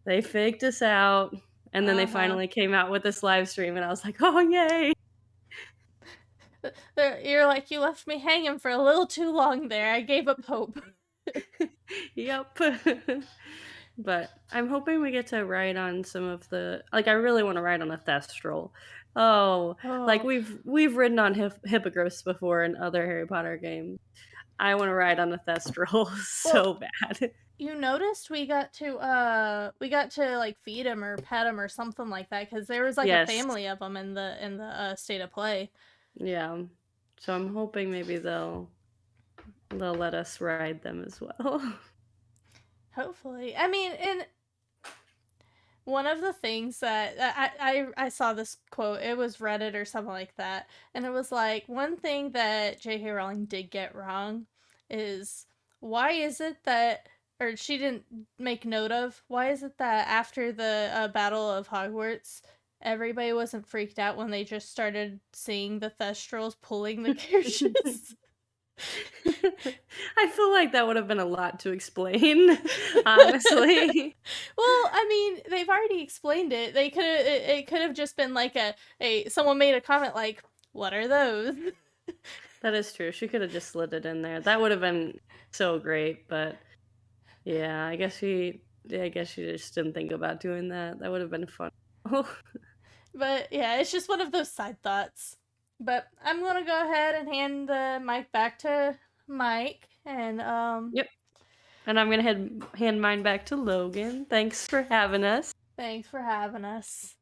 They faked us out, and then they finally came out with this live stream, and I was like, oh yay. You're like, you left me hanging for a little too long there. I gave up hope. Yep. But I'm hoping we get to ride on some of the I really want to ride on a Thestral. Like we've ridden on hippogriffs before in other Harry Potter games. I want to ride on a Thestral so bad. You noticed we got to like feed him or pet him or something like that because there was like a family of them in the state of play. Yeah, so I'm hoping maybe they'll let us ride them as well. Hopefully. I mean, and one of the things that I saw this quote, it was Reddit or something like that, and it was like, one thing that J.K. Rowling did get wrong is, why is it that, or she didn't make note of, why is it that after the Battle of Hogwarts, everybody wasn't freaked out when they just started seeing the Thestrals pulling the carriages? I feel like that would have been a lot to explain, honestly. Well, I mean, they've already explained it. They could it could have just been like a someone made a comment like, "What are those?" That is true. She could have just slid it in there. That would have been so great, but yeah, I guess she just didn't think about doing that. That would have been fun. But yeah, it's just one of those side thoughts. But I'm gonna go ahead and hand the mic back to Mike, and Yep. And I'm gonna hand mine back to Logan. Thanks for having us. thanks for having us.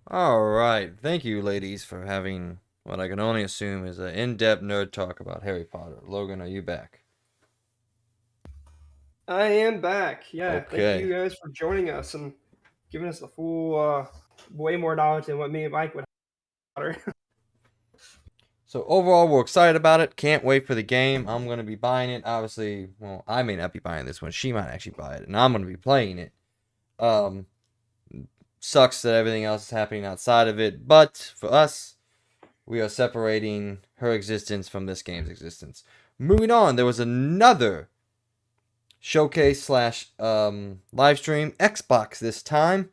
All right. Thank you, ladies, for having what I can only assume is an in-depth nerd talk about Harry Potter. Logan, are you back? I am back. Yeah, thank Okay. you guys for joining us and giving us the full, way more knowledge than what me and Mike would have. So overall, we're excited about it. Can't wait for the game. I'm going to be buying it. Obviously, well, I may not be buying this one. She might actually buy it, and I'm going to be playing it. Sucks that everything else is happening outside of it, but for us, we are separating her existence from this game's existence. Moving on, there was another showcase slash live stream. Xbox this time.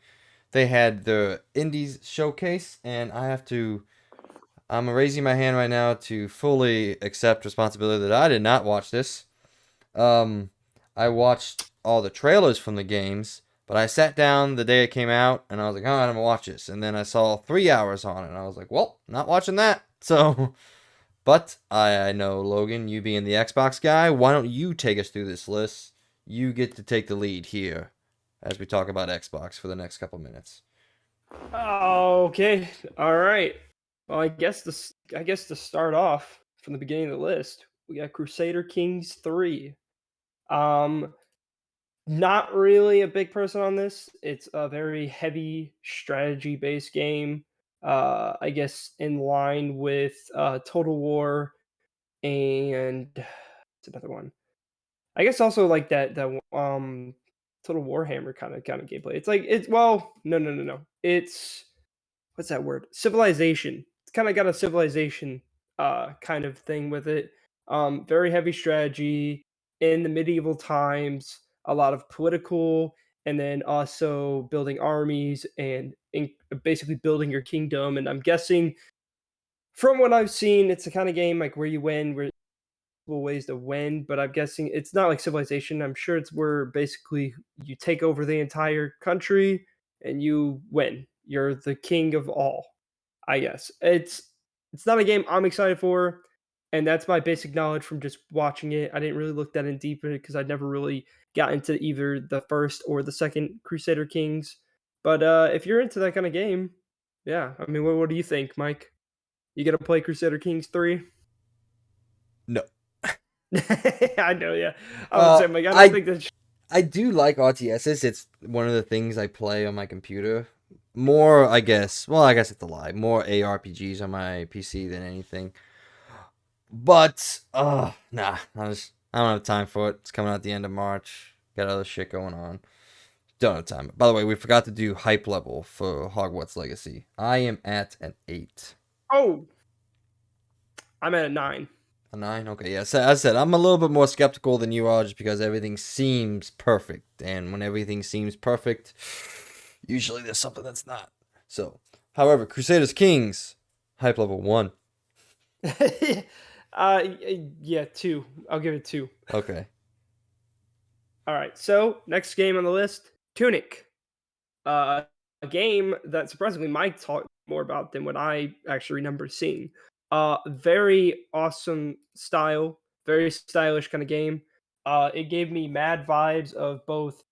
They had the Indies showcase, and I'm raising my hand right now to fully accept responsibility that I did not watch this. I watched all the trailers from the games, but I sat down the day it came out, and I was like, all right, I'm going to watch this. And then I saw 3 hours on it, and I was like, well, not watching that. So, but I know, Logan, you being the Xbox guy, why don't you take us through this list? You get to take the lead here as we talk about Xbox for the next couple minutes. Okay. All right. Well, I guess to start off from the beginning of the list, we got Crusader Kings 3. Not really a big person on this. It's a very heavy strategy based game. I guess in line with Total War and it's another one. I guess also like that Total Warhammer kind of gameplay. It's like it's well, no. It's what's that word? Civilization. It's kind of got a civilization kind of thing with it. Very heavy strategy in the medieval times, a lot of political, and then also building armies and basically building your kingdom. And I'm guessing from what I've seen, it's the kind of game like where you win, where ways to win, but I'm guessing it's not like Civilization. I'm sure it's where basically you take over the entire country and you win. You're the king of all. I guess it's not a game I'm excited for, and that's my basic knowledge from just watching it. I didn't really look that in deeper because I never really got into either the first or the second Crusader Kings. But if you're into that kind of game, yeah. I mean, what do you think, Mike? You gonna play Crusader Kings 3? No. I know, yeah. I was saying, like, I don't think that. I do like RTSs. It's one of the things I play on my computer. More, I guess. Well, I guess it's a lie. More ARPGs on my PC than anything. But, nah. I don't have time for it. It's coming out the end of March. Got other shit going on. Don't have time. By the way, we forgot to do hype level for Hogwarts Legacy. I am at an 8. Oh, I'm at a 9. A 9? Okay, yeah. So, as I said, I'm a little bit more skeptical than you are just because everything seems perfect. And when everything seems perfect, usually there's something that's not. So, however, Crusaders Kings, hype level 1. Yeah, 2. I'll give it 2. Okay. All right. So next game on the list, Tunic. A game that surprisingly Mike talked more about than what I actually remember seeing. Very awesome style, very stylish kind of game. It gave me mad vibes of both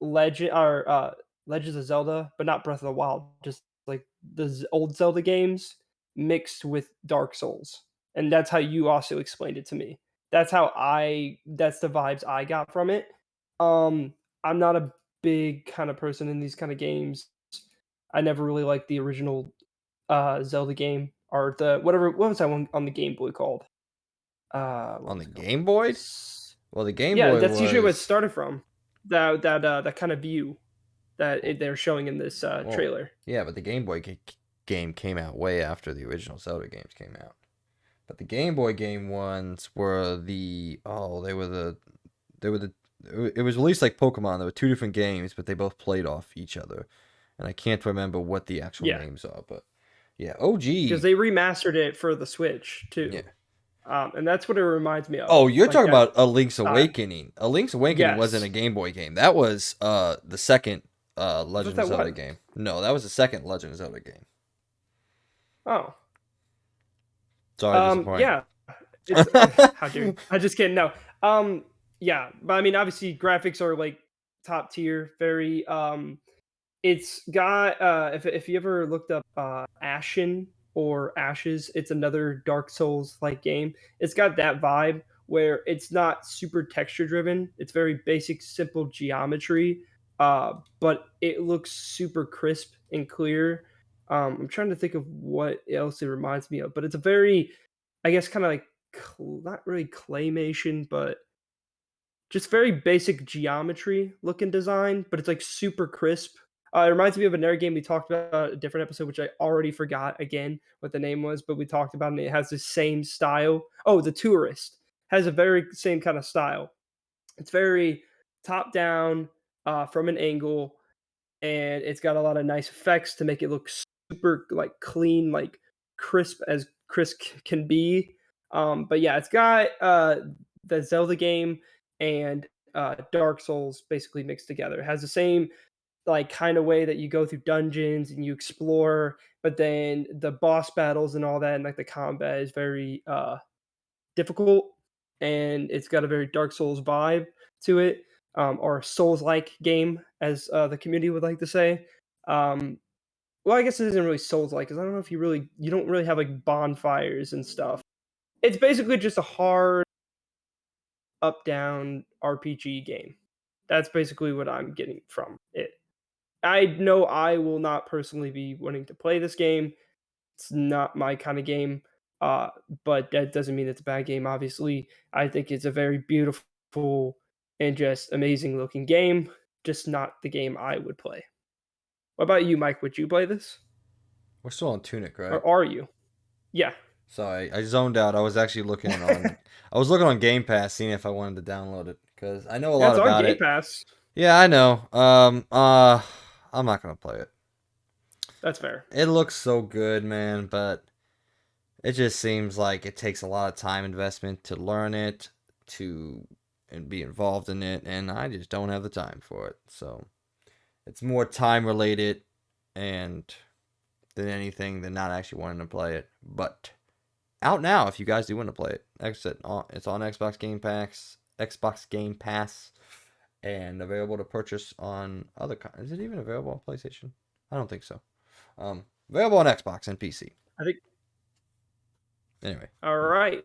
Legends of Zelda, but not Breath of the Wild, just like the old Zelda games mixed with Dark Souls. and that's how you also explained it to me. That's the vibes I got from it. I'm not a big kind of person in these kind of games. I never really liked the original Zelda game, or the whatever. What was that one on the Game Boy called? What On the was it called? Game Boy? Well, the Game Yeah, Boy that's usually what it was. started from. That kind of view they're showing in this Well, trailer. yeah, but the Game Boy game came out way after the original Zelda games came out. But the Game Boy game ones were they were the it was released like Pokemon. There were two different games, but they both played off each other. And I can't remember what the actual Yeah, names are, but yeah, because OG. they remastered it for the Switch Yeah. too. And that's what it reminds me of. Oh, you're Like talking that. about A Link's Awakening. A Link's Awakening wasn't Yes. a Game Boy game. That was the second Legend that of Zelda was. game. No, that was the second Legend of Zelda game. Oh. Sorry to disappoint. Yeah. It's how dare you. I just can't know. Yeah, but I mean, obviously, graphics are like top tier. Very. It's got. If you ever looked up Ashen or Ashes, it's another Dark Souls like game. It's got that vibe where it's not super texture driven. It's very basic, simple geometry. But it looks super crisp and clear. I'm trying to think of what else it reminds me of, but it's a very, I guess, kind of like not really claymation, but just very basic geometry looking design, but it's like super crisp. It reminds me of another game we talked about a different episode, which I already forgot again what the name was, but we talked about it. And it has the same style. Oh, The Tourist has a very same kind of style. It's very top down from an angle, and it's got a lot of nice effects to make it look super like clean, like crisp can be. But yeah, it's got the Zelda game and Dark Souls basically mixed together. It has the same like kind of way that you go through dungeons and you explore, but then the boss battles and all that, and like the combat is very difficult, and it's got a very Dark Souls vibe to it, or a Souls-like game, as the community would like to say. Um, well, I guess it isn't really Souls-like, because I don't know if you don't really have like bonfires and stuff. It's basically just a hard up-down RPG game. That's basically what I'm getting from it. I know I will not personally be wanting to play this game. It's not my kind of game. Uh, but that doesn't mean it's a bad game, obviously. I think it's a very beautiful and just amazing looking game, just not the game I would play. What about you, Mike? Would you play this? We're still on Tunic, right? Or are you? Yeah. Sorry, I zoned out. I was actually looking on. I was looking on Game Pass, seeing if I wanted to download it because I know a Yeah, lot it's on about Game it. Pass. Yeah, I know. I'm not gonna play it. That's fair. It looks so good, man, but it just seems like it takes a lot of time investment to learn it, and be involved in it, and I just don't have the time for it. So it's more time related, and than anything than not actually wanting to play it. But out now if you guys do want to play it. It's on Xbox Game Pass, and available to purchase on other. Is it even available on PlayStation? I don't think so. Available on Xbox and PC. I think. Anyway. All right.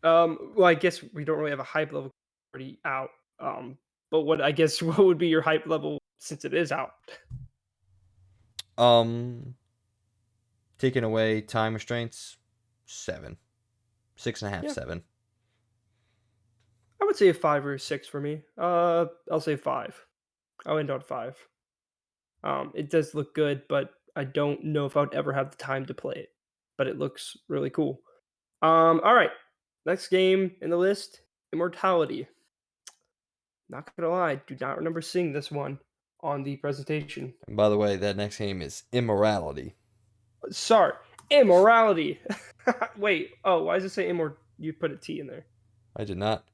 Well, I guess we don't really have a hype level already out. But what would be your hype level since it is out? Taking away time restraints, 7, 6.5, Yeah. 7. I would say a 5 or a 6 for me. I'll say 5. I'll end on 5. It does look good, but I don't know if I would ever have the time to play it. But it looks really cool. All right. Next game in the list, Immortality. Not gonna lie, do not remember seeing this one on the presentation. And by the way, that next game is Immorality. Sorry, Immorality. Wait, oh, why does it say You put a T in there. I did not.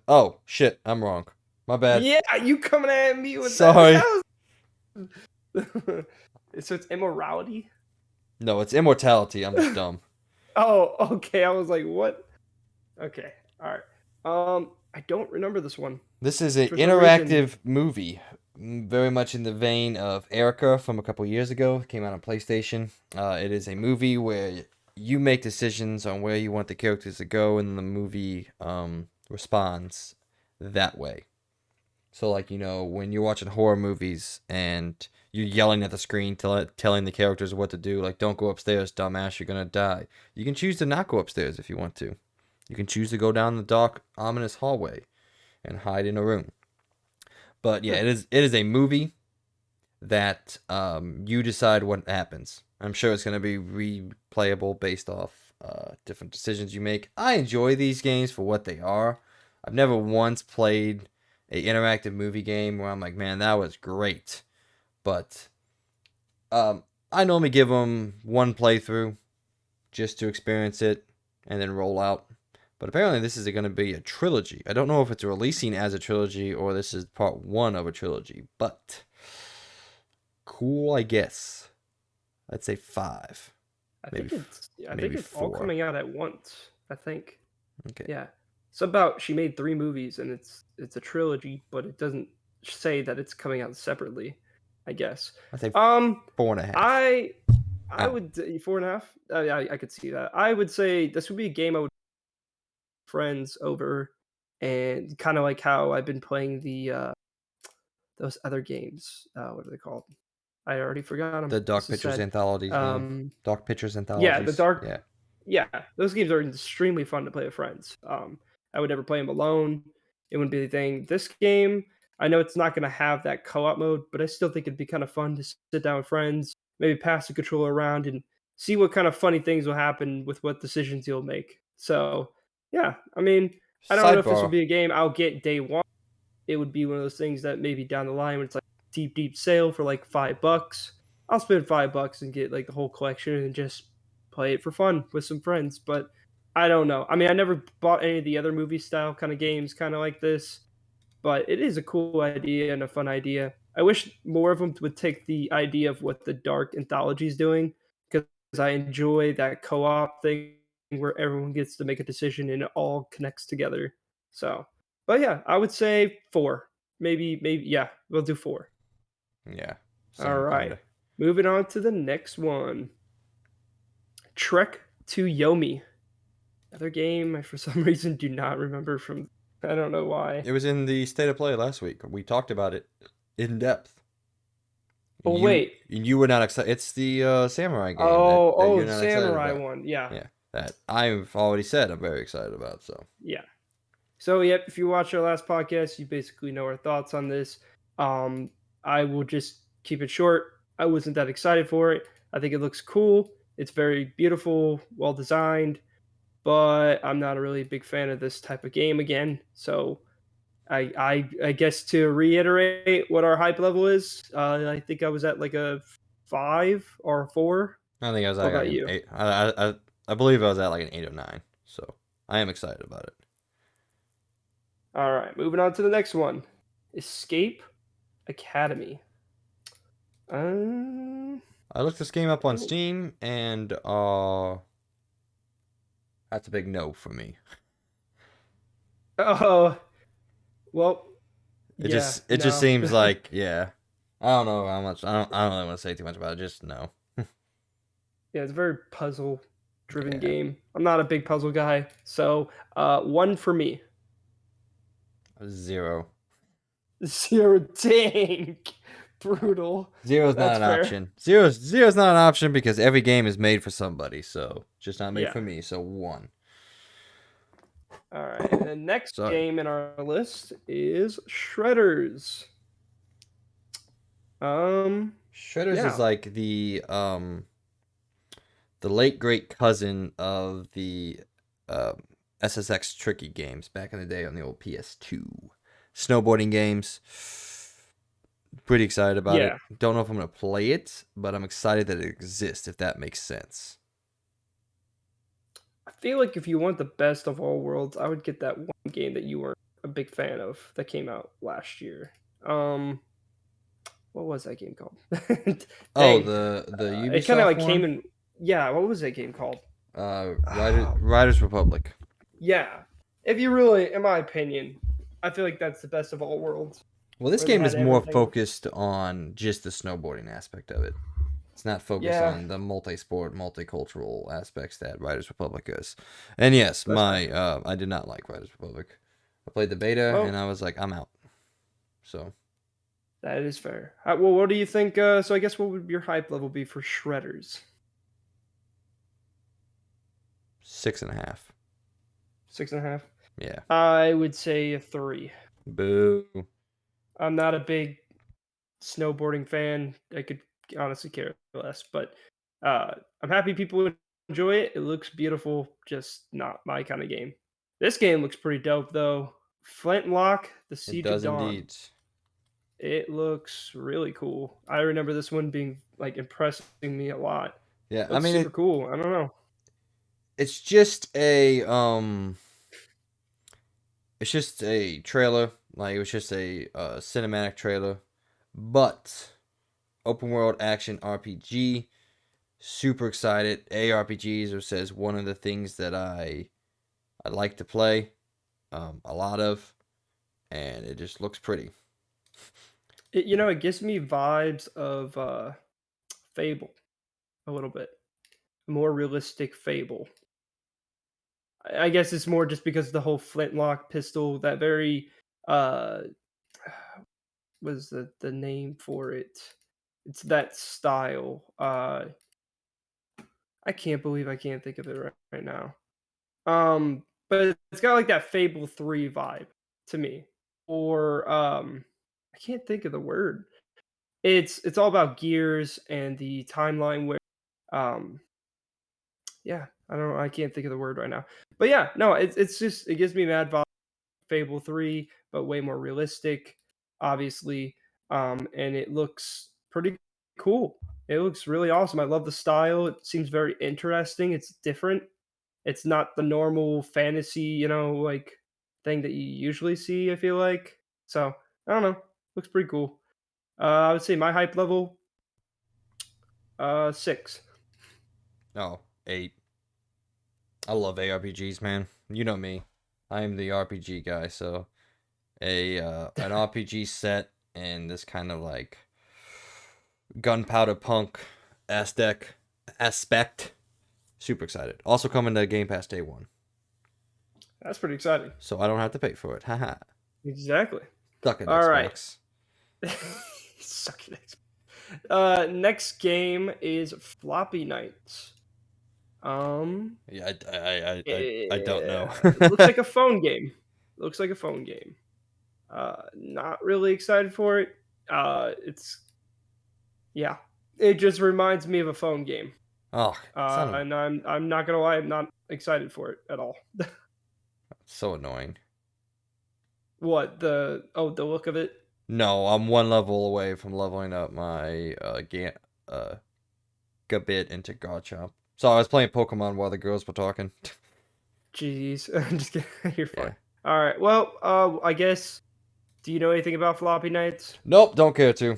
Oh, shit, I'm wrong. My bad. Yeah, you coming at me with Sorry. that. So it's Immorality? No, it's Immortality. I'm just dumb. Oh, okay. I was like, what? Okay, all right. I don't remember this one. This is an For some interactive movie, very much in the vein of Erica from a couple years ago. It came out on PlayStation. It is a movie where you make decisions on where you want the characters to go, and the movie responds that way. So, like, when you're watching horror movies and you're yelling at the screen, telling the characters what to do, like, don't go upstairs, dumbass, you're gonna die. You can choose to not go upstairs if you want to. You can choose to go down the dark, ominous hallway and hide in a room. But yeah, it is a movie that you decide what happens. I'm sure it's going to be replayable based off different decisions you make. I enjoy these games for what they are. I've never once played a interactive movie game where I'm like, man, that was great. But I normally give them one playthrough just to experience it and then roll out. But apparently this is going to be a trilogy. I don't know if it's releasing as a trilogy or this is part one of a trilogy, but cool, I guess. I'd say 5. I Maybe think I maybe think it's all 4. coming out at once. I think. Okay. Yeah. It's about she made 3 movies and it's a trilogy, but it doesn't say that it's coming out separately, I guess. I'd say Um 4.5. I Oh. would 4.5. Yeah, I could see that. I would say this would be a game I would friends over, and kind of like how I've been playing the those other games. What are they called? I already forgot them. The Dark This is Pictures sad. Anthologies game. Um, Dark Pictures yeah, the Anthologies. dark. Yeah. Yeah, those games are extremely fun to play with friends. I would never play them alone. It wouldn't be the thing. This game, I know it's not going to have that co-op mode, but I still think it'd be kind of fun to sit down with friends, maybe pass the controller around and see what kind of funny things will happen with what decisions you'll make. So, yeah, I mean, I don't know if this would Sidebar. be a game I'll get day one. It would be one of those things that maybe down the line when it's like deep sale for like $5, I'll spend $5 and get like the whole collection and just play it for fun with some friends. But I don't know. I mean, I never bought any of the other movie style kind of games, kind of like this, but it is a cool idea and a fun idea. I wish more of them would take the idea of what the Dark Anthology is doing, because I enjoy that co-op thing where everyone gets to make a decision and it all connects together. So, but yeah, I would say 4. Maybe yeah, we'll do 4. Yeah. All Same right. kinda. Moving on to the next one. Trek to Yomi. Another game I for some reason do not remember from, I don't know why. It was in the State of Play last week. We talked about it in depth. Oh You wait. you were not excited. It's the samurai game that Oh, you're the not excited samurai about. one. Yeah. Yeah, that I've already said I'm very excited about. So Yeah. So yep, if you watched our last podcast, you basically know our thoughts on this. I will just keep it short. I wasn't that excited for it. I think it looks cool. It's very beautiful, well designed, but I'm not a really big fan of this type of game again. So I guess to reiterate what our hype level is, I think I was at like a 5 or 4. I think I was What at like about an you? 8. I believe I was at like an 8 or 9. So I am excited about it. All right, moving on to the next one. Escape Academy. I looked this game up on Steam, and that's a big no for me. Oh, well, It yeah, just no. seems like, yeah. I don't know how much. I don't really want to say too much about it. Just no. Yeah, it's a very puzzle-driven Yeah. game. I'm not a big puzzle guy, so 1 for me. 0. 0, dang, brutal. Zero's not That's an fair. option. Zero's not an option because every game is made for somebody. So just not made Yeah. for me. So 1. All right, and the next Sorry. game in our list is Shredders. Shredders Yeah. is like the late great cousin of the SSX Tricky games back in the day on the old PS2. Snowboarding games. Pretty excited about Yeah. it. Don't know if I'm going to play it, but I'm excited that it exists, if that makes sense. I feel like if you want the best of all worlds, I would get that one game that you weren't a big fan of that came out last year. What was that game called? Oh, Dang. the Ubisoft It kind of like one? came in. Yeah, what was that game called? Riders Republic. Yeah. If you really, in my opinion, I feel like that's the best of all worlds. Well, this Where they game had is more everything. focused on just the snowboarding aspect of it. It's not focused Yeah, on the multi-sport, multicultural aspects that Riders Republic is. And yes, that's fair. I did not like Riders Republic. I played the beta and Well, I was like, I'm out. So that is fair. Well, what do you think? So I guess what would your hype level be for Shredders? 6.5. 6.5. Yeah. I would say a 3. Boo. I'm not a big snowboarding fan. I could honestly care less, but I'm happy people enjoy it. It looks beautiful, just not my kind of game. This game looks pretty dope though. Flintlock, The It Siege of does Dawn. indeed. It looks really cool. I remember this one being like impressing me a lot. Yeah, I Looks mean super cool. I don't know. it's just a trailer. Like it was just a cinematic trailer, but open world action RPG. Super excited. ARPGs or says one of the things that I like to play a lot of, and it just looks pretty. It gives me vibes of Fable a little bit. More realistic Fable. I guess it's more just because of the whole flintlock pistol, that very uh was the name for it. It's that style. I can't believe I can't think of it right now. But it's got like that Fable 3 vibe to me. Or I can't think of the word. It's all about gears and the timeline where um yeah, I don't know, I can't think of the word right now. But yeah, no, it's just it gives me mad vibe Fable 3, but way more realistic, obviously. And it looks pretty cool. It looks really awesome. I love the style. It seems very interesting. It's different. It's not the normal fantasy, like thing that you usually see, I feel like. So, I don't know. Looks pretty cool. I would say my hype level, 6. Oh, 8. I love ARPGs, man. You know me. I am the RPG guy, so an RPG set and this kind of like gunpowder punk aspect. Super excited. Also coming to Game Pass day 1. That's pretty exciting. So I don't have to pay for it. Haha. Exactly. Suck it, All right. Xbox. Suck it. Next game is Floppy Nights. Yeah, I don't know. Looks like a phone game. Looks like a phone game. Not really excited for it. Yeah, it just reminds me of a phone game. Oh, And I'm not gonna lie, I'm not excited for it at all. so annoying. What the look of it? No, I'm one level away from leveling up my Gabit into Garchomp. So I was playing Pokemon while the girls were talking. Jeez, I'm just kidding. You're fine. Yeah. All right. Well, I guess. Do you know anything about Floppy Nights? Nope, don't care to.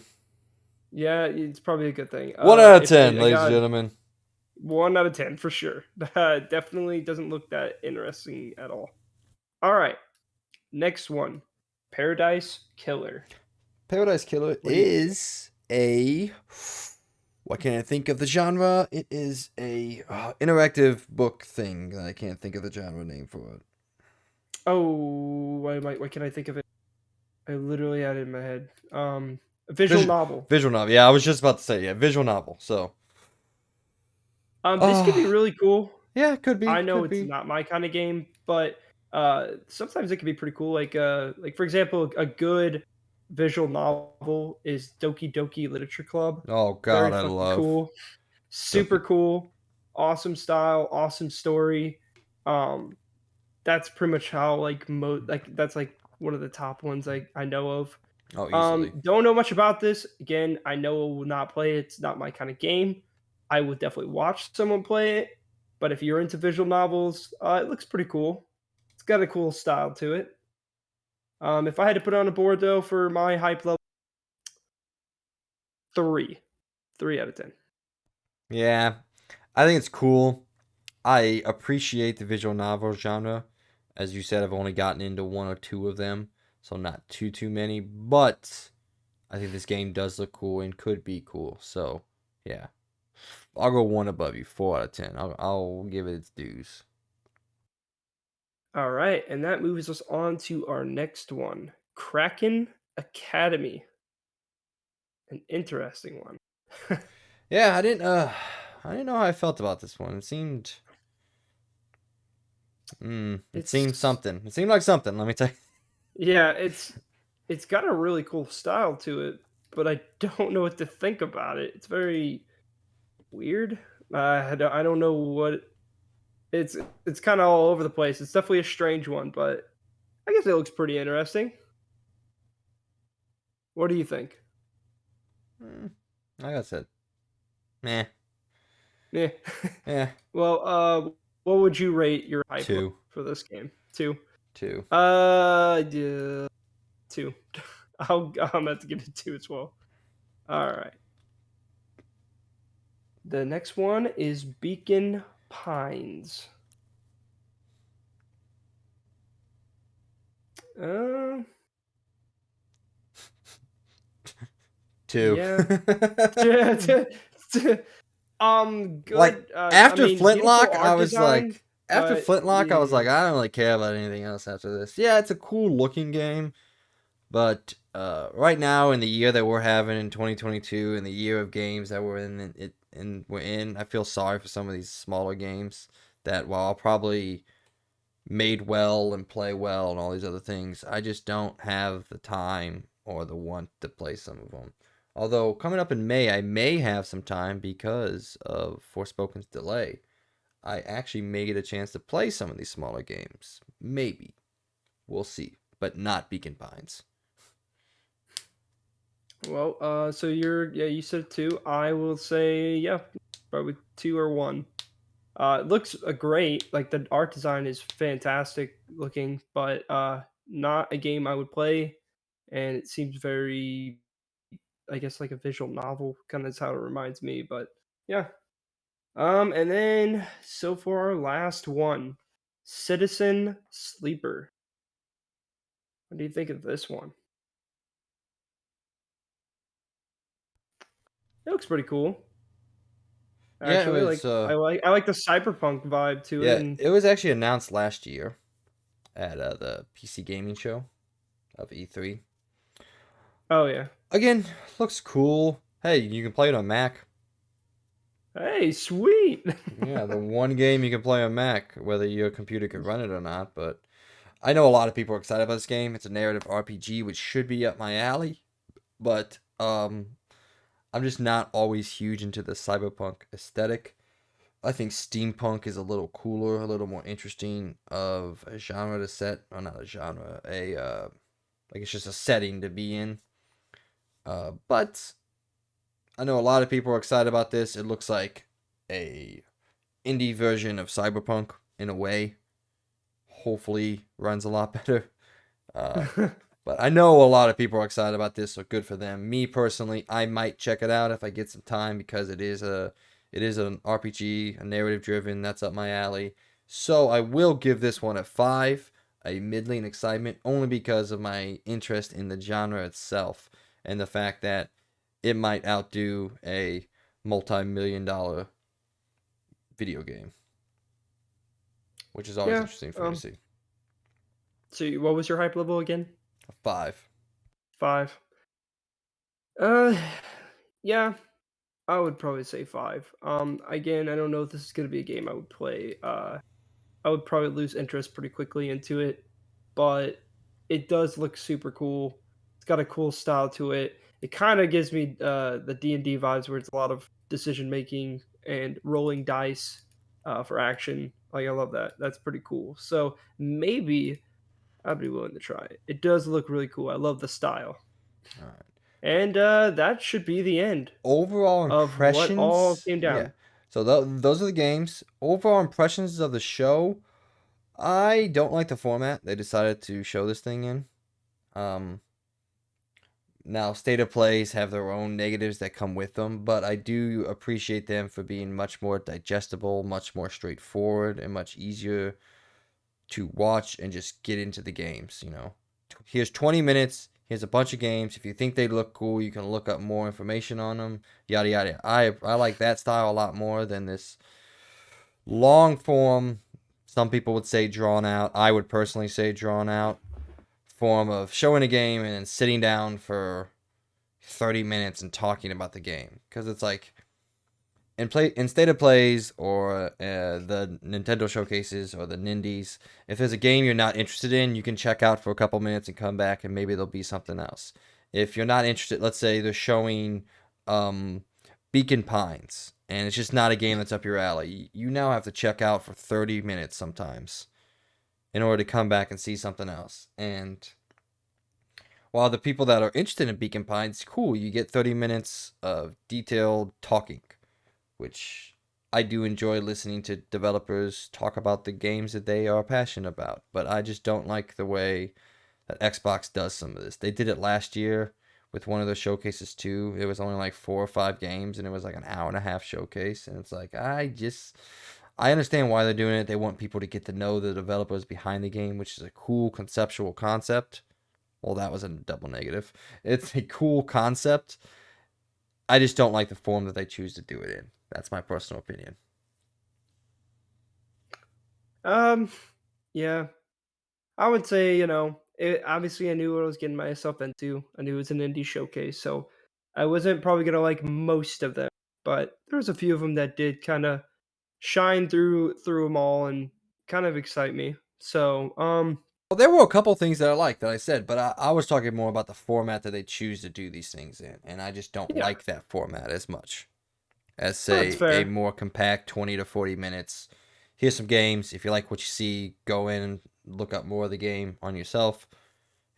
Yeah, it's probably a good thing. 1 out of If 10, I ladies got and gentlemen. 1 out of 10 for sure. Definitely doesn't look that interesting at all. All right, next one, Paradise Killer. Paradise Killer What do you- is a. What can I think of the genre? It is a interactive book thing that I can't think of the genre name for it. Oh, why can I think of it? I literally had it in my head. A visual novel. Visual novel. Yeah, I was just about to say, yeah, visual novel. So. This could be really cool. Yeah, could be. I know could it's be. not my kind of game, but sometimes it can be pretty cool. Like for example, a good visual novel is Doki Doki Literature Club. Oh Very God, I fucking love. cool. Super cool. Awesome style, awesome story. Um that's pretty much how that's like one of the top ones I know of. Oh, easily. Don't know much about this. Again, I know I will not play it. It's not my kind of game. I would definitely watch someone play it. But if you're into visual novels, it looks pretty cool. It's got a cool style to it. If I had to put it on a board though for my hype level, 3, 3 out of 10. Yeah, I think it's cool. I appreciate the visual novel genre. As you said, I've only gotten into 1 or 2 of them, so not too many. But I think this game does look cool and could be cool. So yeah, I'll go one above you, 4 out of 10. I'll give it its dues. All right, and that moves us on to our next one, Kraken Academy. An interesting one. Yeah, I didn't know how I felt about this one. It seemed it seemed It's something. It seemed like something, let me tell you. yeah, it's got a really cool style to it, but I don't know what to think about it. It's very weird. I don't know what it's it's kind of all over the place. It's definitely a strange one, but I guess it looks pretty interesting. What do you think? Mm, like I said, meh. Yeah. Yeah, Well, what would you rate your hype level 2. for this game? Two. 2. Yeah, two. I'm have to give it two as well. All right. The next one is Beacon Pines. Uh, 2. yeah. Like Good. I after mean, beautiful Flintlock, I art was design, like, but I was yeah. like, I don't really care about anything else after this. Yeah, it's a cool looking game, but right now in the year that we're having in 2022, in the year of games that we're in, I feel sorry for some of these smaller games that while I'll probably made well and play well and all these other things, I just don't have the time or the want to play some of them. Although coming up in May, I may have some time because of Forspoken's delay. I actually may get a chance to play some of these smaller games. Maybe. We'll see. But not Beacon Pines. Well, so you said two. I will say yeah, probably two or one. It looks great. Like the art design is fantastic looking, but not a game I would play. And it seems very, I guess, like a visual novel. Kind of is how it reminds me. But yeah. And then so for our last one, Citizen Sleeper. What do you think of this one? It looks pretty cool. Yeah, it Actually, was I like the cyberpunk vibe to it, yeah, and it was actually announced last year at the PC gaming show of E3. oh yeah. Again, looks cool. Hey, you can play it on Mac. Hey, sweet. Yeah, the one game you can play on Mac, whether your computer can run it or not. But I know a lot of people are excited about this game. It's a narrative RPG, which should be up my alley. But I'm just not always huge into the cyberpunk aesthetic. I think steampunk is a little cooler, a little more interesting of a genre to set, or not a genre, like it's just a setting to be in. But I know a lot of people are excited about this. It looks like a indie version of cyberpunk in a way. Hopefully runs a lot better. Uh, but I know a lot of people are excited about this, so good for them. Me personally, I might check it out if I get some time because it is an RPG, a narrative driven. That's up my alley. So I will give this one a 5, a middling excitement, only because of my interest in the genre itself and the fact that it might outdo a multi-million-dollar video game, which is always Yeah. interesting for me to see. So what was your hype level again? A 5. 5. Uh, yeah, I would probably say 5. Again, I don't know if this is gonna be a game I would play. I would probably lose interest pretty quickly into it, but it does look super cool. It's got a cool style to it. It kind of gives me the D&D vibes where it's a lot of decision making and rolling dice for action. Like I love that. That's pretty cool. So maybe I'd be willing to try it. It does look really cool. I love the style. All right. And that should be the end Overall of what all impressions, came yeah. down. So those are the games. Overall impressions of the show. I don't like the format they decided to show this thing in. Um, Now state of plays have their own negatives that come with them, but I do appreciate them for being much more digestible, much more straightforward, and much easier to watch and just get into the games. Here's 20 minutes. Here's a bunch of games. If you think they look cool, you can look up more information on them. Yada yada. I like that style a lot more than this long form. Some people would say drawn out. I would personally say drawn out form of showing a game and then sitting down for 30 minutes and talking about the game, because it's like in state of plays or the Nintendo showcases or the Nindies, if there's a game you're not interested in, you can check out for a couple minutes and come back and maybe there'll be something else. If you're not interested, let's say they're showing Beacon Pines and it's just not a game that's up your alley, you now have to check out for 30 minutes sometimes in order to come back and see something else. And while the people that are interested in Beacon Pines, cool, you get 30 minutes of detailed talking, which I do enjoy listening to developers talk about the games that they are passionate about. But I just don't like the way that Xbox does some of this. They did it last year with one of their showcases too. It was only like 4 or 5 games, and it was like an hour and a half showcase. And it's like, I understand why they're doing it. They want people to get to know the developers behind the game, which is a cool conceptual concept. Well, that was a double negative. It's a cool concept. I just don't like the form that they choose to do it in. That's my personal opinion. Yeah, I would say, obviously I knew what I was getting myself into. I knew it was an indie showcase, so I wasn't probably gonna like most of them, but there was a few of them that did kind of shine through them all and kind of excite me. So, Well, there were a couple things that I liked that I said, but I was talking more about the format that they choose to do these things in, and I just don't yeah, like that format as much as, that's say, a fair. more compact 20 to 40 minutes. Here's some games. If you like what you see, go in and look up more of the game on yourself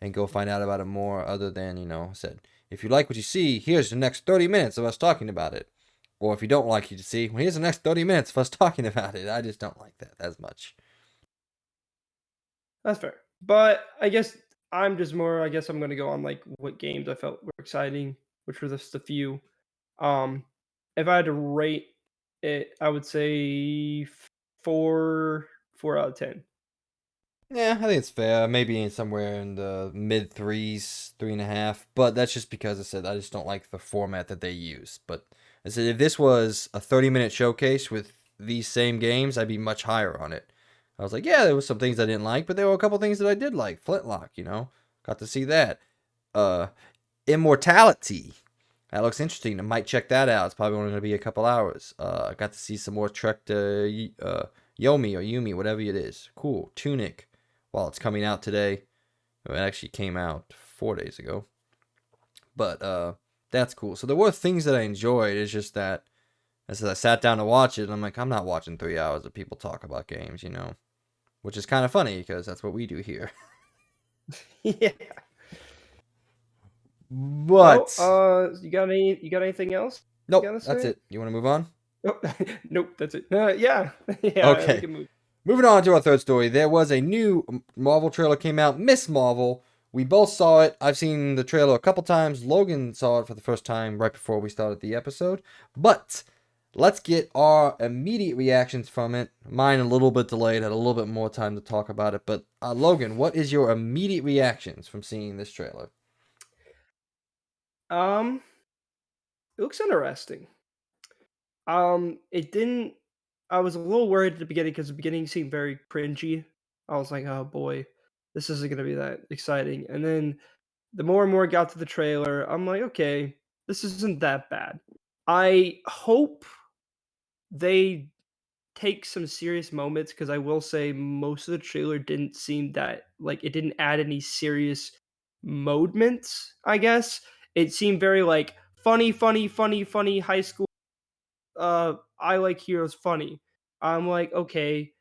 and go find out about it more, other than, said, if you like what you see, here's the next 30 minutes of us talking about it. Or if you don't like what you see, well, here's the next 30 minutes of us talking about it. I just don't like that as much. That's fair. But I guess I'm just more. I guess I'm gonna go on like what games I felt were exciting, which were just a few. Um, if I had to rate it, I would say 4 out of 10. Yeah, I think it's fair. Maybe in somewhere in the mid threes, 3.5. But that's just because I said I just don't like the format that they use. But I said if this was a 30-minute showcase with these same games, I'd be much higher on it. I was like, yeah, there was some things I didn't like, but there were a couple things that I did like. Flintlock, got to see that. Uh, Immortality. That looks interesting. I might check that out. It's probably only going to be a couple hours. I got to see some more Trek to Yomi or Yumi, whatever it is. Cool. Tunic. While it's coming out today. It actually came out 4 days ago. But that's cool. So there were things that I enjoyed. It's just that as I sat down to watch it, and I'm like, I'm not watching 3 hours of people talk about games, which is kind of funny because that's what we do here. Yeah. Well, But you got anything else you nope, gotta that's say? it. You want to move on? Oh, nope, that's it. Yeah, yeah, we Okay. can move. Moving on to our third story, there was a new Marvel trailer came out, Miss Marvel. We both saw it. I've seen the trailer a couple times. Logan saw it for the first time right before we started the episode. But let's get our immediate reactions from it. Mine a little bit delayed, had a little bit more time to talk about it. But Logan, what is your immediate reactions from seeing this trailer? Um, it looks interesting. It didn't. I was a little worried at the beginning because the beginning seemed very cringy. I was like, oh boy, this isn't gonna be that exciting. And then the more and more I got to the trailer, I'm like, okay, this isn't that bad. I hope they take some serious moments because I will say most of the trailer didn't seem that like it didn't add any serious moments, I guess. It seemed very like funny, funny, funny, funny high school I like heroes funny. I'm like, okay,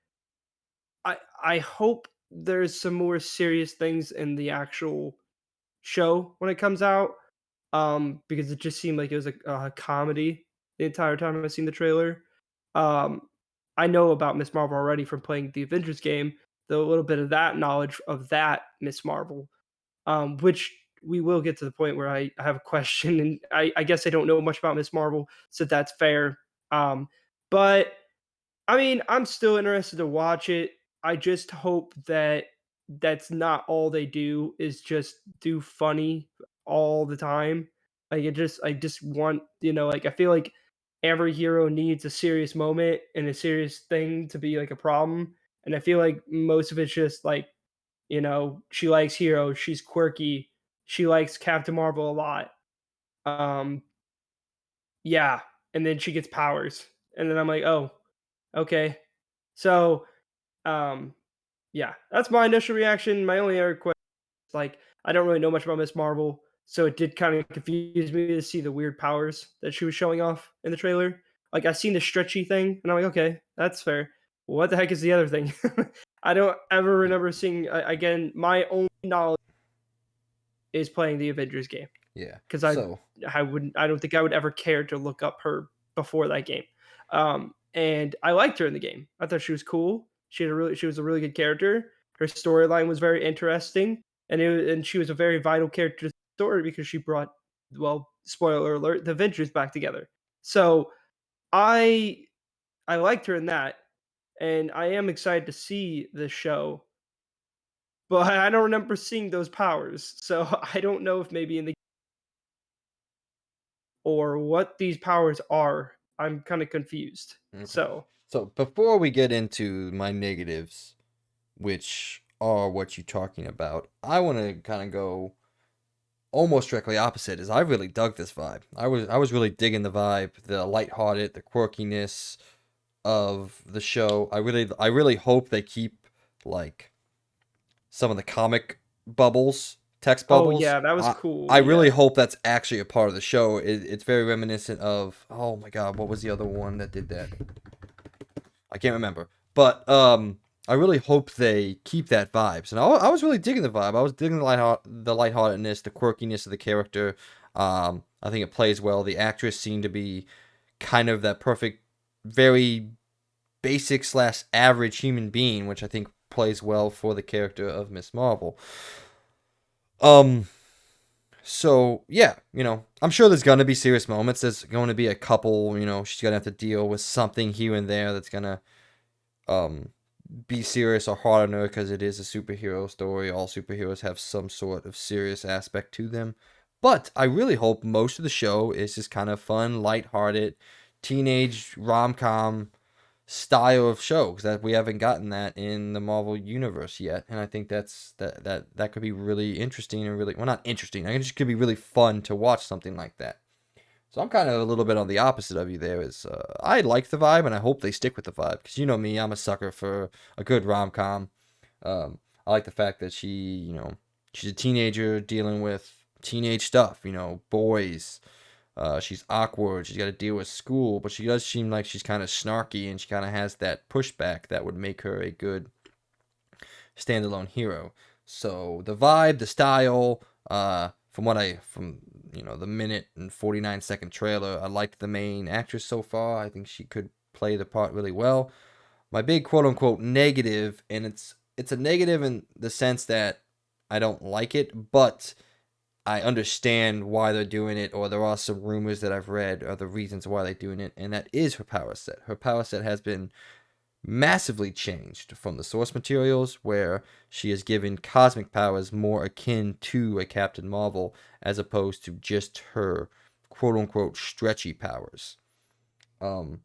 I hope there's some more serious things in the actual show when it comes out. Because it just seemed like it was a comedy the entire time I've seen the trailer. Um, I know about Miss Marvel already from playing the Avengers game, though a little bit of that knowledge of that Miss Marvel, which we will get to the point where I have a question, and I guess I don't know much about Miss Marvel, so that's fair. But I mean, I'm still interested to watch it. I just hope that that's not all they do is just do funny all the time. I just want, like I feel like every hero needs a serious moment and a serious thing to be like a problem. And I feel like most of it's just like, she likes Hero, she's quirky, she likes Captain Marvel a lot. Um, yeah, and then she gets powers. And then I'm like, "Oh, okay." So, um, yeah, that's my initial reaction. My only other question is like, I don't really know much about Miss Marvel, so it did kind of confuse me to see the weird powers that she was showing off in the trailer. Like, I seen the stretchy thing, and I'm like, okay, that's fair. What the heck is the other thing? I don't ever remember seeing. Again, my only knowledge is playing the Avengers game Yeah. because So I don't think I would ever care to look up her before that game. And I liked her in the game. I thought she was cool. She was a really good character. Her storyline was very interesting, and she was a very vital character to the story because she brought, well, spoiler alert, the Avengers back together. So I I liked her in that, and I am excited to see the show. But I don't remember seeing those powers, so I don't know if maybe in the or what these powers are. I'm kind of confused. okay. So, So before we get into my negatives, which are what you're talking about, I want to kind of go almost directly opposite. Is I really dug this vibe. I was really digging the vibe, the lighthearted, the quirkiness of the show. I really hope they keep like some of the comic bubbles, text oh bubbles. yeah, that was I cool. really Yeah. hope that's actually a part of the show. It's very reminiscent of, oh my god, what was the other one that did that? I can't remember. But I really hope they keep that vibes. And I was really digging the vibe. I was digging the lightheartedness, the quirkiness of the character. I think it plays well. The actress seemed to be kind of that perfect, very basic slash average human being, which I think plays well for the character of Miss Marvel. Um, so yeah, I'm sure there's gonna be serious moments. There's going to be a couple, she's gonna have to deal with something here and there that's gonna um be serious or hard on her because it is a superhero story. All superheroes have some sort of serious aspect to them. But I really hope most of the show is just kind of fun, lighthearted, teenage rom-com style of show because that we haven't gotten that in the Marvel universe yet, and I think that could be really interesting and really, well, not interesting. I think it just could be really fun to watch something like that. So I'm kind of a little bit on the opposite of you there. Is I like the vibe and I hope they stick with the vibe because you know me, I'm a sucker for a good rom com. I like the fact that she's a teenager dealing with teenage stuff. Boys. She's awkward. She's got to deal with school, but she does seem like she's kind of snarky and she kind of has that pushback that would make her a good standalone hero. So the vibe, the style, from the minute and 49-second trailer, I liked the main actress so far. I think she could play the part really well. My big quote unquote negative, and it's a negative in the sense that I don't like it, but I understand why they're doing it, or there are some rumors that I've read are the reasons why they're doing it, and that is her power set. Her power set has been massively changed from the source materials, where she is given cosmic powers more akin to a Captain Marvel, as opposed to just her quote unquote stretchy powers. Um,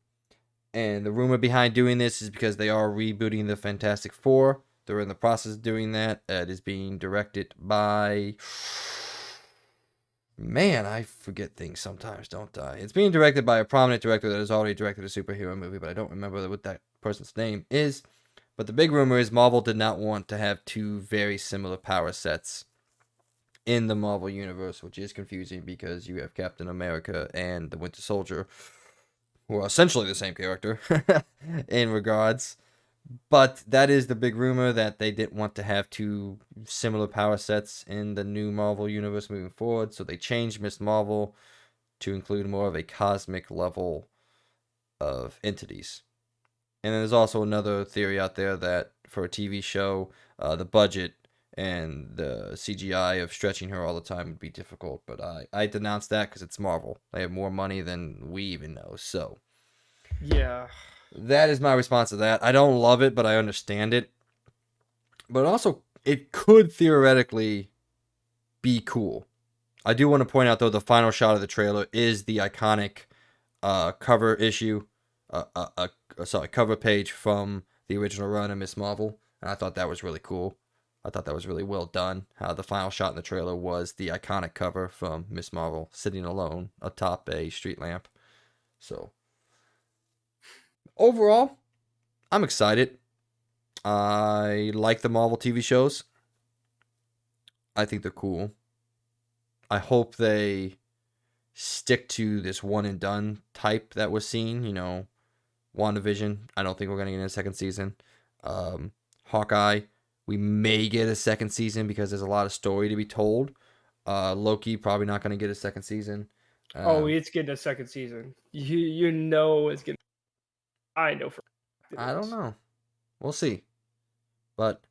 and the rumor behind doing this is because they are rebooting the Fantastic Four. They're in the process of doing that. It is being directed by. Man, I forget things sometimes, don't I? It's being directed by a prominent director that has already directed a superhero movie, but I don't remember what that person's name is. But the big rumor is Marvel did not want to have two very similar power sets in the Marvel universe, which is confusing because you have Captain America and the Winter Soldier, who are essentially the same character in regards. But that is the big rumor, that they didn't want to have two similar power sets in the new Marvel universe moving forward, so they changed Miss Marvel to include more of a cosmic level of entities. And then there's also another theory out there that for a TV show, the budget and the CGI of stretching her all the time would be difficult, but I denounce that because it's Marvel. They have more money than we even know, so Yeah. that is my response to that. I don't love it, but I understand it. But it also it could theoretically be cool. I do want to point out, though, the final shot of the trailer is the iconic cover issue, cover page from the original run of Miss Marvel, and I thought that was really cool. I thought that was really well done. How the final shot in the trailer was the iconic cover from Miss Marvel sitting alone atop a street lamp. So, overall, I'm excited. I like the Marvel TV shows. I think they're cool. I hope they stick to this one and done type that was seen. WandaVision, I don't think we're going to get a second season. Hawkeye, we may get a second season because there's a lot of story to be told. Loki, probably not going to get a second season. It's getting a second season. You know it's getting. I know for. I don't know. We'll see. But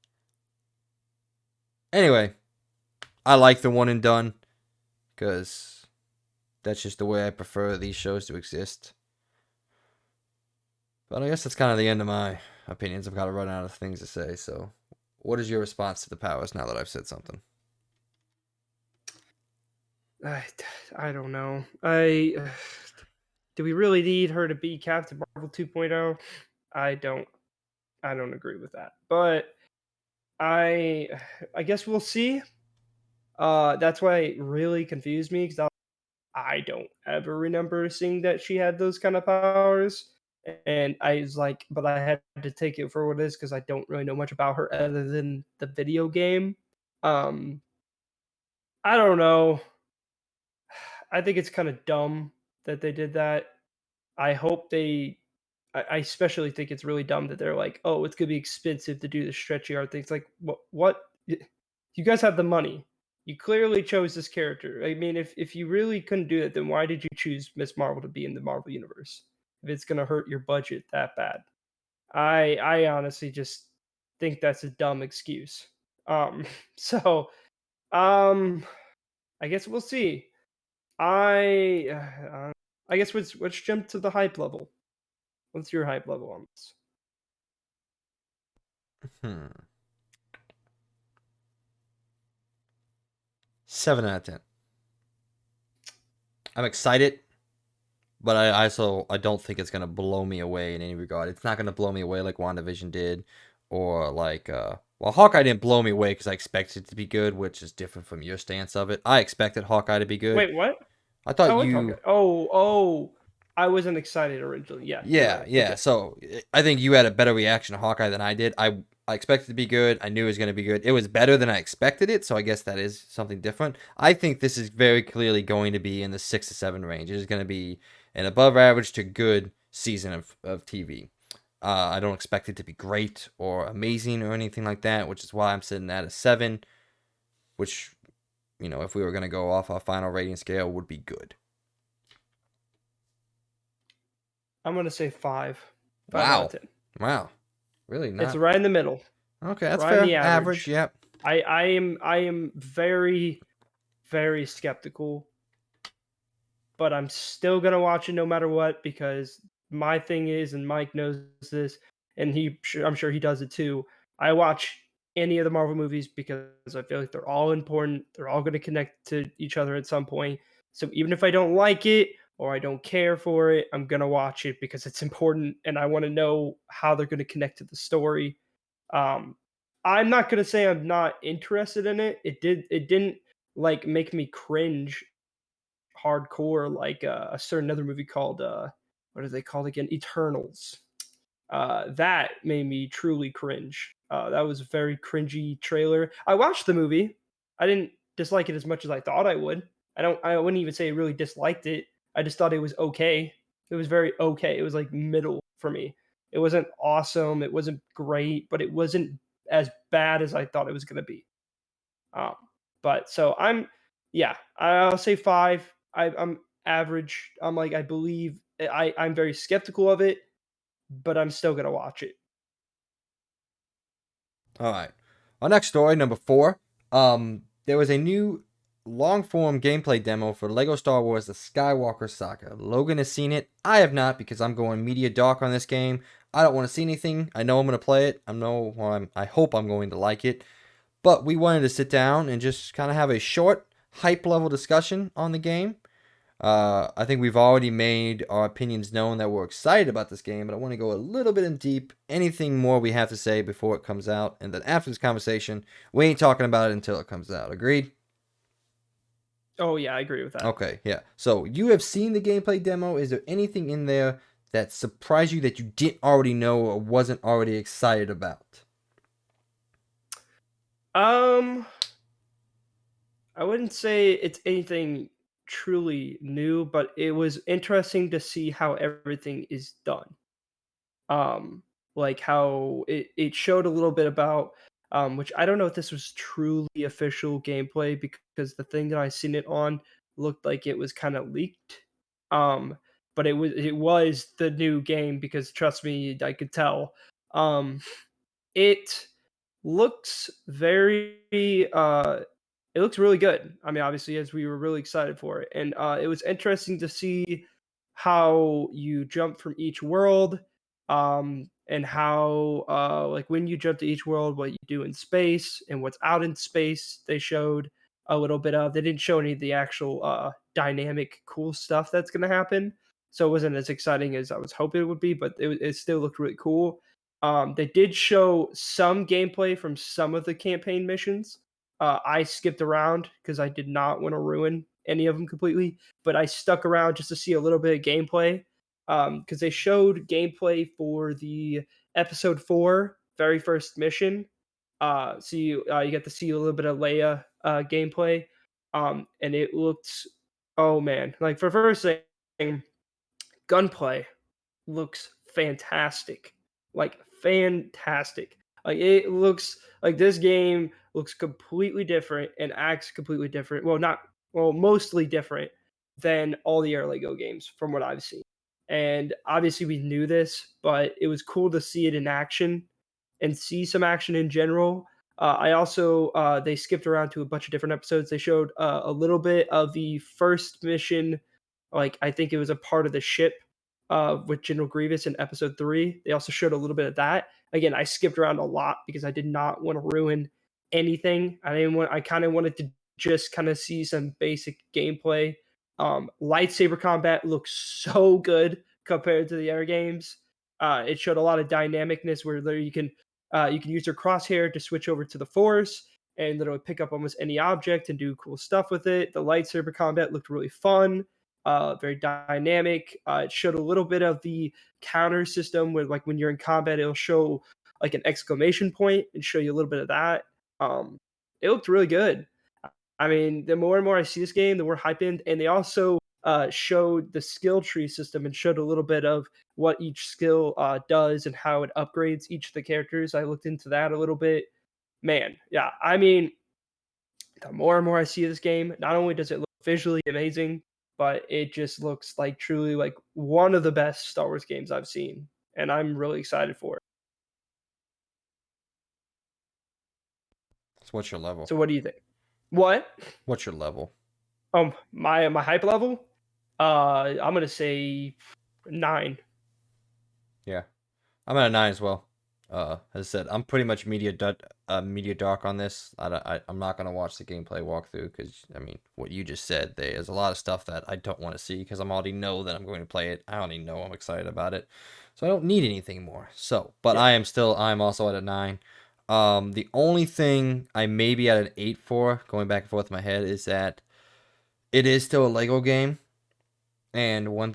anyway, I like the one and done because that's just the way I prefer these shows to exist. But I guess that's kind of the end of my opinions. I've got to run out of things to say. So, what is your response to the powers now that I've said something? I don't know. Do we really need her to be Captain Marvel 2.0? I don't agree with that. But I guess we'll see. That's why it really confused me because I don't ever remember seeing that she had those kind of powers. And I was like, but I had to take it for what it is because I don't really know much about her other than the video game. I don't know. I think it's kind of dumb that they did that. I hope I especially think it's really dumb that they're like, oh, it's gonna be expensive to do the stretchy art things. Like, what? You guys have the money. You clearly chose this character. I mean, if you really couldn't do it, then why did you choose Miss Marvel to be in the Marvel universe? If it's gonna hurt your budget that bad, I honestly just think that's a dumb excuse. So I guess we'll see. I guess let's jump to the hype level. What's your hype level on this? 7 out of 10. I'm excited, but I don't think it's gonna blow me away in any regard. It's not gonna blow me away like WandaVision did, or like Hawkeye didn't blow me away because I expected it to be good, which is different from your stance of it. I expected Hawkeye to be good. Wait, what? I thought like you. Hawkeye. Oh, I wasn't excited originally. Yeah. Yeah, right. yeah. Okay. So I think you had a better reaction to Hawkeye than I did. I expected it to be good. I knew it was going to be good. It was better than I expected it, so I guess that is something different. I think this is very clearly going to be in the 6 to 7 range. It is going to be an above average to good season of TV. I don't expect it to be great or amazing or anything like that, which is why I'm sitting at a 7, which, if we were going to go off our final rating scale, would be good. I'm gonna say 5. 5 Wow. out of 10. Wow. Really not. It's right in the middle. Okay, that's right in fair. the Average, yep. I am very, very skeptical, but I'm still gonna watch it no matter what because my thing is, and Mike knows this, and I'm sure he does it too. I watch any of the Marvel movies because I feel like they're all important. They're all going to connect to each other at some point. So even if I don't like it or I don't care for it, I'm going to watch it because it's important and I want to know how they're going to connect to the story. I'm not going to say I'm not interested in it. It didn't like make me cringe hardcore like a certain other movie called what are they called again? Eternals. That made me truly cringe. That was a very cringy trailer. I watched the movie. I didn't dislike it as much as I thought I would. I wouldn't even say I really disliked it. I just thought it was okay. It was very okay. It was like middle for me. It wasn't awesome. It wasn't great, but it wasn't as bad as I thought it was going to be. But so I'll say 5. I'm average. I believe I'm very skeptical of it, but I'm still gonna watch it. All right. Our next story, number 4. There was a new long-form gameplay demo for Lego Star Wars: The Skywalker Saga. Logan has seen it. I have not because I'm going media dark on this game. I don't want to see anything. I know I'm going to play it. I hope I'm going to like it. But we wanted to sit down and just kind of have a short hype level discussion on the game. I think we've already made our opinions known that we're excited about this game, but I want to go a little bit in deep. Anything more we have to say before it comes out, and then after this conversation, we ain't talking about it until it comes out. Agreed? Oh yeah, I agree with that. Okay, yeah. So you have seen the gameplay demo. Is there anything in there that surprised you that you didn't already know or wasn't already excited about? I wouldn't say it's anything truly new, but it was interesting to see how everything is done. Um, like how it showed a little bit about which I don't know if this was truly official gameplay because the thing that I seen it on looked like it was kind of leaked. Um, but it was the new game because trust me, I could tell. Um, it looks very it looks really good. I mean, obviously, as we were really excited for it, and it was interesting to see how you jump from each world, and how like when you jump to each world, what you do in space and what's out in space. They showed a little bit of. They didn't show any of the actual dynamic, cool stuff that's going to happen. So it wasn't as exciting as I was hoping it would be, but it still looked really cool. They did show some gameplay from some of the campaign missions. I skipped around because I did not want to ruin any of them completely, but I stuck around just to see a little bit of gameplay because they showed gameplay for the episode 4 very first mission. So you get to see a little bit of Leia gameplay, and it looked, oh man, like for first thing, gunplay looks fantastic. Like fantastic. Like it looks like this game looks completely different and acts completely different. Well, not well, mostly different than all the other Lego games from what I've seen. And obviously we knew this, but it was cool to see it in action and see some action in general. I also they skipped around to a bunch of different episodes. They showed a little bit of the first mission, like I think it was a part of the ship with General Grievous in episode 3. They also showed a little bit of that. Again, I skipped around a lot because I did not want to ruin anything. I kind of wanted to just kind of see some basic gameplay. Lightsaber combat looks so good compared to the other games. It showed a lot of dynamicness where there you can use your crosshair to switch over to the Force and literally pick up almost any object and do cool stuff with it. The lightsaber combat looked really fun, very dynamic. It showed a little bit of the counter system where, like, when you're in combat, it'll show like an exclamation point and show you a little bit of that. Um, it looked really good. I mean, the more and more I see this game, the more hype in. And they also showed the skill tree system and showed a little bit of what each skill does and how it upgrades each of the characters. I looked into that a little bit. Man, yeah. I mean, the more and more I see this game, not only does it look visually amazing, but it just looks like truly like one of the best Star Wars games I've seen, and I'm really excited for it. So what's your level? So, what do you think? What? What's your level? My hype level? I'm gonna say 9. Yeah, I'm at a 9 as well. As I said, I'm pretty much media dark on this. I'm not gonna watch the gameplay walkthrough because I mean, what you just said, there's a lot of stuff that I don't want to see because I'm already know that I'm going to play it. I already know I'm excited about it, so I don't need anything more. So, but Yeah. I'm also at a 9. The only thing I may be at an 8 for, going back and forth in my head, is that it is still a Lego game. And one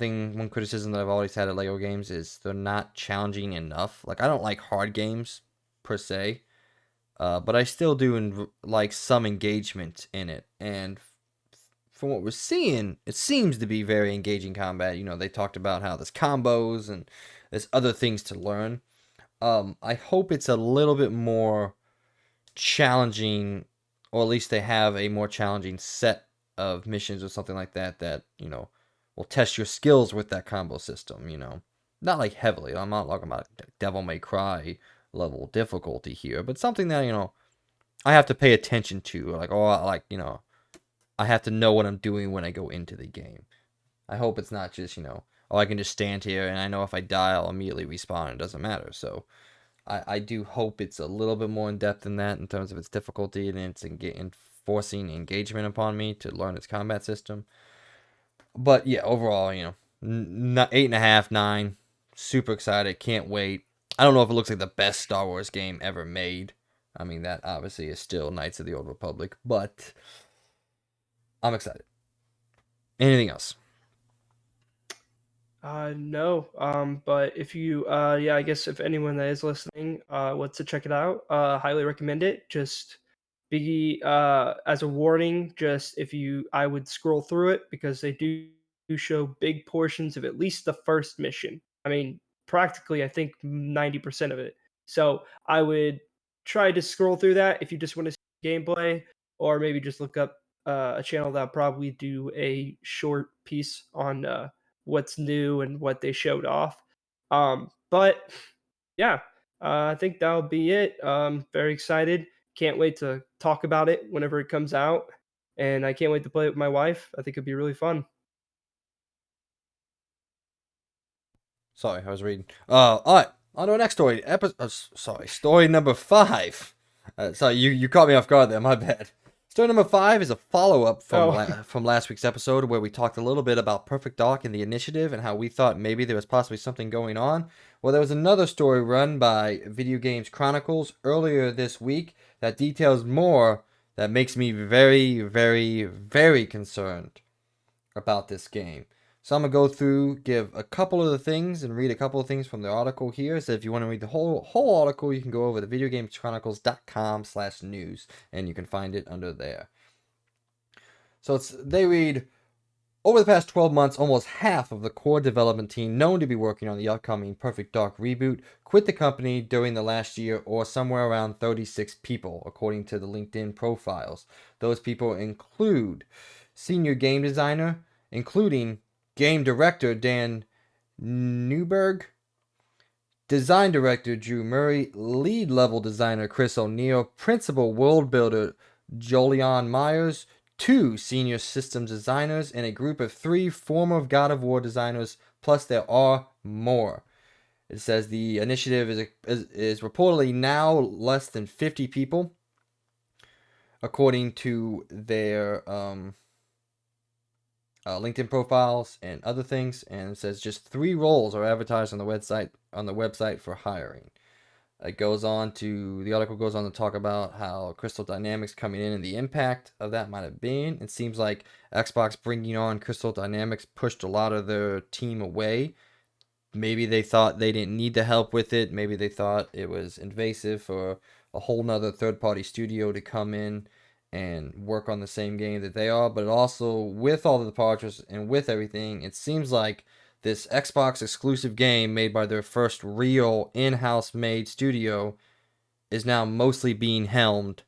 criticism that I've always had of Lego games is they're not challenging enough. Like, I don't like hard games per se, but I still do like some engagement in it. And from what we're seeing, it seems to be very engaging combat. You know, they talked about how there's combos and there's other things to learn. I hope it's a little bit more challenging, or at least they have a more challenging set of missions or something like that you know, will test your skills with that combo system, you know. Not like heavily. I'm not talking about Devil May Cry level difficulty here, but something that, you know, I have to pay attention to. Like, oh, like, you know, I have to know what I'm doing when I go into the game. I hope it's not just, you know, oh, I can just stand here and I know if I die, I'll immediately respawn. It doesn't matter. So, I do hope it's a little bit more in depth than that in terms of its difficulty and its enforcing engagement upon me to learn its combat system. But yeah, overall, 8.5, 9. Super excited. Can't wait. I don't know if it looks like the best Star Wars game ever made. I mean, that obviously is still Knights of the Old Republic, but I'm excited. Anything else? No. But if you, yeah, I guess if anyone that is listening, wants to check it out, highly recommend it. Just be, as a warning, just if you, I would scroll through it because they do show big portions of at least the first mission. I mean, practically, I think 90% of it. So I would try to scroll through that if you just want to see gameplay, or maybe just look up a channel that'll probably do a short piece on what's new and what they showed off. But yeah, I think that'll be it. Very excited. Can't wait to talk about it whenever it comes out. And I can't wait to play it with my wife. I think it'd be really fun. Sorry, I was reading. All right, on to our next story. Story number 5. Sorry, you caught me off guard there. My bad. Story number 5 is a follow-up from Oh, from last week's episode where we talked a little bit about Perfect Dark and the initiative and how we thought maybe there was possibly something going on. Well, there was another story run by Video Games Chronicles earlier this week that details more that makes me very, very, very concerned about this game. So I'm going to go through, give a couple of the things, and read a couple of things from the article here. So if you want to read the whole article, you can go over to videogameschronicles.com/news, and you can find it under there. So they read, over the past 12 months, almost half of the core development team known to be working on the upcoming Perfect Dark reboot quit the company during the last year, or somewhere around 36 people, according to the LinkedIn profiles. Those people include senior game designer, including game director Dan Newberg, design director Drew Murray, lead level designer Chris O'Neill, principal world builder Jolion Myers, 2 senior systems designers, and a group of 3 former God of War designers, plus there are more. It says the initiative is reportedly now less than 50 people, according to their LinkedIn profiles and other things, and it says just 3 roles are advertised on the website for hiring. The article goes on to talk about how Crystal Dynamics coming in and the impact of that might have been. It seems like Xbox bringing on Crystal Dynamics pushed a lot of their team away. Maybe they thought they didn't need the help with it. Maybe they thought it was invasive for a whole nother third-party studio to come in and work on the same game that they are. But also, with all the departures and with everything, it seems like this Xbox exclusive game made by their first real in-house made studio is now mostly being helmed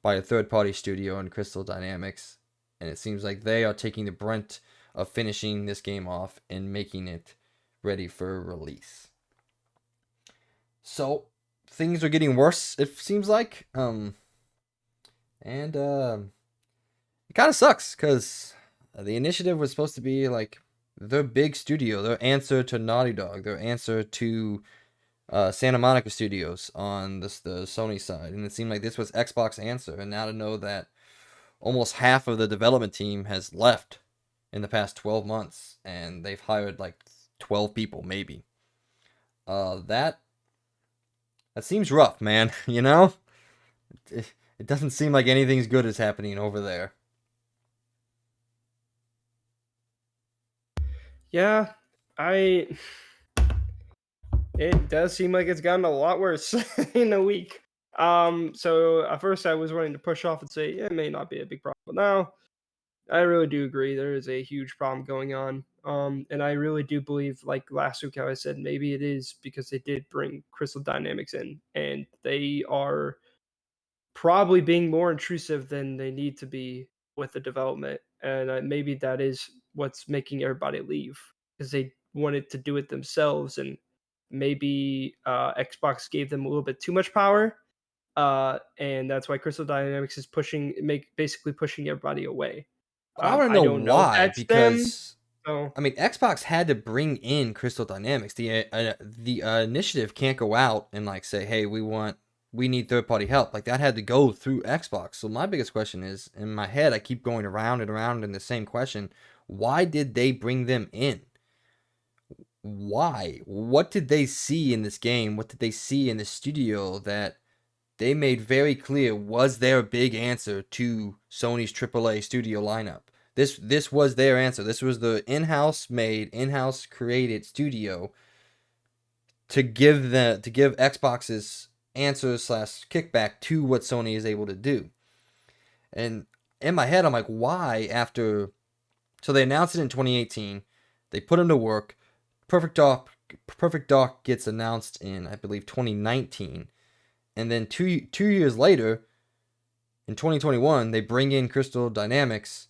by a third-party studio in Crystal Dynamics. And it seems like they are taking the brunt of finishing this game off and making it ready for release. So things are getting worse, it seems like. And it kind of sucks because the initiative was supposed to be like their big studio, their answer to Naughty Dog, their answer to Santa Monica Studios on the Sony side, and it seemed like this was Xbox answer. And now to know that almost half of the development team has left in the past 12 months, and they've hired like 12 people maybe. That seems rough, man. It doesn't seem like anything's good is happening over there. yeah. I. It does seem like it's gotten a lot worse in a week. So at first I was wanting to push off and say it may not be a big problem, but now I really do agree there is a huge problem going on. And I really do believe, like last week, how I said maybe it is because they did bring Crystal Dynamics in, and they are probably being more intrusive than they need to be with the development, and maybe that is what's making everybody leave because they wanted to do it themselves, and maybe Xbox gave them a little bit too much power, and that's why Crystal Dynamics is basically pushing everybody away. I want to I know don't know if why, that's them. because So I mean, Xbox had to bring in Crystal Dynamics. The initiative can't go out and like say, "Hey, we need third party help." Like that had to go through Xbox. So my biggest question is, in my head, I keep going around and around in the same question: why did they bring them in? Why? What did they see in this game? What did they see in the studio that they made very clear was their big answer to Sony's AAA studio lineup? This was their answer. This was the in-house made, in-house created studio to give Xbox's answer slash kickback to what Sony is able to do. And in my head, I'm like, why after? So they announced it in 2018. They put them to work. Perfect Dark gets announced in, I believe, 2019. And then two years later, in 2021, they bring in Crystal Dynamics,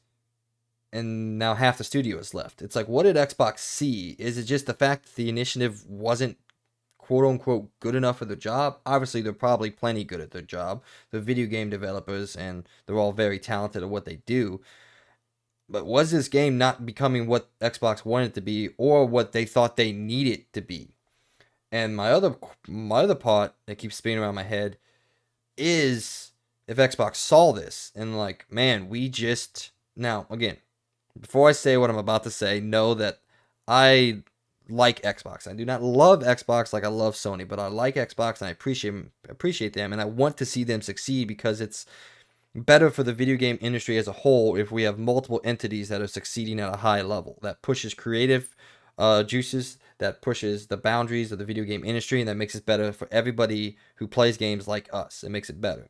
and now half the studio is left. It's like, what did Xbox see? Is it just the fact that the initiative wasn't quote unquote good enough for the job? Obviously, they're probably plenty good at their job. They're video game developers, and they're all very talented at what they do. But was this game not becoming what Xbox wanted it to be, or what they thought they needed to be? And my other part that keeps spinning around my head is if Xbox saw this and like, man, we just now again, before I say what I'm about to say, know that I like Xbox. I do not love Xbox like I love Sony, but I like Xbox and I appreciate them, and I want to see them succeed because it's better for the video game industry as a whole if we have multiple entities that are succeeding at a high level that pushes creative juices, that pushes the boundaries of the video game industry, and that makes it better for everybody who plays games like us. It makes it better.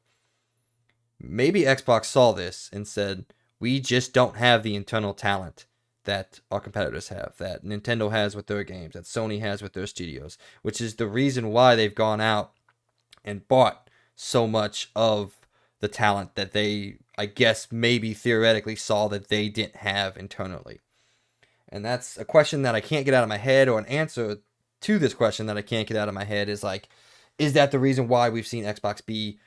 Maybe Xbox saw this and said, we just don't have the internal talent that our competitors have, that Nintendo has with their games, that Sony has with their studios, which is the reason why they've gone out and bought so much of the talent that they, I guess, maybe theoretically saw that they didn't have internally. And that's a question that I can't get out of my head, or an answer to this question that I can't get out of my head is like, is that the reason why we've seen Xbox be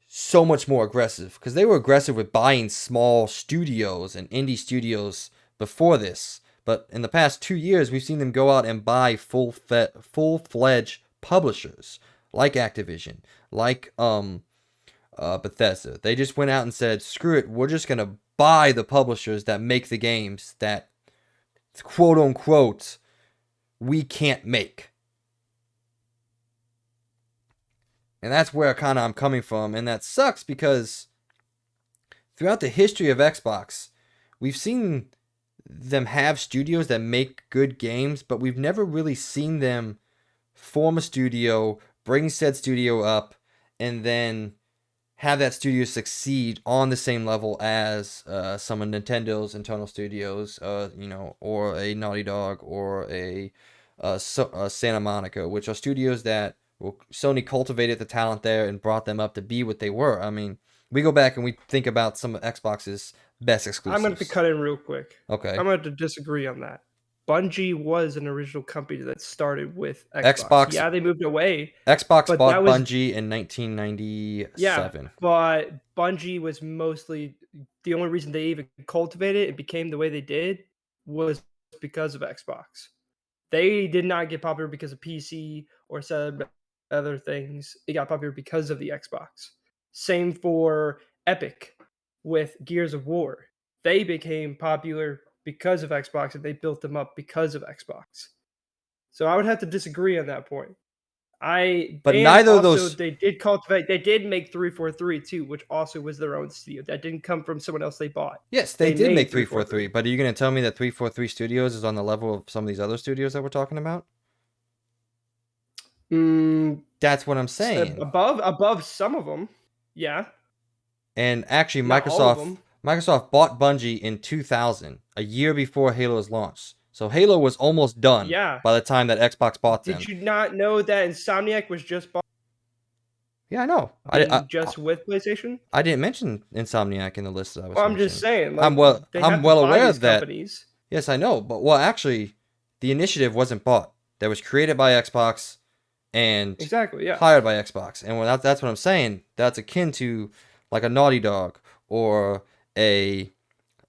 so much more aggressive? Because they were aggressive with buying small studios and indie studios before this. But in the past 2 years, we've seen them go out and buy full-fledged publishers like Activision, like Bethesda. They just went out and said, screw it, we're just going to buy the publishers that make the games that, quote unquote, we can't make. And that's where kind of I'm coming from, and that sucks because throughout the history of Xbox, we've seen them have studios that make good games, but we've never really seen them form a studio, bring said studio up, and then have that studio succeed on the same level as some of Nintendo's internal studios, or a Naughty Dog, or a Santa Monica, which are studios that Sony cultivated the talent there and brought them up to be what they were. I mean, we go back and we think about some of Xbox's best exclusives. I'm going to cut in real quick. Okay. I'm going to disagree on that. Bungie was an original company that started with Xbox. Yeah, they moved away. Xbox bought Bungie in 1997. Yeah, but Bungie was mostly the only reason they even cultivated it became the way they did was because of Xbox. They did not get popular because of PC or some other things. It got popular because of the Xbox. Same for Epic with Gears of War. They became popular because of Xbox, and they built them up because of Xbox. So I would have to disagree on that point. Neither of those. They did cultivate. They did make 343 too, which also was their own studio. That didn't come from someone else they bought. Yes, they did make 343. But are you going to tell me that 343 Studios is on the level of some of these other studios that we're talking about? That's what I'm saying. Above some of them, yeah. And actually, Microsoft bought Bungie in 2000, a year before Halo's launch. So Halo was almost done by the time that Xbox bought them. Did you not know that Insomniac was just bought? Yeah, I know. Just with PlayStation? I didn't mention Insomniac in the list that I was mentioning. I'm just saying. I'm well aware of that. Companies. Yes, I know. But, actually, the initiative wasn't bought. That was created by Xbox and hired by Xbox. And that's what I'm saying. That's akin to like a Naughty Dog or a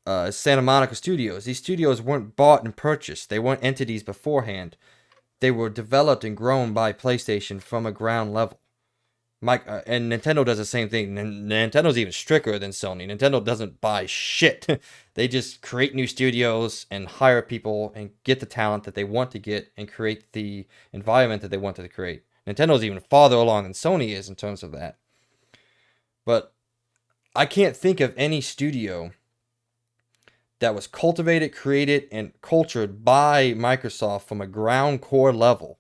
Santa Monica Studios. These studios weren't bought and purchased. They weren't entities beforehand. They were developed and grown by PlayStation from a ground level. And Nintendo does the same thing. Nintendo's even stricter than Sony. Nintendo doesn't buy shit. They just create new studios and hire people and get the talent that they want to get and create the environment that they want to create. Nintendo's even farther along than Sony is in terms of that. But I can't think of any studio that was cultivated, created, and cultured by Microsoft from a ground core level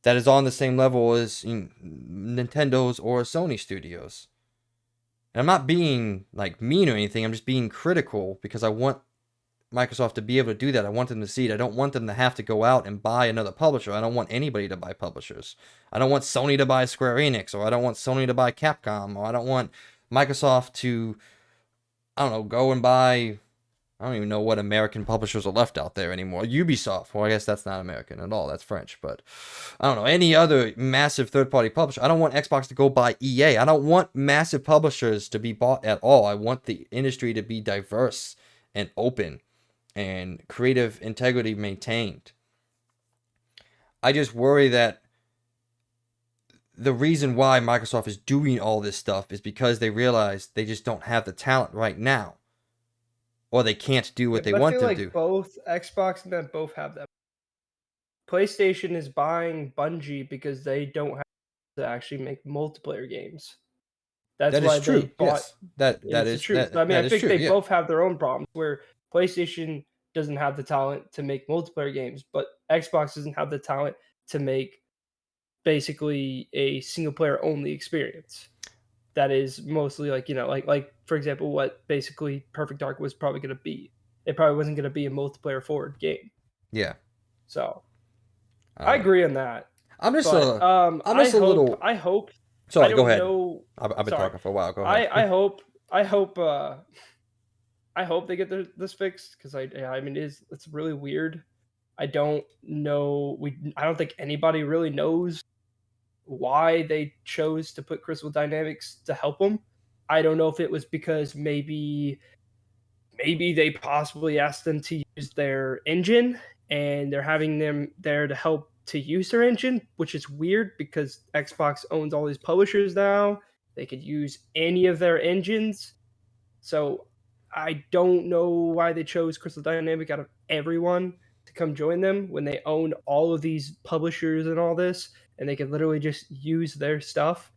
that is on the same level as Nintendo's or Sony studios. And I'm not being like mean or anything. I'm just being critical because I want Microsoft to be able to do that. I want them to see it. I don't want them to have to go out and buy another publisher. I don't want anybody to buy publishers. I don't want Sony to buy Square Enix, or I don't want Sony to buy Capcom, or I don't want Microsoft to, I don't know, go and buy, I don't even know what American publishers are left out there anymore. Ubisoft. Well, I guess that's not American at all. That's French. But I don't know. Any other massive third-party publisher. I don't want Xbox to go buy EA. I don't want massive publishers to be bought at all. I want the industry to be diverse and open and creative integrity maintained. I just worry that the reason why Microsoft is doing all this stuff is because they realize they just don't have the talent right now. Or they can't do what they want to do. Both Xbox and them both have that. PlayStation is buying Bungie because they don't have to actually make multiplayer games. That's why true. they bought. Yes. That is true. That, I mean, I think true, they both have their own problems. Where PlayStation doesn't have the talent to make multiplayer games, but Xbox doesn't have the talent to make basically a single player only experience. That is mostly like for example, what basically Perfect Dark was probably going to be. It probably wasn't going to be a multiplayer forward game. Yeah. So I agree on that. I'm just a little. I hope. Sorry, go ahead. I've been talking for a while. Go ahead. I hope they get this fixed because I mean it's really weird. I don't know. I don't think anybody really knows why they chose to put Crystal Dynamics to help them. I don't know if it was because maybe they possibly asked them to use their engine and they're having them there to help to use their engine, which is weird because Xbox owns all these publishers now. They could use any of their engines. So I don't know why they chose Crystal Dynamics out of everyone to come join them when they own all of these publishers and all this, and they could literally just use their stuff.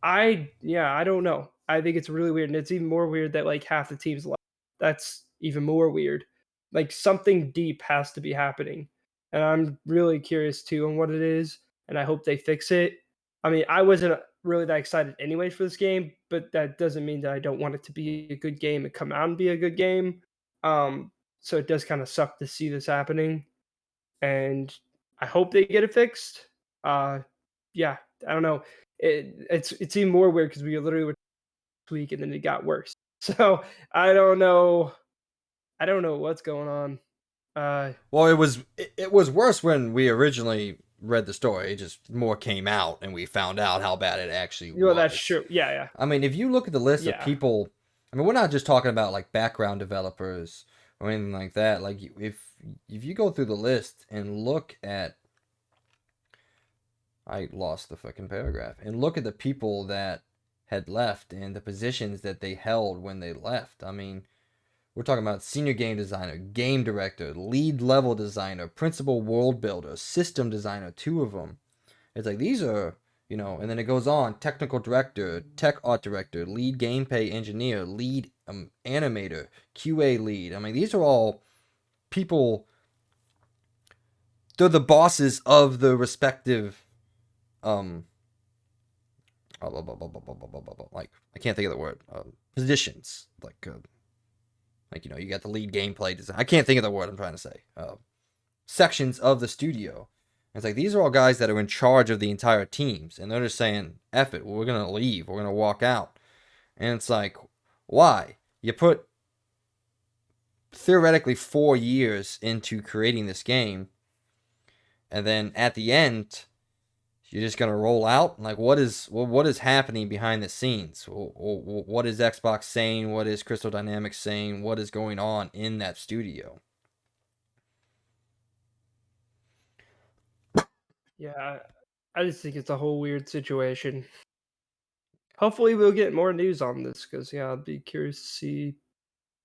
I don't know. I think it's really weird, and it's even more weird that like half the team's left. That's even more weird. Like something deep has to be happening, and I'm really curious too on what it is, and I hope they fix it. I mean, I wasn't really that excited anyway for this game, but that doesn't mean that I don't want it to be a good game and come out and be a good game. So it does kind of suck to see this happening, and I hope they get it fixed. Yeah, I don't know. It's even more weird because we literally were this week and then it got worse. So I don't know. I don't know what's going on. Well, it was worse when we originally read the story. It just more came out and we found out how bad it actually was. That's true. Yeah. I mean, if you look at the list of people, I mean, we're not just talking about like background developers or anything like that. Like if you go through the list and look at, I lost the fucking paragraph, and look at the people that had left and the positions that they held when they left. I mean, we're talking about senior game designer, game director, lead level designer, principal world builder, system designer, 2 of them. It's like these are, and then it goes on, technical director, tech art director, lead gameplay engineer, lead animator, QA lead. I mean, these are all people, they're the bosses of the respective like I can't think of the word, positions, like you got the lead gameplay design. I can't think of the word I'm trying to say. Sections of the studio. And it's like these are all guys that are in charge of the entire teams, and they're just saying, "F it, we're gonna leave. We're gonna walk out." And it's like, why? You put theoretically 4 years into creating this game, and then at the end, you're just gonna roll out? Like, what is happening behind the scenes? What is Xbox saying? What is Crystal Dynamics saying? What is going on in that studio? Yeah, I just think it's a whole weird situation. Hopefully, we'll get more news on this because yeah, I'd be curious to see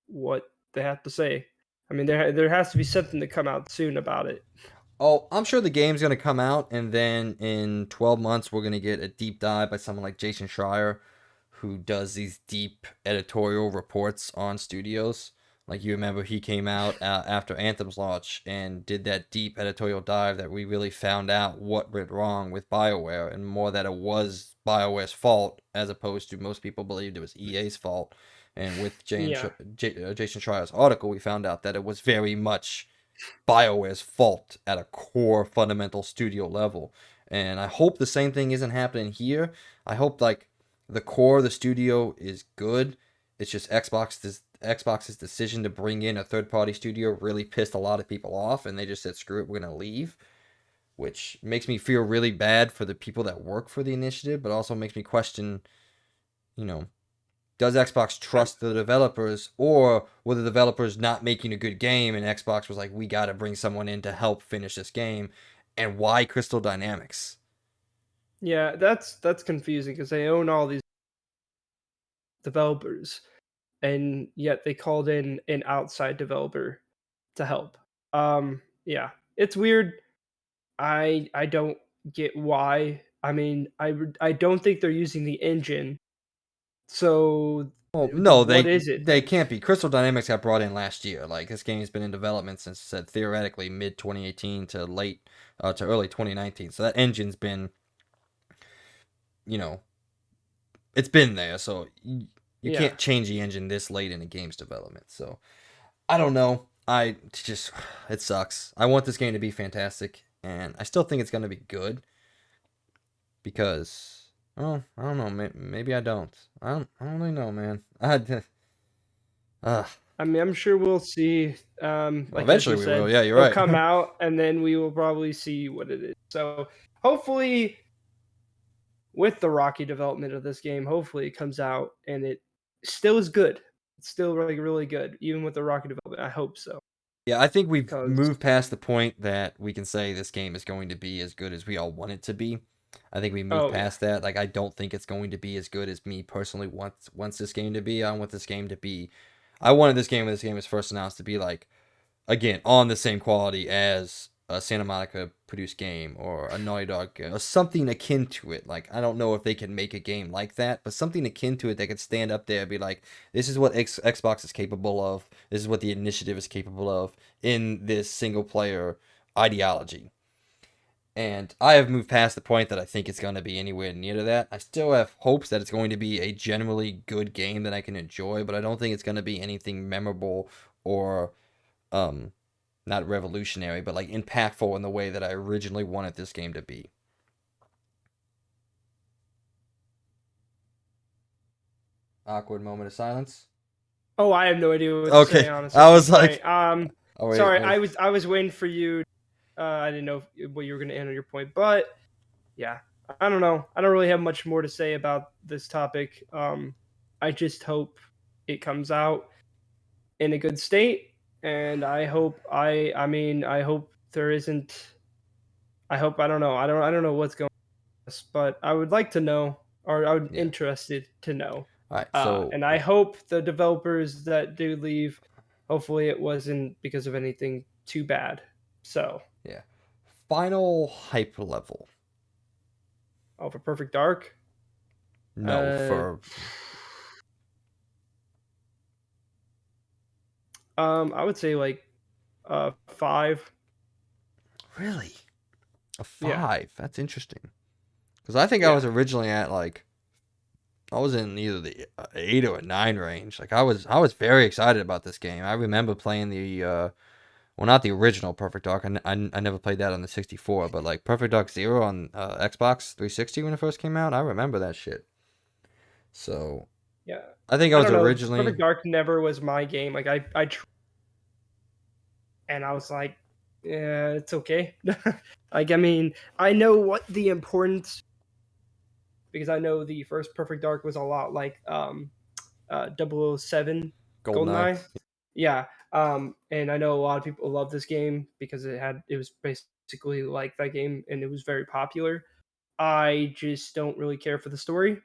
what they have to say. I mean, there has to be something to come out soon about it. Oh, I'm sure the game's gonna come out, and then in 12 months we're gonna get a deep dive by someone like Jason Schreier, who does these deep editorial reports on studios. Like, you remember, he came out after Anthem's launch and did that deep editorial dive that we really found out what went wrong with BioWare, and more that it was BioWare's fault as opposed to most people believed it was EA's fault. And with Yeah, Jason Schreier's article, we found out that it was very much BioWare's fault at a core fundamental studio level. And I hope the same thing isn't happening here. I hope, like, the core of the studio is good. It's just Xbox's decision to bring in a third party studio really pissed a lot of people off, and they just said, screw it, we're gonna leave. Which makes me feel really bad for the people that work for the initiative, but also makes me question, you know, does Xbox I'm, trust the developers, or were the developers not making a good game and Xbox was like, we got to bring someone in to help finish this game? And why Crystal Dynamics? yeah, that's confusing because they own all these developers, and yet they called in an outside developer to help. Yeah, it's weird. I don't get why. I mean, I don't think they're using the engine. So Well, no, what is it they then? can't be. Crystal Dynamics got brought in last year. Like, this game's been in development since, said, theoretically mid 2018 to early 2019. So that engine's been, you know, it's been there. So you Yeah. can't change the engine this late in a game's development. So I don't know. I just, it sucks. I want this game to be fantastic, and I still think it's going to be good because, oh, I don't know. Maybe I don't. I don't really know, man. uh, I mean, I'm sure we'll see. well, Like as eventually you we will. said, Yeah, you're it'll right. come out, and then we will probably see what it is. So hopefully, with the rocky development of this game, hopefully it comes out and it still is good. It's still really really good, even with the rocky development. I hope so. Yeah, I think we've Because moved past the point that we can say this game is going to be as good as we all want it to be. I think we moved oh yeah, past that. Like, I don't think it's going to be as good as me personally wants this game to be. I want this game to be. I wanted this game when this game was first announced to be, like, again, on the same quality as a Santa Monica produced game or a Naughty Dog game or something akin to it. Like, I don't know if they can make a game like that, but something akin to it that could stand up there and be like, this is what Xbox is capable of. This is what the initiative is capable of in this single player ideology. And I have moved past the point that I think it's going to be anywhere near to that. I still have hopes that it's going to be a generally good game that I can enjoy, but I don't think it's going to be anything memorable or um not revolutionary, but like impactful in the way that I originally wanted this game to be. Awkward moment of silence. oh, I have no idea what to say Okay, honestly I at was this point. like, oh wait, Sorry, wait. I was waiting for you. I didn't know what you were going to end on your point, but yeah, I don't know. I don't really have much more to say about this topic. I just hope it comes out in a good state, and I mean I hope there isn't. I hope I don't know. I don't know what's going on, but I would like to know, or I'm Yeah. interested to know. All right. So And I hope the developers that do leave, hopefully it wasn't because of anything too bad. So, yeah, final hype level. oh, for Perfect Dark, No, uh, for I would say like 5. really a Yeah, 5. That's interesting because I think I yeah, was originally at, like, I was in either the 8 or a 9 range. Like, I was very excited about this game. I remember playing the well, not the original Perfect Dark. I never played that on the 64, but like Perfect Dark Zero on Xbox 360 when it first came out. I remember that shit. So yeah. I think I I was don't know. originally. Perfect Dark never was my game. Like and I was like, Yeah, it's okay. Like, I mean, I know what the importance, because I know the first Perfect Dark was a lot like 007 Goldeneye. Goldeneye. Yeah. And I know a lot of people love this game because it was basically like that game and it was very popular. I just don't really care for the story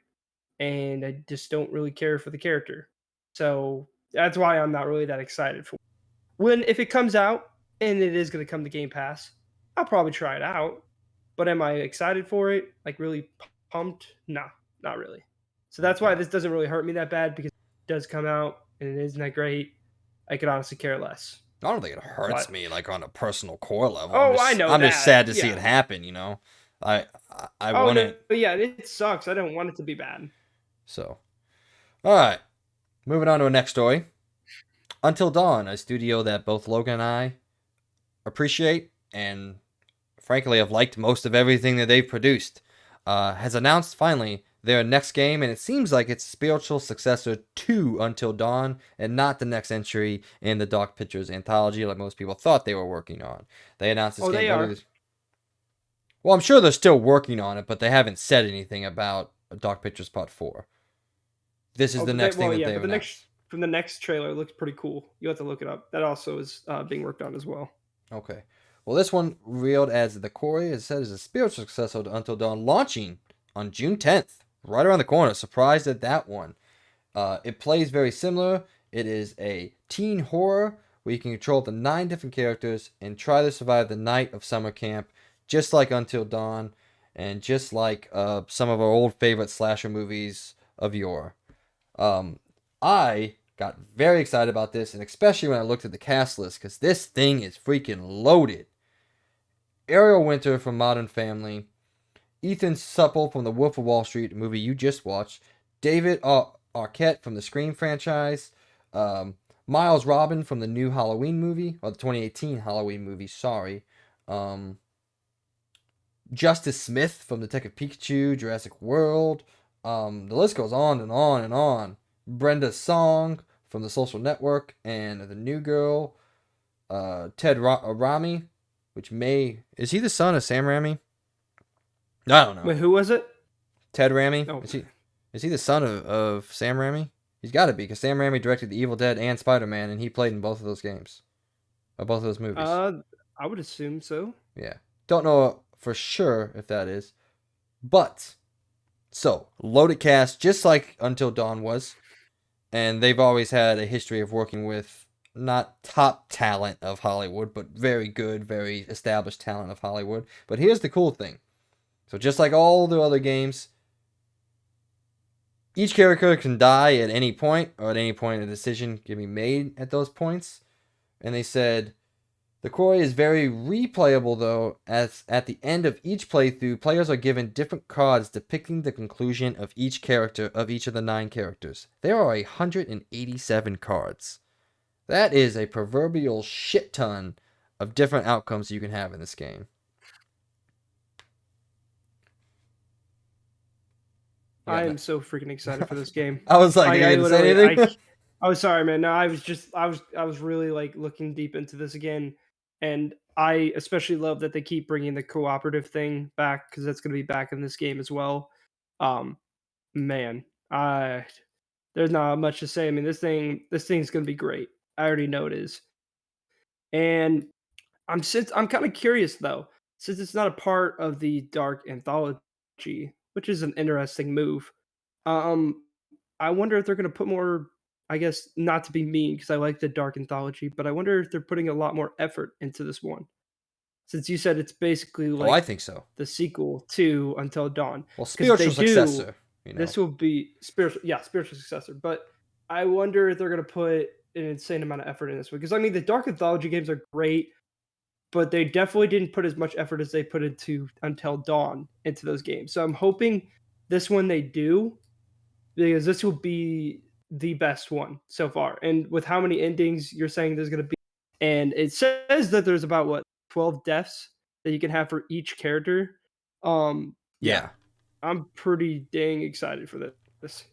and I just don't really care for the character. So that's why I'm not really that excited for it. If it comes out and it is going to come to Game Pass, I'll probably try it out. But am I excited for it? Like really pumped? No, not really. So that's why Okay. this doesn't really hurt me that bad because it does come out and it isn't that great. I could honestly care less. I don't think it hurts But me like on a personal core level. oh, I know I'm just that. sad to see Yeah. it happen. You know, I Oh want no, it. yeah, it sucks. I don't want it to be bad. So, all right, moving on to a next story. Until Dawn, a studio that both Logan and I appreciate and frankly have liked most of everything that they've produced, has announced finally their next game, and it seems like it's a spiritual successor to Until Dawn and not the next entry in the Dark Pictures anthology like most people thought they were working on. They announced this Oh, game they earlier are. Well, I'm sure they're still working on it, but they haven't said anything about Dark Pictures Part 4. This is Oh, the next thing that yeah, they've but announced. the next trailer looks pretty cool. You have to look it up. That also is being worked on as well. Okay. Well, this one revealed as the Quarry is said is a spiritual successor to Until Dawn, launching on June 10th, right around the corner. Surprised at that one. It plays very similar. It is a teen horror where you can control up to 9 different characters and try to survive the night of summer camp, just like Until Dawn, and just like some of our old favorite slasher movies of yore. I got very excited about this, and especially when I looked at the cast list, because this thing is freaking loaded. Ariel Winter from Modern Family, Ethan Supple from The Wolf of Wall Street, movie you just watched, David Arquette from the Scream franchise, Miles Robin from the new Halloween movie, or the 2018 Halloween movie, sorry. Justice Smith from Detective Pikachu, Jurassic World. The list goes on and on and on. Brenda Song from The Social Network and The New Girl. Ted Rami, which is he the son of Sam Raimi? I don't know. Wait, who was it? Ted Raimi? Oh, Is he the son of Sam Raimi? He's got to be, because Sam Raimi directed The Evil Dead and Spider-Man, and he played in both of those games. Or both of those movies. I would assume so. Yeah. Don't know for sure if that is. But, so, loaded cast, just like Until Dawn was. And they've always had a history of working with not top talent of Hollywood, but very good, very established talent of Hollywood. But here's the cool thing. So just like all the other games, each character can die at any point, or at any point a decision can be made at those points. And they said, the Quarry is very replayable, though, as at the end of each playthrough, players are given different cards depicting the conclusion of each character of each of the 9 characters. There are 187 cards. That is a proverbial shit ton of different outcomes you can have in this game. Yeah, I am so freaking excited for this game. I was like, you didn't say anything? Oh, sorry, man. No, I was really like looking deep into this again, and I especially love that they keep bringing the cooperative thing back because that's going to be back in this game as well. Um, man, I there's not much to say. I mean, this thing's going to be great. I already know it is, and I'm kind of curious though, since it's not a part of the Dark Anthology, which is an interesting move. Um, I wonder if they're gonna put more. I guess not to be mean because I like the Dark Anthology, but I wonder if they're putting a lot more effort into this one. Since you said it's basically Oh, I like think so. the sequel to Until Dawn. Well, Because if they spiritual do, successor, you know. this will be spiritual. Yeah, spiritual successor. But I wonder if they're gonna put an insane amount of effort in this one. Because I mean, the Dark Anthology games are great, but they definitely didn't put as much effort as they put into Until Dawn into those games. So I'm hoping this one they do, because this will be the best one so far. And with how many endings you're saying there's going to be, and it says that there's about what 12 deaths that you can have for each character. Yeah, I'm pretty dang excited for this.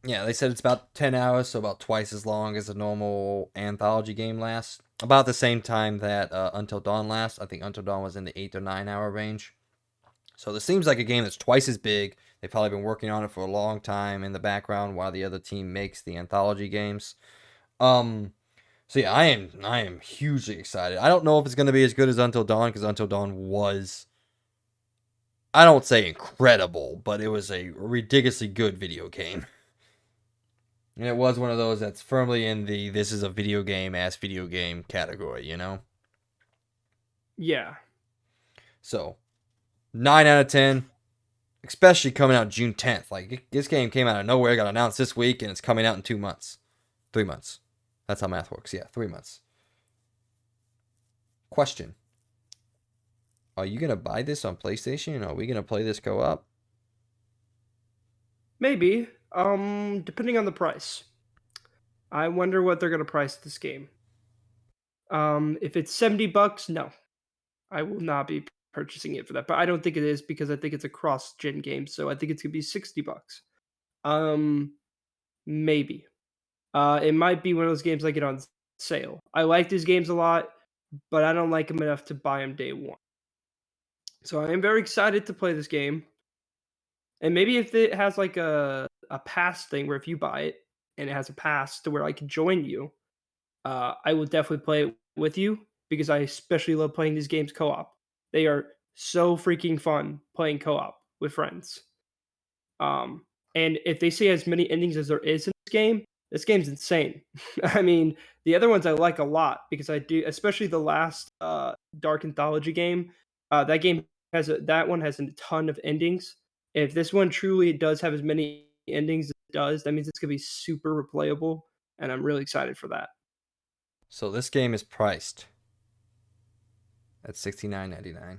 Yeah, they said it's about 10 hours, so about twice as long as a normal anthology game lasts. about the same time that Until Dawn lasts. I think Until Dawn was in the 8 or 9 hour range. So this seems like a game that's twice as big. They've probably been working on it for a long time in the background while the other team makes the anthology games. So yeah, I am hugely excited. I don't know if it's going to be as good as Until Dawn, because Until Dawn was, I don't say incredible, but it was a ridiculously good video game. And it was one of those that's firmly in the this is a video game ass video game category, you know? Yeah. So 9 out of 10, especially coming out June 10th. Like, this game came out of nowhere, got announced this week, and it's coming out in 2 months. 3 months. That's how math works. Yeah, 3 months. Question. Are you going to buy this on PlayStation? Are we going to play this co-op? Maybe. Depending on the price. I wonder what they're gonna price this game. If it's $70, no. I will not be purchasing it for that. But I don't think it is, because I think it's a cross-gen game, so I think it's gonna be $60. Maybe. It might be one of those games I get on sale. I like these games a lot, but I don't like them enough to buy them day one. So I am very excited to play this game. And maybe if it has like a pass thing where if you buy it and it has a pass to where I can join you, I will definitely play it with you, because I especially love playing these games co-op. They are so freaking fun playing co-op with friends. And if they say as many endings as there is in this game's insane. I mean, the other ones I like a lot, because I do, especially the last Dark Anthology game. That game that one has a ton of endings. If this one truly does have as many endings as it does, that means it's gonna be super replayable, and I'm really excited for that. So this game is priced at $69.99.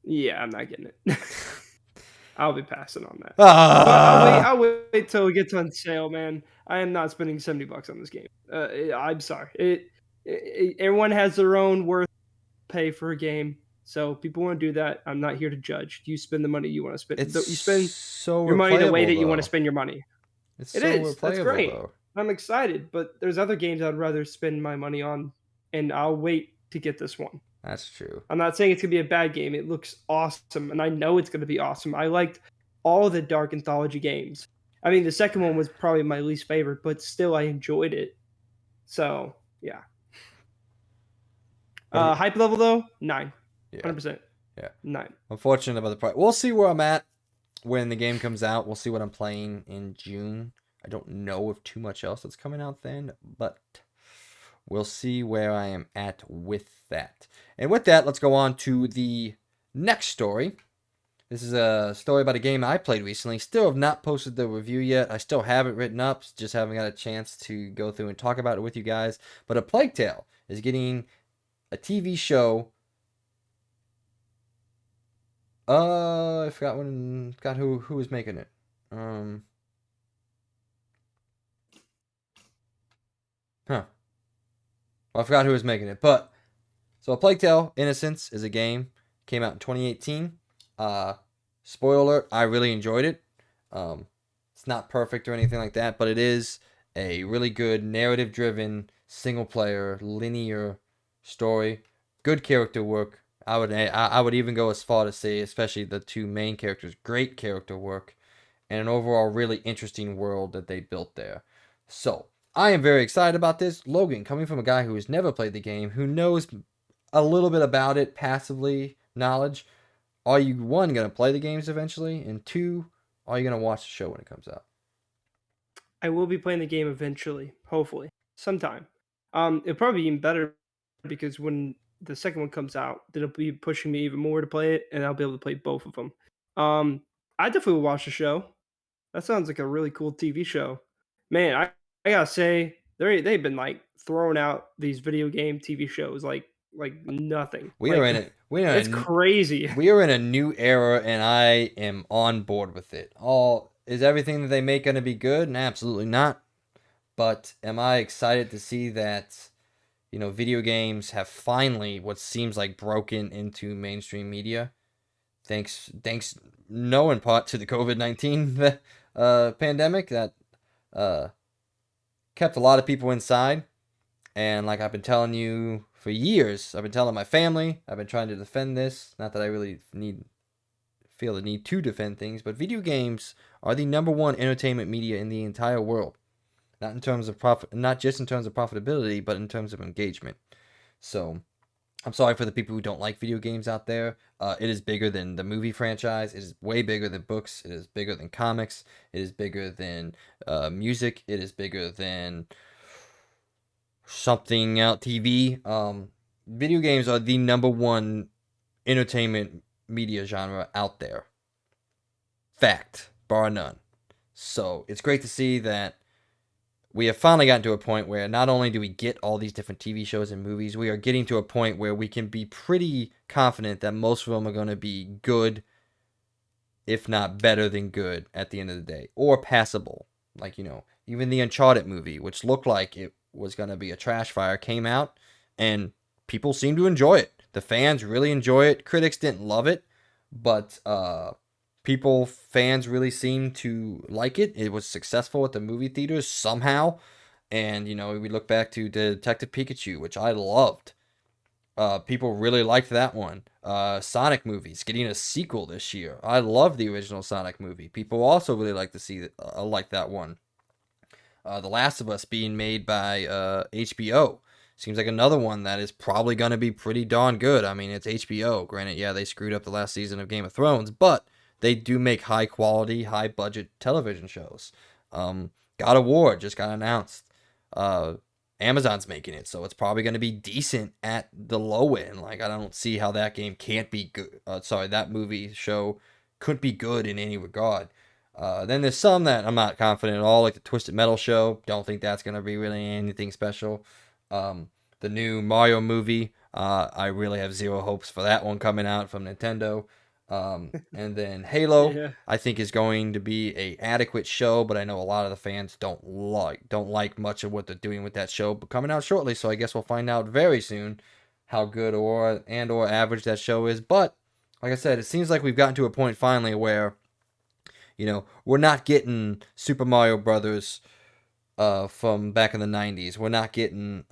Yeah, I'm not getting it. I'll be passing on that. Ah! I'll wait till it gets on sale, man. I am not spending $70 on this game. I'm sorry. Everyone has their own worth pay for a game, so people want to do that. I'm not here to judge. You spend the money you want to spend. It's You spend so your money the way replayable, that you want to though. spend your money. It's It so is. That's replayable, great. though. I'm excited, but there's other games I'd rather spend my money on, and I'll wait to get this one. That's true. I'm not saying it's gonna be a bad game. It looks awesome, and I know it's gonna be awesome. I liked all of the Dark Anthology games. I mean, the second one was probably my least favorite, but still, I enjoyed it. So yeah. What do you- Hype level though, 9, Yeah. 100%. Yeah. 9. Unfortunate about the price. We'll see where I'm at when the game comes out. We'll see what I'm playing in June. I don't know if too much else that's coming out then, but we'll see where I am at with that. And with that, let's go on to the next story. This is a story about a game I played recently. Still have not posted the review yet. I still have it written up. Just haven't got a chance to go through and talk about it with you guys. But A Plague Tale is getting a TV show. I forgot who was making it. Well, I forgot who was making it. But so A Plague Tale: Innocence is a game. Came out in 2018. Spoiler alert, I really enjoyed it. It's not perfect or anything like that, but it is a really good narrative-driven, single-player, linear story. Good character work. I would even go as far to say, especially the two main characters, great character work, and an overall really interesting world that they built there. So I am very excited about this. Logan, coming from a guy who has never played the game, who knows a little bit about it, passively knowledge. Are you, one, going to play the games eventually? And two, are you going to watch the show when it comes out? I will be playing the game eventually, hopefully, sometime. It'll probably be even better, because when the second one comes out, it'll be pushing me even more to play it, and I'll be able to play both of them. I definitely will watch the show. That sounds like a really cool TV show. Man, I gotta say, they've been like throwing out these video game TV shows like nothing. We are Like, in it. it's crazy. We are in a new era, and I am on board with it. Is everything that they make going to be good? And absolutely not. But am I excited to see that, video games have finally what seems like broken into mainstream media? Thanks, no in part to the COVID-19 pandemic that kept a lot of people inside. And like I've been telling you for years, I've been telling my family, I've been trying to defend this. Not that I really feel the need to defend things, but video games are the number one entertainment media in the entire world. Not in terms of profit, not just in terms of profitability, but in terms of engagement. So I'm sorry for the people who don't like video games out there. It is bigger than the movie franchise. It is way bigger than books. It is bigger than comics. It is bigger than music. It is bigger than something out TV. Video games are the number one entertainment media genre out there. Fact, bar none. So it's great to see that we have finally gotten to a point where not only do we get all these different TV shows and movies, we are getting to a point where we can be pretty confident that most of them are going to be good, if not better than good at the end of the day, or passable. Like, even the Uncharted movie, which looked like it was going to be a trash fire, came out and people seem to enjoy it. The fans really enjoy it. Critics didn't love it, but fans really seemed to like it. It was successful at the movie theaters somehow. And, we look back to Detective Pikachu, which I loved. People really liked that one. Sonic movies getting a sequel this year. I love the original Sonic movie. People also really like to see like that one. The Last of Us being made by HBO seems like another one that is probably going to be pretty darn good. I mean, it's HBO. Granted, yeah, they screwed up the last season of Game of Thrones, but they do make high quality, high budget television shows. God of War just got announced. Amazon's making it, so it's probably going to be decent at the low end. Like, I don't see how that game can't be good. That movie show couldn't be good in any regard. Then there's some that I'm not confident at all, like the Twisted Metal show. Don't think that's going to be really anything special. The new Mario movie, I really have zero hopes for that one coming out from Nintendo. And then Halo, Yeah. I think is going to be a adequate show, but I know a lot of the fans don't like much of what they're doing with that show. But coming out shortly, so I guess we'll find out very soon how good or average that show is. But like I said, it seems like we've gotten to a point finally where we're not getting Super Mario Brothers from back in the 90s. We're not getting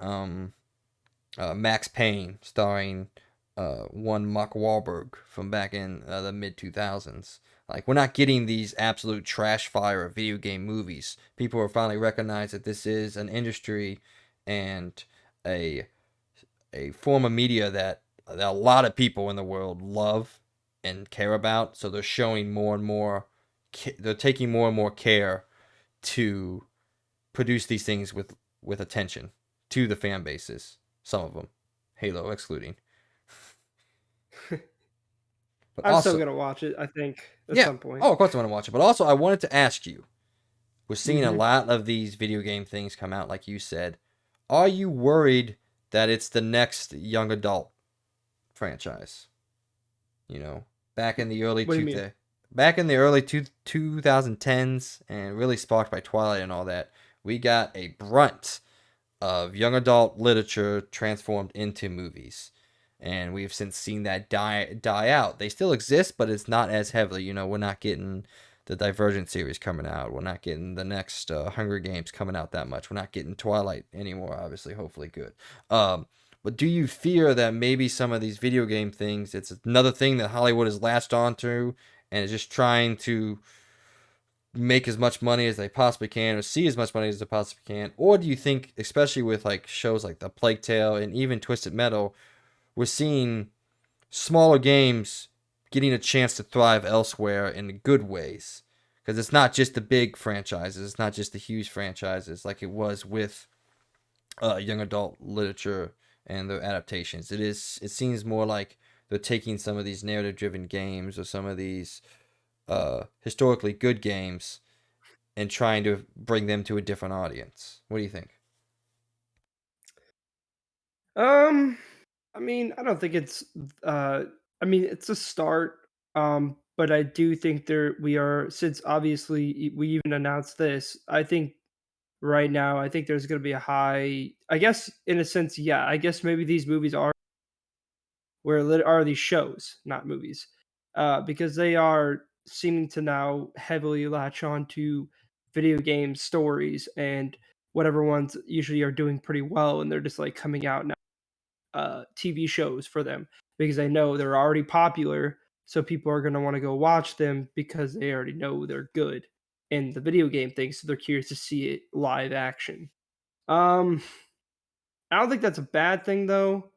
Max Payne starring one Mark Wahlberg from back in the mid 2000s. Like, we're not getting these absolute trash fire of video game movies. People are finally recognized that this is an industry and a form of media that a lot of people in the world love and care about. So they're showing more and more. They're taking more and more care to produce these things with attention to the fan bases. Some of them, Halo excluding. But I'm also, still gonna watch it, I think, at yeah. some point. Oh, of course I want to watch it. But also, I wanted to ask you. We're seeing a Mhm. lot of these video game things come out, like you said. Are you worried that it's the next young adult franchise? Back in the early What do you mean? 2010s, and really sparked by Twilight and all that, we got a brunt of young adult literature transformed into movies. And we've since seen that die out. They still exist, but it's not as heavily. We're not getting the Divergent series coming out. We're not getting the next Hunger Games coming out that much. We're not getting Twilight anymore, obviously, hopefully good. But do you fear that maybe some of these video game things, it's another thing that Hollywood has latched onto and is just trying to make as much money as they possibly can or see as much money as they possibly can? Or do you think, especially with like shows like The Plague Tale and even Twisted Metal, we're seeing smaller games getting a chance to thrive elsewhere in good ways? Because it's not just the big franchises, it's not just the huge franchises like it was with young adult literature and their adaptations. It seems more like they're taking some of these narrative driven games or some of these historically good games and trying to bring them to a different audience. What do you think? Um, I don't think it's it's a start. But I do think we are, since obviously we even announced this, I think right now, I think there's gonna be a high, I guess in a sense, yeah, I guess maybe these movies are these shows, not movies. Because they are seeming to now heavily latch on to video game stories and whatever ones usually are doing pretty well, and they're just like coming out now TV shows for them because they know they're already popular, so people are gonna want to go watch them because they already know they're good in the video game thing, so they're curious to see it live action. Um, I don't think that's a bad thing though.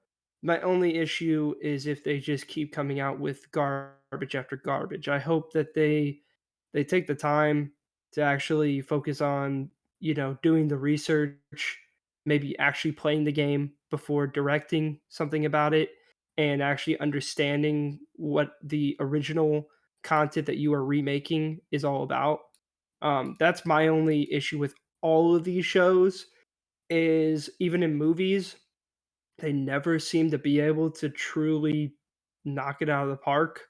My only issue is if they just keep coming out with garbage after garbage. I hope that they take the time to actually focus on, doing the research, maybe actually playing the game before directing something about it and actually understanding what the original content that you are remaking is all about. That's my only issue with all of these shows is even in movies, they never seem to be able to truly knock it out of the park.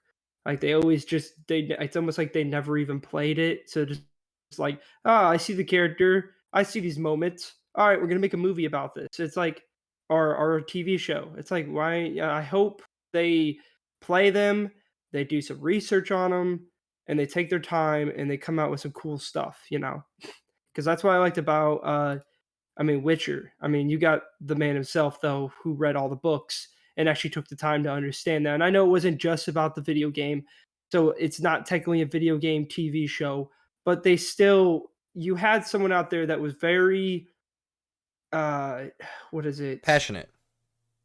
Like they always just it's almost like they never even played it. So just it's like, "Ah, I see the character. I see these moments. All right, we're going to make a movie about this." It's like or a TV show. It's like why I hope they play them, they do some research on them, and they take their time and they come out with some cool stuff, Because that's what I liked about Witcher. You got the man himself, though, who read all the books and actually took the time to understand that. And I know it wasn't just about the video game, so it's not technically a video game TV show, but you had someone out there that was very, uh, what is it? Passionate.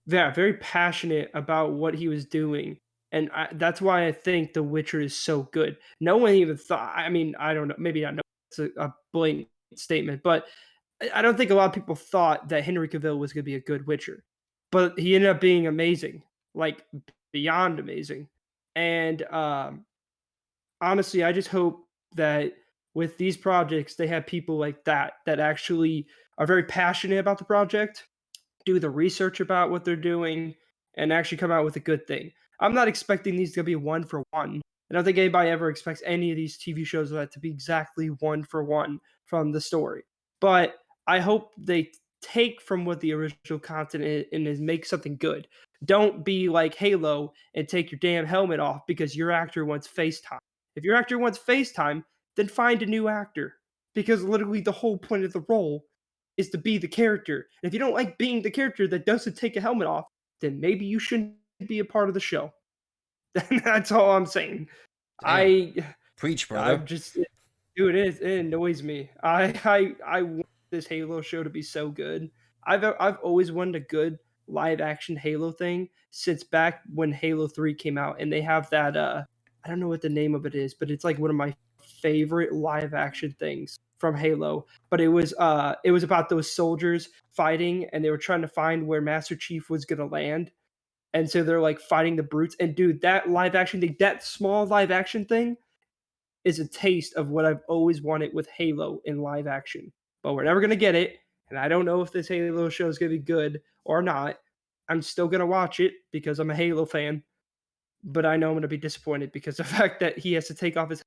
Yeah, very passionate about what he was doing. And that's why I think The Witcher is so good. No one even thought, I don't know, maybe not, no, it's a blatant statement, but I don't think a lot of people thought that Henry Cavill was going to be a good Witcher, but he ended up being amazing, like beyond amazing. And honestly, I just hope that with these projects, they have people like that actually are very passionate about the project, do the research about what they're doing, and actually come out with a good thing. I'm not expecting these to be one for one. I don't think anybody ever expects any of these TV shows like that to be exactly one for one from the story. But I hope they take from what the original content is and is make something good. Don't be like Halo and take your damn helmet off because your actor wants FaceTime. If your actor wants FaceTime, then find a new actor. Because literally the whole point of the role is to be the character. And if you don't like being the character that doesn't take a helmet off, then maybe you shouldn't be a part of the show. That's all I'm saying. Damn. I Preach, I'm brother. just dude, it annoys me. I want this Halo show to be so good. I've always wanted a good live action Halo thing since back when Halo 3 came out, and they have that I don't know what the name of it is, but it's like one of my favorite live action things from Halo. But it was about those soldiers fighting and they were trying to find where Master Chief was gonna land. And so they're like fighting the brutes. And dude, that live action thing, that small live action thing is a taste of what I've always wanted with Halo in live action. But we're never gonna get it, and I don't know if this Halo show is gonna be good or not. I'm still gonna watch it because I'm a Halo fan, but I know I'm gonna be disappointed because the fact that he has to take off his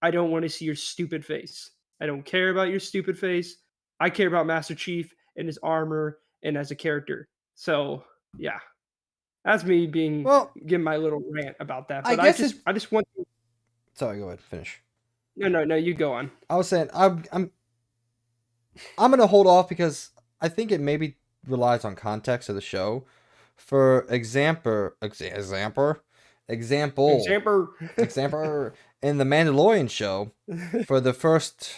I don't want to see your stupid face. I don't care about your stupid face. I care about Master Chief and his armor and as a character. So yeah, that's me being Well, giving my little rant about that. I But guess it's. I just want Sorry, go ahead. Finish. no, you go on. I was saying I'm gonna hold off because I think it maybe relies on context of the show. For example, Example. example, in the Mandalorian show, for the first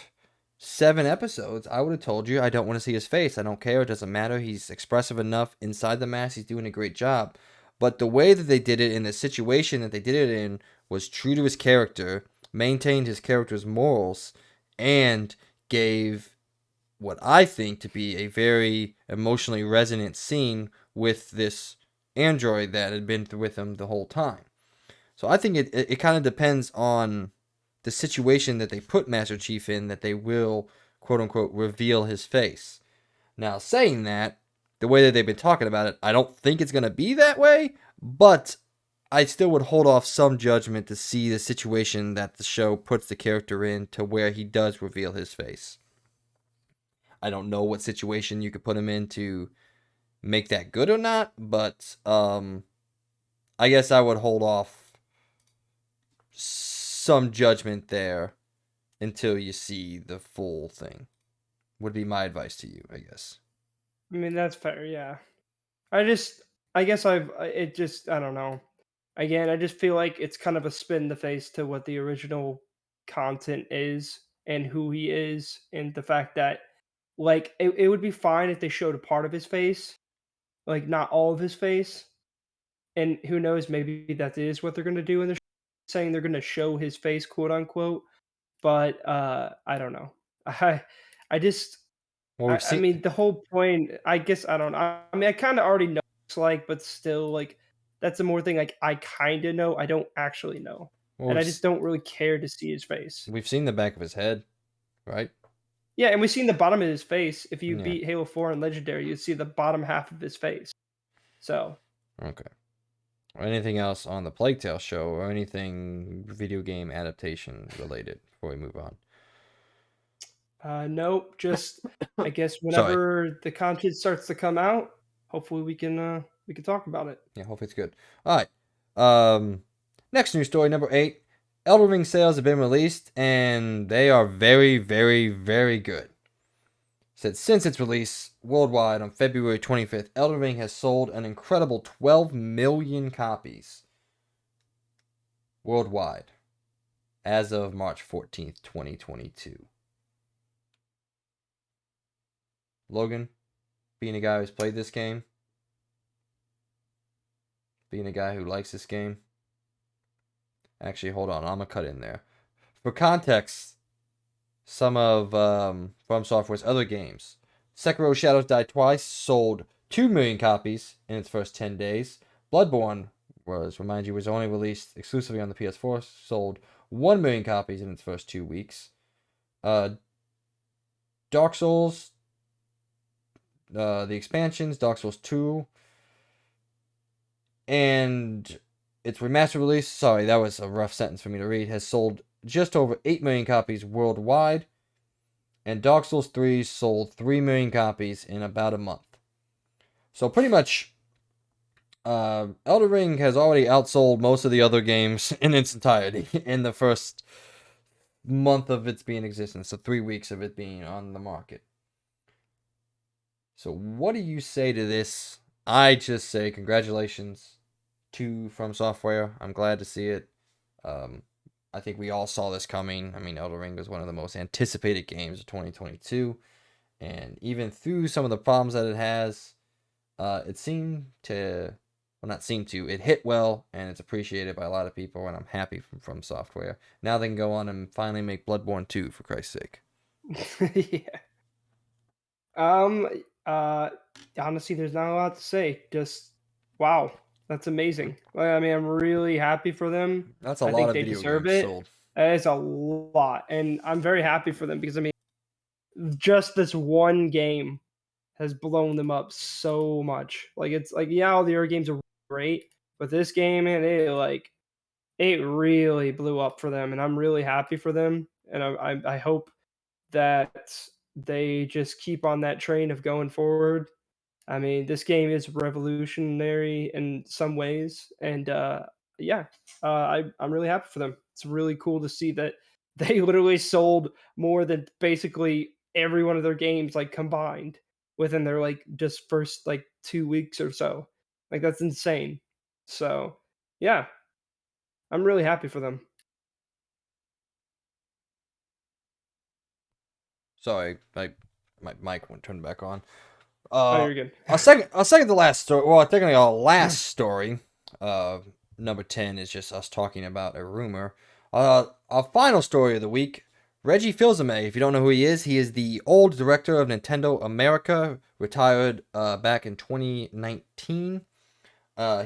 7 episodes, I would have told you I don't want to see his face. I don't care. It doesn't matter. He's expressive enough inside the mask. He's doing a great job. But the way that they did it in the situation that they did it in was true to his character, maintained his character's morals, and gave what I think to be a very emotionally resonant scene with this android that had been with him the whole time. So I think it kind of depends on the situation that they put Master Chief in that they will, quote unquote, reveal his face. Now, saying that, the way that they've been talking about it, I don't think it's going to be that way, but I still would hold off some judgment to see the situation that the show puts the character in to where he does reveal his face. I don't know what situation you could put him in to make that good or not, but I guess I would hold off some judgment there until you see the full thing. would be my advice to you, I guess. I mean, that's fair. Yeah. I guess I don't know. Again, I just feel like it's kind of a spin in the face to what the original content is and who he is, and the fact that, like, it would be fine if they showed a part of his face, like, not all of his face. And who knows, maybe that is what they're going to do in the saying they're going to show his face, quote unquote. But I don't know. I I just Well, we've I seen. mean, the whole point, I guess, I don't know. I mean, I kind of already know what it's like, but still, like, that's the more thing. Like, I kind of know. I don't actually know, Well, and I just don't really care to see his face. we've seen the back of his head, right? Yeah, and we've seen the bottom of his face. If you Yeah. beat Halo 4 and Legendary, you'd see the bottom half of his face. So, Okay. Or anything else on the Plague Tale show, or anything video game adaptation related before we move on? nope. Just I guess Sorry. whenever the content starts to come out, hopefully we can talk about it. Yeah, hopefully it's good. All right. Next news story, number 8. Elden Ring sales have been released, and they are very, very, very good. Said since its release worldwide on February 25th, Elden Ring has sold an incredible 12 million copies worldwide as of March 14th, 2022. Logan, being a guy who's played this game, being a guy who likes this game. Actually, hold on. I'm going to cut in there. For context, some of From Software's other games. Sekiro Shadows Die Twice sold 2 million copies in its first 10 days. Bloodborne was only released exclusively on the PS4, sold 1 million copies in its first 2 weeks. Dark Souls, the expansions, Dark Souls 2, and its remastered release, sorry, that was a rough sentence for me to read, has sold just over 8 million copies worldwide. And Dark Souls 3 sold 3 million copies in about a month. So pretty much, Elden Ring has already outsold most of the other games in its entirety in the first month of its being in existence. So 3 weeks of it being on the market. So what do you say to this? I just say congratulations to From Software. I'm glad to see it. I think we all saw this coming. I mean, Elden Ring was one of the most anticipated games of 2022. And even through some of the problems that it has, it seemed to, well, not seem to, it hit well, and it's appreciated by a lot of people, and I'm happy from Software. Now they can go on and finally make Bloodborne 2, for Christ's sake. Yeah. Honestly, there's not a lot to say. Just wow, that's amazing. I mean, I'm really happy for them. That's a I lot think of they video deserve games it. sold. That is a lot, and I'm very happy for them because I mean, just this one game has blown them up so much. Like it's like yeah, all the other games are great, but this game, man, it really blew up for them, and I'm really happy for them. And I hope that they just keep on that train of going forward. I mean, this game is revolutionary in some ways, and yeah, I'm really happy for them. It's really cool to see that they literally sold more than basically every one of their games like combined within their like just first like 2 weeks or so. Like that's insane. So yeah, I'm really happy for them. Sorry, my mic won't turn back on. Oh, you're good. I'll second the last story. Well, technically our last story. Number 10 is just us talking about a rumor. Our final story of the week. Reggie Fils-Aimé, if you don't know who he is the old director of Nintendo America, retired back in 2019.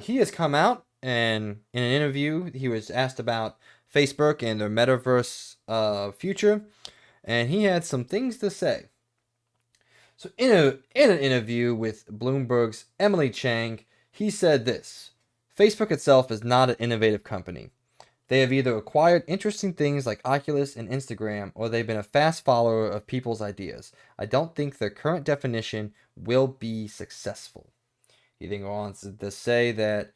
He has come out, and in an interview, he was asked about Facebook and their metaverse future, and he had some things to say. So in an interview with Bloomberg's Emily Chang, he said this: Facebook itself is not an innovative company. They have either acquired interesting things like Oculus and Instagram, or they've been a fast follower of people's ideas. I don't think their current definition will be successful. He then goes on to say that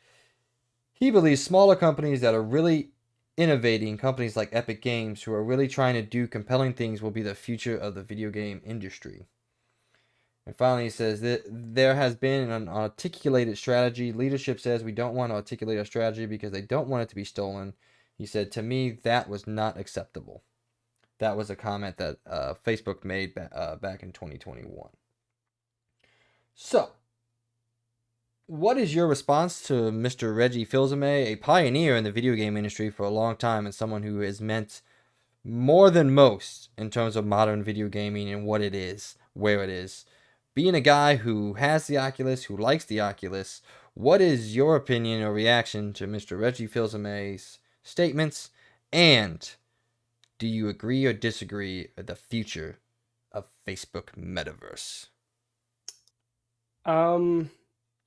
he believes smaller companies that are really innovating, companies like Epic Games, who are really trying to do compelling things, will be the future of the video game industry. And finally, he says that there has been an articulated strategy. Leadership says we don't want to articulate a strategy because they don't want it to be stolen. He said, to me, that was not acceptable. That was a comment that Facebook made back in 2021. So, what is your response to Mr. Reggie Fils-Aimé, a pioneer in the video game industry for a long time and someone who has meant more than most in terms of modern video gaming and what it is, where it is? Being a guy who has the Oculus, who likes the Oculus, what is your opinion or reaction to Mr. Reggie Fils-Aimé's statements? And do you agree or disagree with the future of Facebook Metaverse?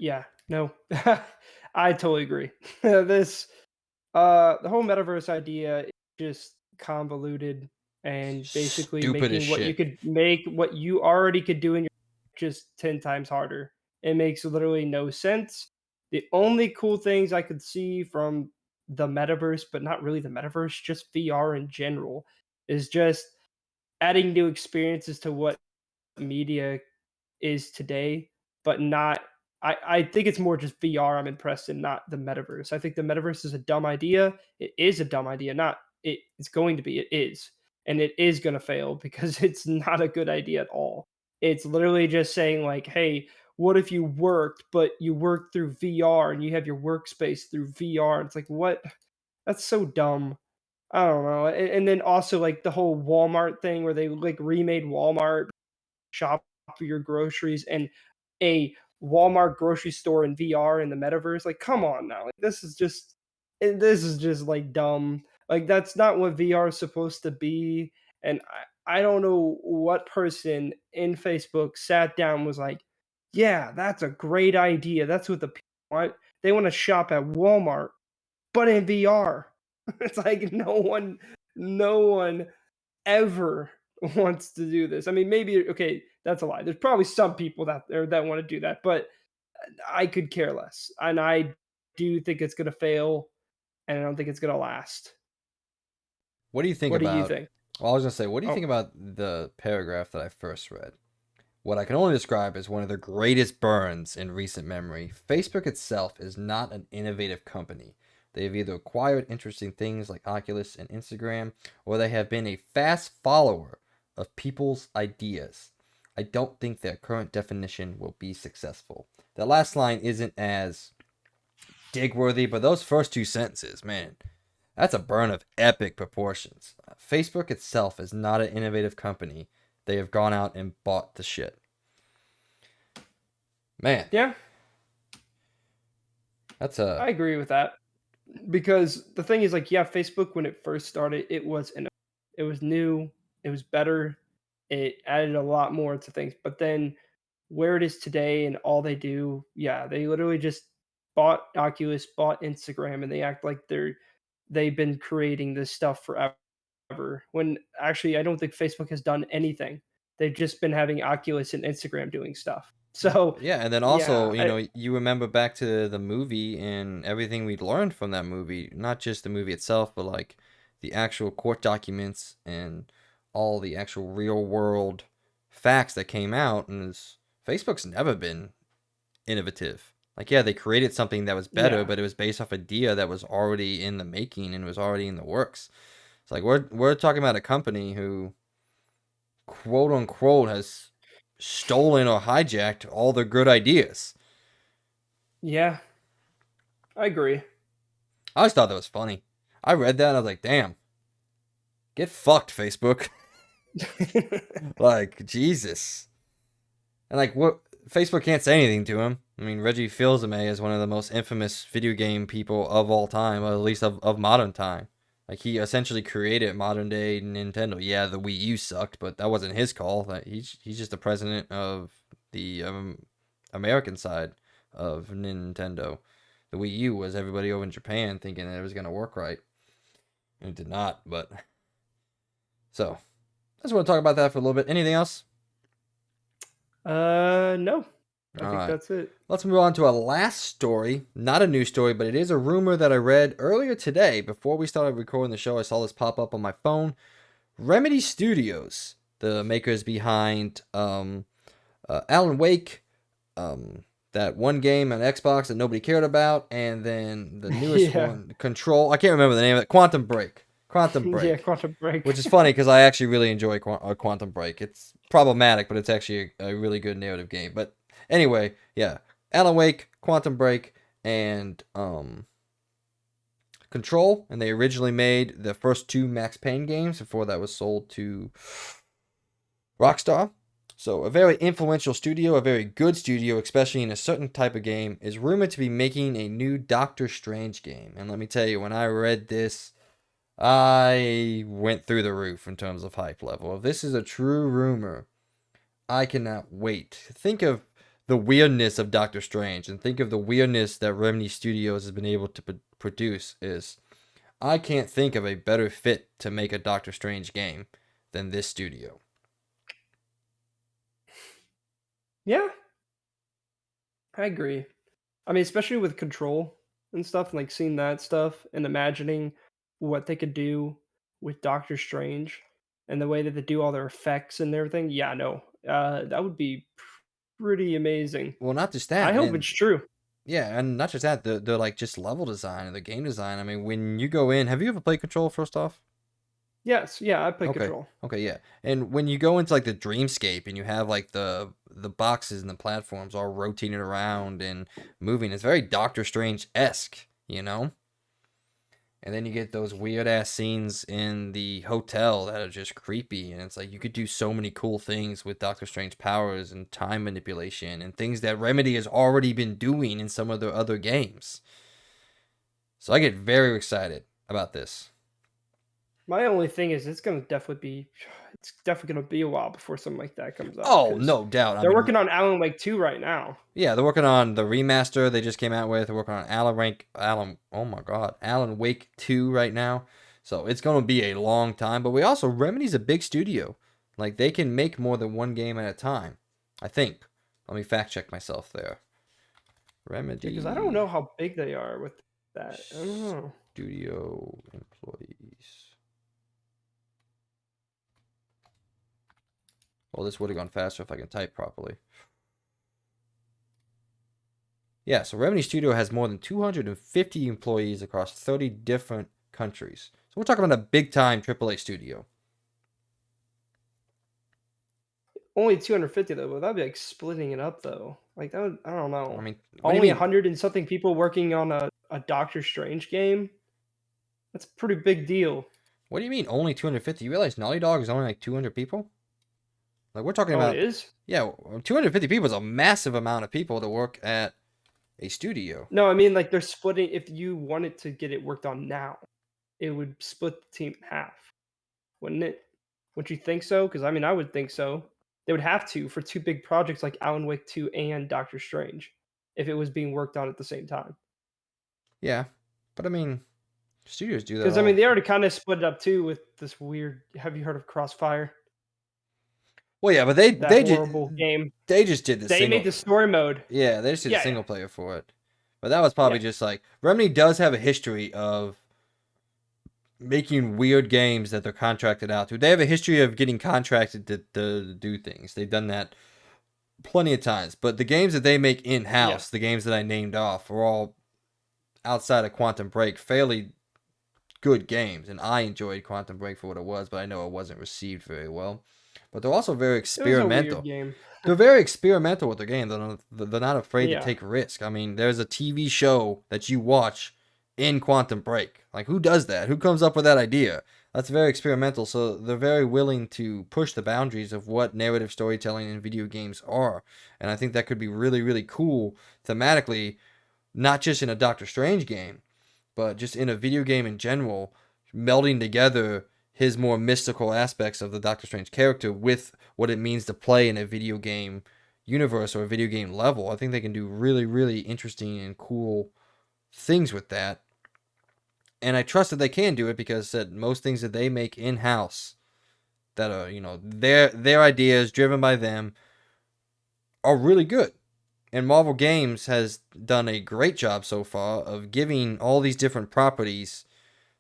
Yeah, no. I totally agree. This the whole metaverse idea is just convoluted and basically Stupid as making what you shit. could make what you already could do in your just 10 times harder. It makes literally no sense. The only cool things I could see from the metaverse, but not really the metaverse, just VR in general, is just adding new experiences to what media is today, but not. I think it's more just VR I'm impressed in, not the metaverse. I think the metaverse is a dumb idea. It is a dumb idea. Not it's going to be. It is, and it is going to fail because it's not a good idea at all. It's literally just saying like, hey, what if you worked, but you worked through VR and you have your workspace through VR? It's like what? That's so dumb. I don't know. And then also like the whole Walmart thing where they like remade Walmart shop for your groceries and a Walmart grocery store in VR in the metaverse. Like, come on now. Like, this is just like dumb. Like, that's not what VR is supposed to be. And I don't know what person in Facebook sat down and was like, yeah, that's a great idea. That's what the people want. They want to shop at Walmart, but in VR. It's like no one ever wants to do this. I mean, maybe okay, that's a lie. There's probably some people that there that want to do that, but I could care less. And I do think it's going to fail and I don't think it's going to last. What do you think What do you about? think? Well, I was gonna say, what do you Oh, think about the paragraph that I first read? What I can only describe as one of the greatest burns in recent memory. Facebook itself is not an innovative company. They have either acquired interesting things like Oculus and Instagram, or they have been a fast follower of people's ideas. I don't think their current definition will be successful. The last line isn't as dig-worthy, but those first two sentences, man, that's a burn of epic proportions. Facebook itself is not an innovative company. They have gone out and bought the shit. Man, yeah, that's I a agree with that. Because the thing is like yeah, Facebook when it first started, it was new, it was better. It added a lot more to things. But then where it is today and all they do, yeah, they literally just bought Oculus, bought Instagram, and they act like they've been creating this stuff forever. When actually, I don't think Facebook has done anything. They've just been having Oculus and Instagram doing stuff. So yeah, and then also, yeah, you remember back to the movie and everything we learned from that movie, not just the movie itself, but like the actual court documents and all the actual real world facts that came out. And Facebook's never been innovative. Like, yeah, they created something that was better, yeah, but it was based off a idea that was already in the making and was already in the works. It's like we're talking about a company who, quote unquote, has stolen or hijacked all their good ideas. yeah, I agree. I always thought that was funny. I read that and I was like, damn, get fucked, Facebook. Like, Jesus. And like, what? Facebook can't say anything to him. I mean, Reggie Fils-Aimé is one of the most infamous video game people of all time, or at least of modern time. Like, he essentially created modern day Nintendo. Yeah, the Wii U sucked, but that wasn't his call. Like, he's just the president of the American side of Nintendo. The Wii U was everybody over in Japan thinking that it was gonna work right, and it did not. But so, I just want to talk about that for a little bit. Anything else? No. I All think right. that's it. Let's move on to our last story. Not a news story, but it is a rumor that I read earlier today. Before we started recording the show, I saw this pop up on my phone. Remedy Studios, the makers behind Alan Wake, that one game on Xbox that nobody cared about, and then the newest Yeah. one, Control. I can't remember the name of it. Quantum Break. Yeah, Quantum Break. Which is funny because I actually really enjoy Quantum Break. It's problematic, but it's actually a really good narrative game. But anyway, yeah, Alan Wake, Quantum Break, and Control, and they originally made the first two Max Payne games before that was sold to Rockstar. So a very influential studio, a very good studio, especially in a certain type of game, is rumored to be making a new Doctor Strange game. And let me tell you, when I read this, I went through the roof in terms of hype level. If this is a true rumor, I cannot wait. Think of the weirdness of Doctor Strange, and think of the weirdness that Remedy Studios has been able to produce. I can't think of a better fit to make a Doctor Strange game than this studio. Yeah, I agree. I mean, especially with Control and stuff, like seeing that stuff and imagining what they could do with Doctor Strange and the way that they do all their effects and everything. Yeah, no, that would be pretty amazing. Well, not just I that, hope it's true. yeah, and not just that, the like just level design and the game design. I mean, when you go in, have you ever played Control first off? Yes, yeah, I play Okay. Control. Okay, yeah. And when you go into like the dreamscape and you have like the boxes and the platforms all rotating around and moving, it's very Doctor Strange-esque, you know? And then you get those weird ass scenes in the hotel that are just creepy, and it's like you could do so many cool things with Doctor Strange powers and time manipulation and things that Remedy has already been doing in some of their other games. So I get very excited about this. My only thing is it's definitely gonna be a while before something like that comes out. Oh, 'cause no doubt. they're working on Alan Wake 2 right now. Yeah, they're working on the remaster they just came out with. They're working on Alan Wake 2 right now. So it's going to be a long time. But Remedy's a big studio. Like, they can make more than one game at a time, I think. Let me fact check myself there. Remedy. Because I don't know how big they are with that. I don't know. Studio employees. Well, this would have gone faster if I can type properly. Yeah, so Remedy Studio has more than 250 employees across 30 different countries. So we're talking about a big-time AAA studio. Only 250 though, but that'd be like splitting it up though. Like that would, I don't know. I mean, what do you Only mean? 100 and something people working on a Doctor Strange game. That's a pretty big deal. What do you mean only 250? You realize Naughty Dog is only like 200 people? Like we're talking Oh, about. it is? Yeah, 250 people is a massive amount of people to work at a studio. No, I mean like they're splitting. If you wanted to get it worked on now, it would split the team in half, wouldn't it? Wouldn't you think so? Because I mean, I would think so. They would have to for two big projects like Alan Wake 2 and Doctor Strange, if it was being worked on at the same time. Yeah, but I mean, studios do that. Because I mean, they already kind of split it up too with this weird. Have you heard of Crossfire? Well, yeah, but they horrible game. They just did the They made the story mode. Yeah, they just did Yeah, a single player for it. But that was probably just like Remedy does have a history of making weird games that they're contracted out to. They have a history of getting contracted to do things. They've done that plenty of times. But the games that they make in-house, the games that I named off, are all outside of Quantum Break, fairly good games. And I enjoyed Quantum Break for what it was, but I know it wasn't received very well. But they're also very experimental. It was a weird game. They're very experimental with their game. They're not afraid to Yeah. take risk. I mean, there's a TV show that you watch in Quantum Break. Like, who does that? Who comes up with that idea? That's very experimental. So they're very willing to push the boundaries of what narrative storytelling in video games are. And I think that could be really, really cool thematically, not just in a Doctor Strange game, but just in a video game in general, melding together his more mystical aspects of the Doctor Strange character with what it means to play in a video game universe or a video game level. I think they can do really, really interesting and cool things with that. And I trust that they can do it because most things that they make in-house that are, their ideas driven by them are really good. And Marvel Games has done a great job so far of giving all these different properties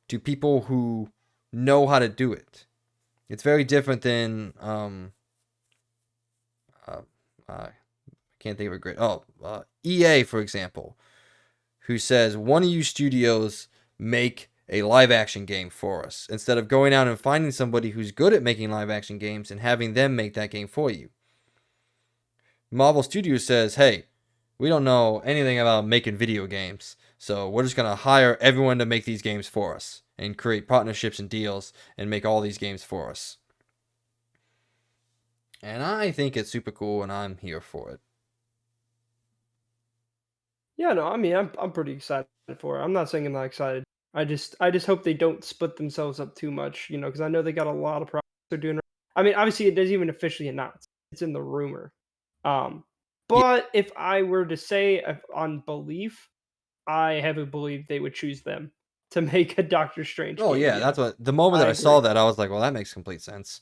to people who know how to do it. It's very different than I can't think of a great EA, for example, who says, one of you studios make a live action game for us, instead of going out and finding somebody who's good at making live action games and having them make that game for you. Marvel Studios says, hey, we don't know anything about making video games, so we're just going to hire everyone to make these games for us and create partnerships and deals and make all these games for us. And I think it's super cool, and I'm here for it. Yeah, no, I mean, I'm pretty excited for it. I'm not saying I'm not excited. I just hope they don't split themselves up too much, because I know they got a lot of projects they're doing. I mean, obviously, it doesn't even officially announce. It's in the rumor. Yeah. But if I were to say on belief, I heavily believe they would choose them to make a Doctor Strange Oh game. yeah, that's what the moment that I agree. saw that, I was like, well, that makes complete sense.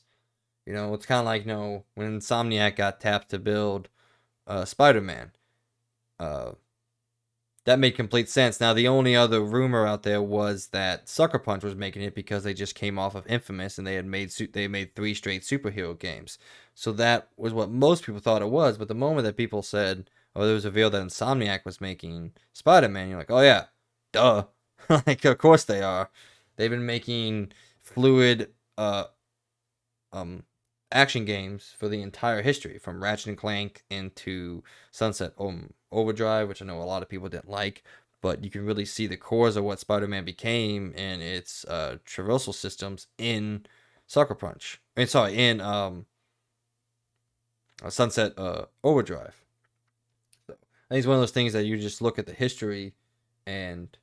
It's kind of like, when Insomniac got tapped to build Spider-Man. That made complete sense. Now, the only other rumor out there was that Sucker Punch was making it because they just came off of Infamous and they made 3 straight superhero games. So that was what most people thought it was. But the moment that people said, or there was revealed that Insomniac was making Spider-Man, you're like, oh yeah, duh. Like, of course they are. They've been making fluid action games for the entire history, from Ratchet and Clank into Sunset Overdrive, which I know a lot of people didn't like, but you can really see the cores of what Spider-Man became and its traversal systems in Sucker Punch. In Sunset Overdrive. So I think it's one of those things that you just look at the history and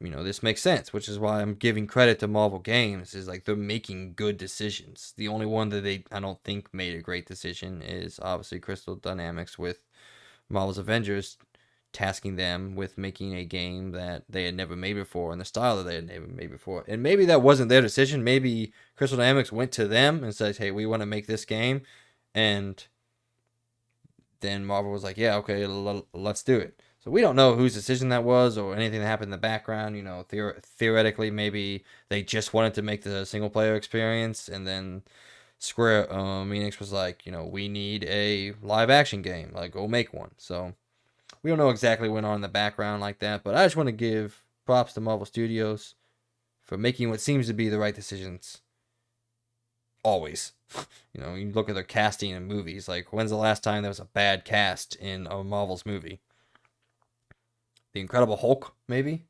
this makes sense, which is why I'm giving credit to Marvel Games. Is like, they're making good decisions. The only one that I don't think made a great decision is obviously Crystal Dynamics with Marvel's Avengers, tasking them with making a game that they had never made before in the style that they had never made before. And maybe that wasn't their decision. Maybe Crystal Dynamics went to them and said, hey, we want to make this game. And then Marvel was like, yeah, okay, let's do it. So we don't know whose decision that was or anything that happened in the background. Theoretically, maybe they just wanted to make the single player experience, and then Square Enix was like, we need a live action game. Like, go make one. So we don't know exactly what went on in the background like that, but I just want to give props to Marvel Studios for making what seems to be the right decisions. Always. You look at their casting in movies. Like, when's the last time there was a bad cast in a Marvel's movie? The Incredible Hulk, maybe?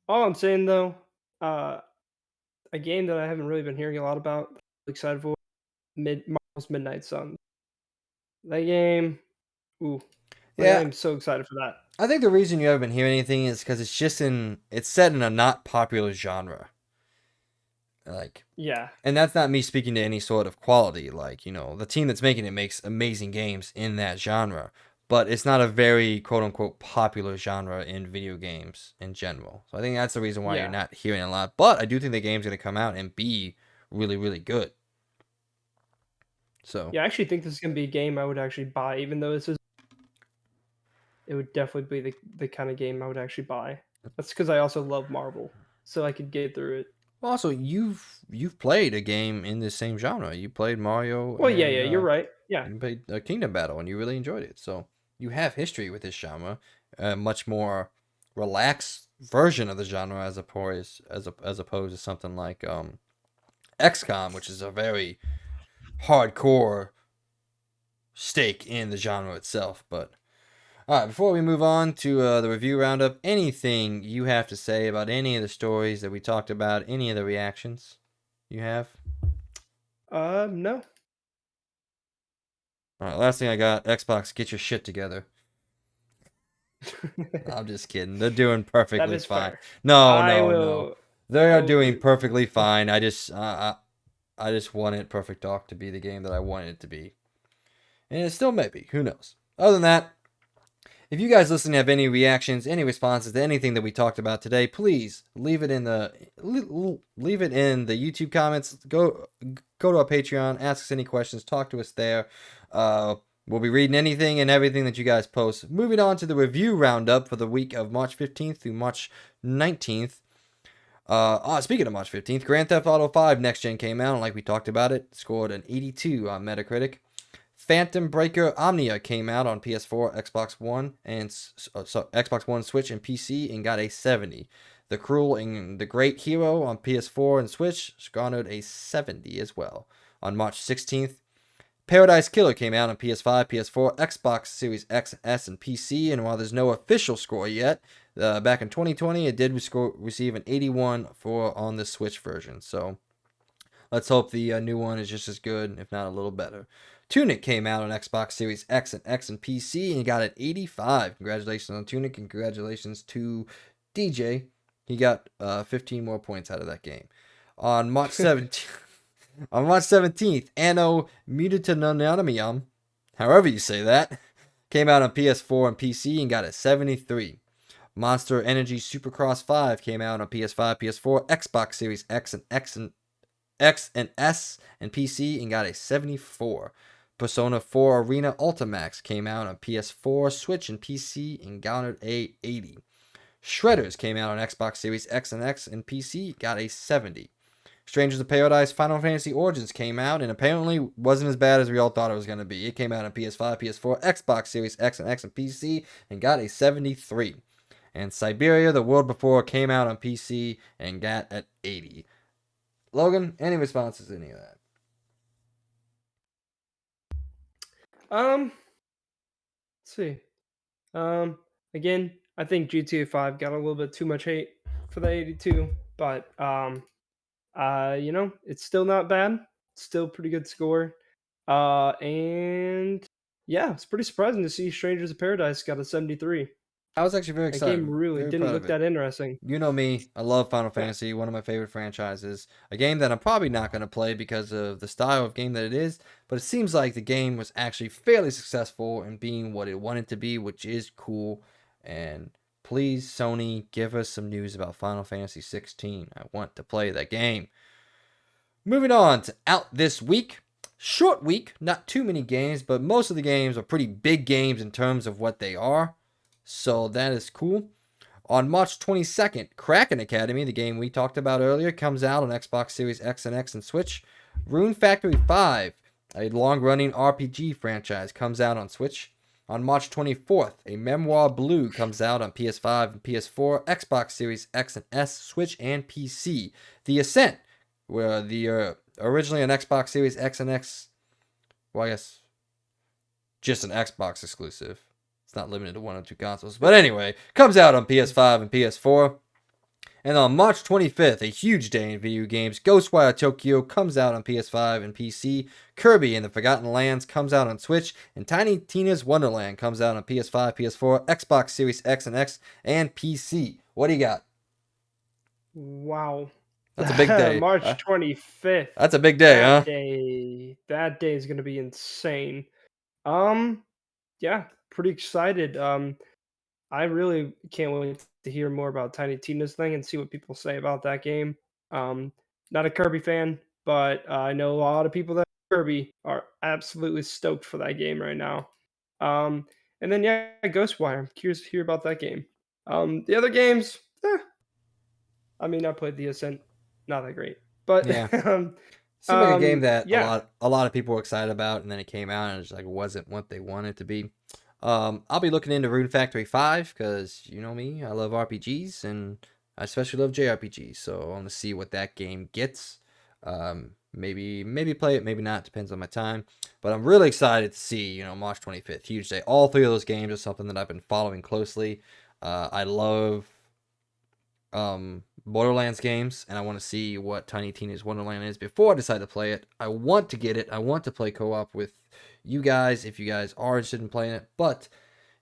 All I'm saying, though, a game that I haven't really been hearing a lot about, I'm excited for, Marvel's Midnight Suns. That game, ooh. Yeah. I'm so excited for that. I think the reason you haven't been hearing anything is because it's set in a not popular genre. Like, yeah, and that's not me speaking to any sort of quality. Like, the team that's making it makes amazing games in that genre, but it's not a very quote unquote popular genre in video games in general. So I think that's the reason why you're not hearing a lot. But I do think the game's going to come out and be really, really good. So yeah, I actually think this is going to be a game I would actually buy, even though it would definitely be the kind of game I would actually buy. That's because I also love Marvel, so I could get through it. Well, also, you've played a game in the same genre. You played Mario. Well, yeah, you're right. Yeah, you played Kingdom Battle, and you really enjoyed it. So you have history with this genre, a much more relaxed version of the genre as opposed to something like XCOM, which is a very hardcore stake in the genre itself. But all right, before we move on to the review roundup, anything you have to say about any of the stories that we talked about, any of the reactions you have? No. All right, last thing I got, Xbox, get your shit together. I'm just kidding. They're doing perfectly fine. Fair. No. They are doing perfectly fine. I just wanted Perfect Dark to be the game that I wanted it to be. And it still may be. Who knows? Other than that, if you guys listening have any reactions, any responses to anything that we talked about today, please leave it in the YouTube comments. Go to our Patreon, ask us any questions, talk to us there. We'll be reading anything and everything that you guys post. Moving on to the review roundup for the week of March 15th through March 19th. Speaking of March 15th, Grand Theft Auto 5 Next Gen came out, and like we talked about it, scored an 82 on Metacritic. Phantom Breaker Omnia came out on PS4, Xbox One, and Xbox One, Switch, and PC, and got a 70. The Cruel and the Great Hero on PS4 and Switch garnered a 70 as well. On March 16th, Paradise Killer came out on PS5, PS4, Xbox Series X, S, and PC, and while there's no official score yet, back in 2020, it did receive an 81 on the Switch version. So let's hope the new one is just as good, if not a little better. Tunic came out on Xbox Series X and PC, and got an 85. Congratulations on Tunic, and congratulations to DJ. He got 15 more points out of that game. On March 17th, Anno Mutanonium, however you say that, came out on PS4 and PC and got a 73. Monster Energy Supercross 5 came out on PS5, PS4, Xbox Series X and S, and PC and got a 74. Persona 4 Arena Ultimax came out on PS4, Switch, and PC and garnered a 80. Shredders came out on Xbox Series X and PC, got a 70. Strangers of Paradise Final Fantasy Origins came out and apparently wasn't as bad as we all thought it was going to be. It came out on PS5, PS4, Xbox Series X and PC and got a 73. And Siberia, The World Before came out on PC and got an 80. Logan, any responses to any of that? Let's see. Again, I think GTA 5 got a little bit too much hate for the 82, but it's still not bad. Still pretty good score. And yeah, it's pretty surprising to see Strangers of Paradise got a 73. I was actually very That excited. game really Very didn't proud look of it. that interesting. You know me, I love Final Fantasy, one of my favorite franchises. A game that I'm probably not going to play because of the style of game that it is, but it seems like the game was actually fairly successful in being what it wanted to be, which is cool. And please, Sony, give us some news about Final Fantasy 16. I want to play that game. Moving on to out this week. Short week, not too many games, but most of the games are pretty big games in terms of what they are. So that is cool. On March 22nd, Kraken Academy, the game we talked about earlier, comes out on Xbox Series X and Switch. Rune Factory 5, a long-running RPG franchise, comes out on Switch. On March 24th, a Memoir Blue comes out on PS5 and PS4, Xbox Series X and S, Switch, and PC. The Ascent, where the originally an Xbox Series X and X, well, I guess just an Xbox exclusive. It's not limited to one or two consoles. But anyway, comes out on PS5 and PS4. And on March 25th, a huge day in video games, Ghostwire Tokyo comes out on PS5 and PC. Kirby and the Forgotten Lands comes out on Switch. And Tiny Tina's Wonderland comes out on PS5, PS4, Xbox Series X and PC. What do you got? Wow. That's a big day. March 25th. That's a big day, that huh? That day is going to be insane. Yeah, pretty excited. I really can't wait to hear more about Tiny Tina's thing and see what people say about that game. Not a Kirby fan, but I know a lot of people that are Kirby are absolutely stoked for that game right now. And then yeah, Ghostwire. I'm curious to hear about that game. The other games, I mean, I played The Ascent, not that great, but Yeah. Seemed like a game that yeah. a lot of people were excited about, and then it came out and it just like wasn't what they wanted it to be. I'll be looking into Rune Factory 5 because you know me, I love RPGs and I especially love JRPGs. So I want to see what that game gets. Maybe play it, maybe not. Depends on my time. But I'm really excited to see March 25th, huge day. All three of those games are something that I've been following closely. I love Borderlands games, and I want to see what Tiny Tina's Wonderland is before I decide to play it. I want to get it. I want to play co-op with you guys if you guys are interested in playing it, but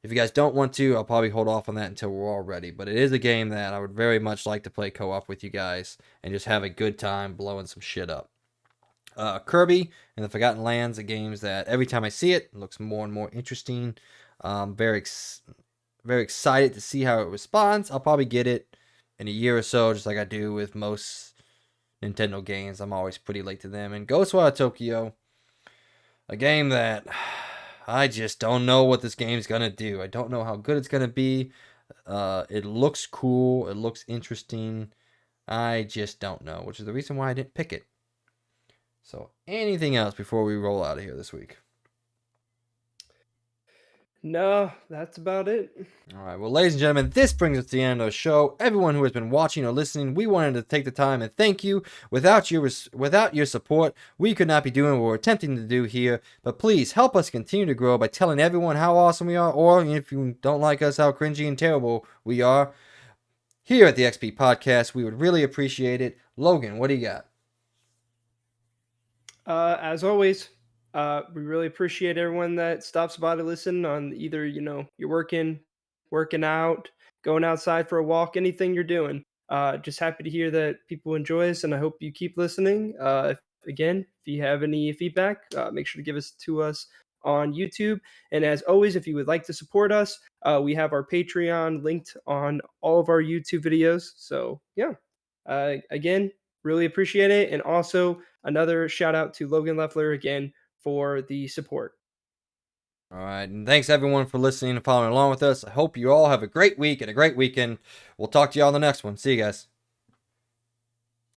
if you guys don't want to, I'll probably hold off on that until we're all ready. But it is a game that I would very much like to play co-op with you guys and just have a good time blowing some shit up. Kirby and the Forgotten Lands are games that every time I see it looks more and more interesting. Very excited to see how it responds. I'll probably get it in a year or so, just like I do with most Nintendo games. I'm always pretty late to them. And Ghostwire Tokyo, a game that I just don't know what this game's gonna do. I don't know how good it's gonna be. It looks cool. It looks interesting. I just don't know, which is the reason why I didn't pick it. So, anything else before we roll out of here this week? No, that's about it. All right, well, ladies and gentlemen, this brings us to the end of the show. Everyone who has been watching or listening, we wanted to take the time and thank you. Without your support, we could not be doing what we're attempting to do here. But please help us continue to grow by telling everyone how awesome we are, or if you don't like us, how cringy and terrible we are. Here at the XP Podcast, we would really appreciate it. Logan, what do you got? As always, we really appreciate everyone that stops by to listen on either, you're working out, going outside for a walk, anything you're doing. Just happy to hear that people enjoy us, and I hope you keep listening. Again, if you have any feedback, make sure to give us to us on YouTube. And as always, if you would like to support us, we have our Patreon linked on all of our YouTube videos. So yeah, again, really appreciate it. And also another shout out to Logan Leffler again for the support. All right, and thanks everyone for listening and following along with us. I hope you all have a great week and a great weekend. We'll talk to you all on the next one. See you guys.